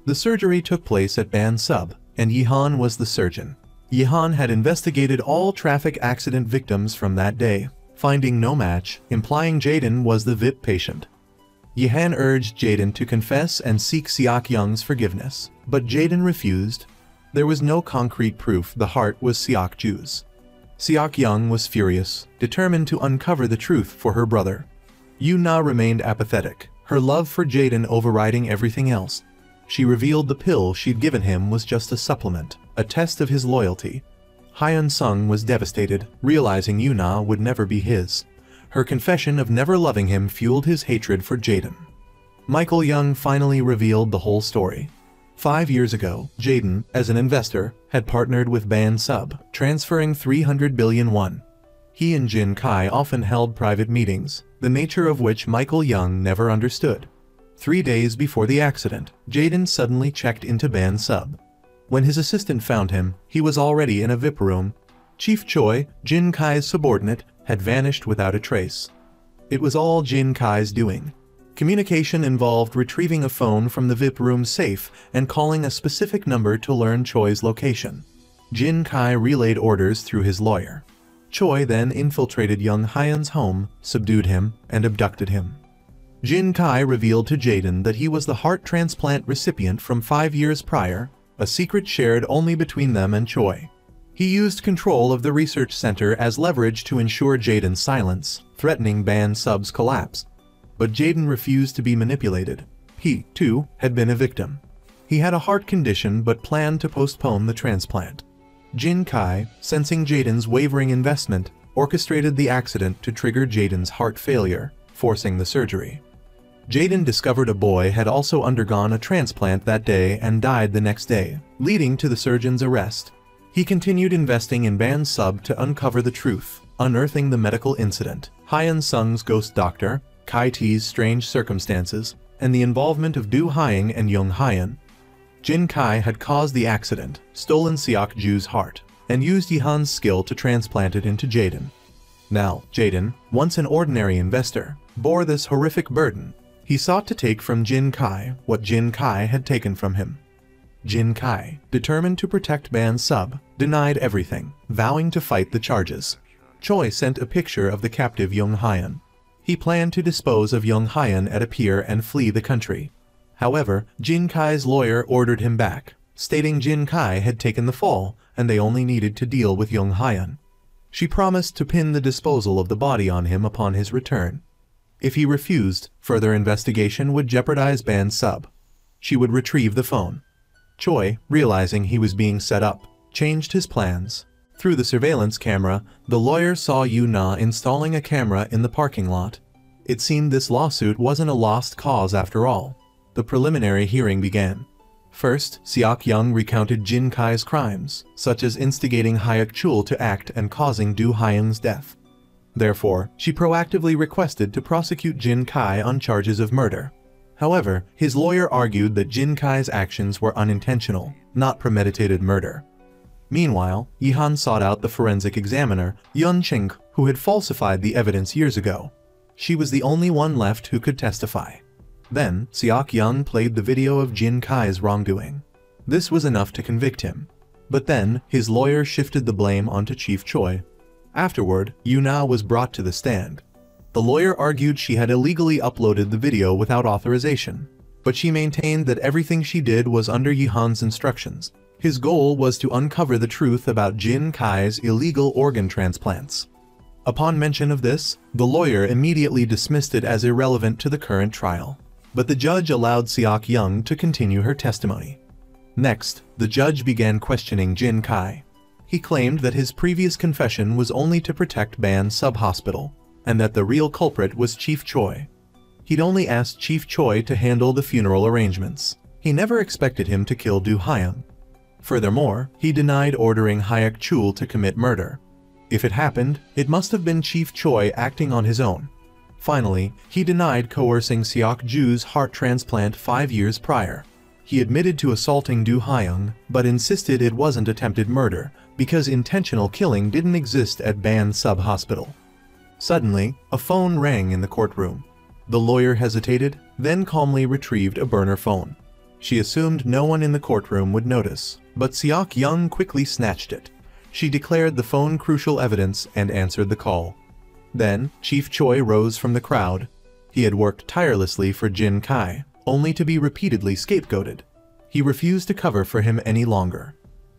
The surgery took place at Ban Sub, and Yihan was the surgeon. Yihan had investigated all traffic accident victims from that day, finding no match, implying Jaden was the VIP patient. Yihan urged Jaden to confess and seek Seok-young's forgiveness, but Jaden refused. There was no concrete proof the heart was Seok-ju's. Seok-young was furious, determined to uncover the truth for her brother. Yuna remained apathetic, her love for Jaden overriding everything else. She revealed the pill she'd given him was just a supplement, a test of his loyalty. Hyun-sung was devastated, realizing Yuna would never be his. Her confession of never loving him fueled his hatred for Jaden. Michael Young finally revealed the whole story. 5 years ago, Jaden, as an investor, had partnered with Ban Sub, transferring 300 billion won. He and Jin Kai often held private meetings, the nature of which Michael Young never understood. 3 days before the accident, Jaden suddenly checked into Ban Sub. When his assistant found him, he was already in a VIP room. Chief Choi, Jin Kai's subordinate, had vanished without a trace. It was all Jin Kai's doing. Communication involved retrieving a phone from the VIP room's safe and calling a specific number to learn Choi's location. Jin Kai relayed orders through his lawyer. Choi then infiltrated young Hyun's home, subdued him, and abducted him. Jin Kai revealed to Jaden that he was the heart transplant recipient from 5 years prior, a secret shared only between them and Choi. He used control of the research center as leverage to ensure Jaden's silence, threatening Ban Sub's collapse. But Jaden refused to be manipulated. He, too, had been a victim. He had a heart condition but planned to postpone the transplant. Jin Kai, sensing Jaden's wavering investment, orchestrated the accident to trigger Jaden's heart failure, forcing the surgery. Jaden discovered a boy had also undergone a transplant that day and died the next day, leading to the surgeon's arrest. He continued investing in Ban Sub to uncover the truth, unearthing the medical incident, Hyun-sung's ghost doctor, Kai T's strange circumstances, and the involvement of Do Hyung and Jung Hyun. Jin Kai had caused the accident, stolen Seok-ju's heart, and used Yihan's skill to transplant it into Jaden. Now, Jaden, once an ordinary investor, bore this horrific burden. He sought to take from Jin Kai what Jin Kai had taken from him. Jin Kai, determined to protect Ban Sub, denied everything, vowing to fight the charges. Choi sent a picture of the captive Jung Hyun. He planned to dispose of Jung Hyun at a pier and flee the country. However, Jin Kai's lawyer ordered him back, stating Jin Kai had taken the fall and they only needed to deal with Jung Hyun. She promised to pin the disposal of the body on him upon his return. If he refused, further investigation would jeopardize Ban Sub. She would retrieve the phone. Choi, realizing he was being set up, changed his plans. Through the surveillance camera, the lawyer saw Yuna installing a camera in the parking lot. It seemed this lawsuit wasn't a lost cause after all. The preliminary hearing began. First, Seok-young recounted Jin Kai's crimes, such as instigating Hyuk-chul to act and causing Do Hyung's death. Therefore, she proactively requested to prosecute Jin Kai on charges of murder. However, his lawyer argued that Jin Kai's actions were unintentional, not premeditated murder. Meanwhile, Yihan sought out the forensic examiner, Yun Ching, who had falsified the evidence years ago. She was the only one left who could testify. Then, Seok-young played the video of Jin Kai's wrongdoing. This was enough to convict him. But then, his lawyer shifted the blame onto Chief Choi. Afterward, Yuna was brought to the stand. The lawyer argued she had illegally uploaded the video without authorization, but she maintained that everything she did was under Yihan's instructions. His goal was to uncover the truth about Jin Kai's illegal organ transplants. Upon mention of this, the lawyer immediately dismissed it as irrelevant to the current trial. But the judge allowed Seok Young to continue her testimony. Next, the judge began questioning Jin Kai. He claimed that his previous confession was only to protect Ban Sub-Hospital, and that the real culprit was Chief Choi. He'd only asked Chief Choi to handle the funeral arrangements. He never expected him to kill Do Hyun. Furthermore, he denied ordering Hyuk Chul to commit murder. If it happened, it must have been Chief Choi acting on his own. Finally, he denied coercing Seok Ju's heart transplant 5 years prior. He admitted to assaulting Do Hyun, but insisted it wasn't attempted murder, because intentional killing didn't exist at Ban Sub-Hospital. Suddenly, a phone rang in the courtroom. The lawyer hesitated, then calmly retrieved a burner phone. She assumed no one in the courtroom would notice, but Seok Young quickly snatched it. She declared the phone crucial evidence and answered the call. Then, Chief Choi rose from the crowd. He had worked tirelessly for Jin Kai, only to be repeatedly scapegoated. He refused to cover for him any longer.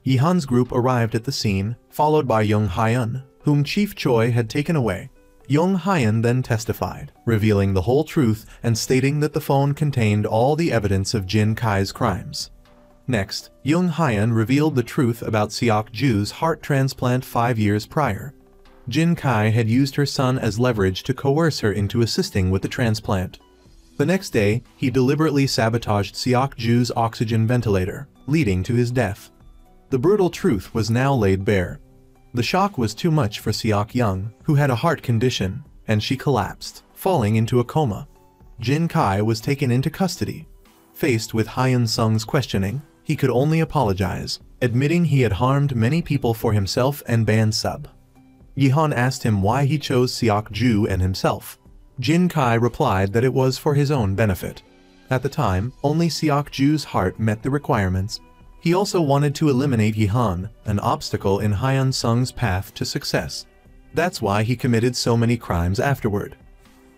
Yihan's group arrived at the scene, followed by Young Hyun, whom Chief Choi had taken away. Young Hyun then testified, revealing the whole truth and stating that the phone contained all the evidence of Jin Kai's crimes. Next, Young Hyun revealed the truth about Seok Ju's heart transplant 5 years prior. Jin Kai had used her son as leverage to coerce her into assisting with the transplant. The next day, he deliberately sabotaged Seok Ju's oxygen ventilator, leading to his death. The brutal truth was now laid bare. The shock was too much for Seok Young, who had a heart condition, and she collapsed, falling into a coma. Jin Kai was taken into custody. Faced with Hyun Sung's questioning, he could only apologize, admitting he had harmed many people for himself and Ban Sub. Yihan asked him why he chose Seok Ju and himself. Jin Kai replied that it was for his own benefit. At the time, only Seok Ju's heart met the requirements. He also wanted to eliminate Yihan, an obstacle in Hyun Sung's path to success. That's why he committed so many crimes afterward.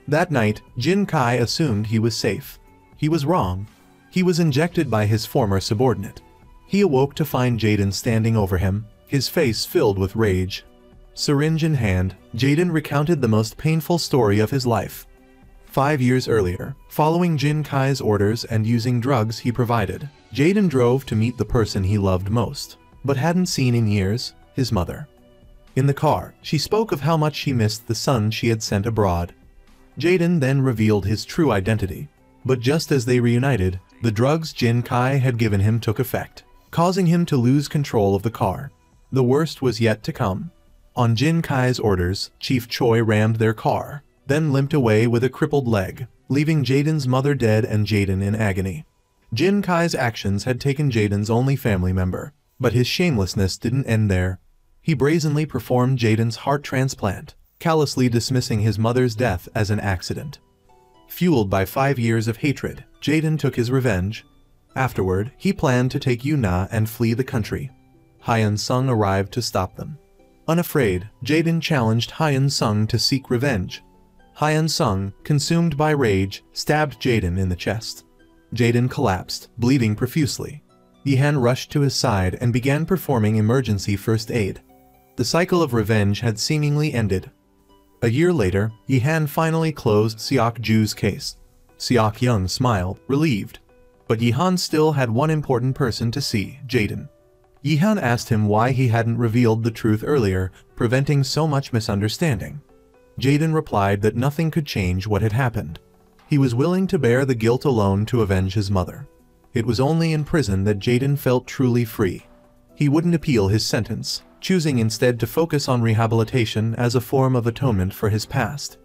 That night, Jin Kai assumed he was safe. He was wrong. He was injected by his former subordinate. He awoke to find Jaden standing over him, his face filled with rage. Syringe in hand, Jaden recounted the most painful story of his life. 5 years earlier, following Jin Kai's orders and using drugs he provided, Jaden drove to meet the person he loved most, but hadn't seen in years, his mother. In the car, she spoke of how much she missed the son she had sent abroad. Jaden then revealed his true identity, but just as they reunited, the drugs Jin Kai had given him took effect, causing him to lose control of the car. The worst was yet to come. On Jin Kai's orders, Chief Choi rammed their car, then limped away with a crippled leg, leaving Jaden's mother dead and Jaden in agony. Jin Kai's actions had taken Jaden's only family member, but his shamelessness didn't end there. He brazenly performed Jaden's heart transplant, callously dismissing his mother's death as an accident. Fueled by 5 years of hatred, Jaden took his revenge. Afterward, he planned to take Yuna and flee the country. Hyun Sung arrived to stop them. Unafraid, Jaden challenged Hyun Sung to seek revenge. Hyun Sung, consumed by rage, stabbed Jaden in the chest. Jaden collapsed, bleeding profusely. Yihan rushed to his side and began performing emergency first aid. The cycle of revenge had seemingly ended. A year later, Yihan finally closed Seok Ju's case. Seok Young smiled, relieved. But Yihan still had one important person to see, Jaden. Yihan asked him why he hadn't revealed the truth earlier, preventing so much misunderstanding. Jaden replied that nothing could change what had happened. He was willing to bear the guilt alone to avenge his mother. It was only in prison that Jaden felt truly free. He wouldn't appeal his sentence, choosing instead to focus on rehabilitation as a form of atonement for his past.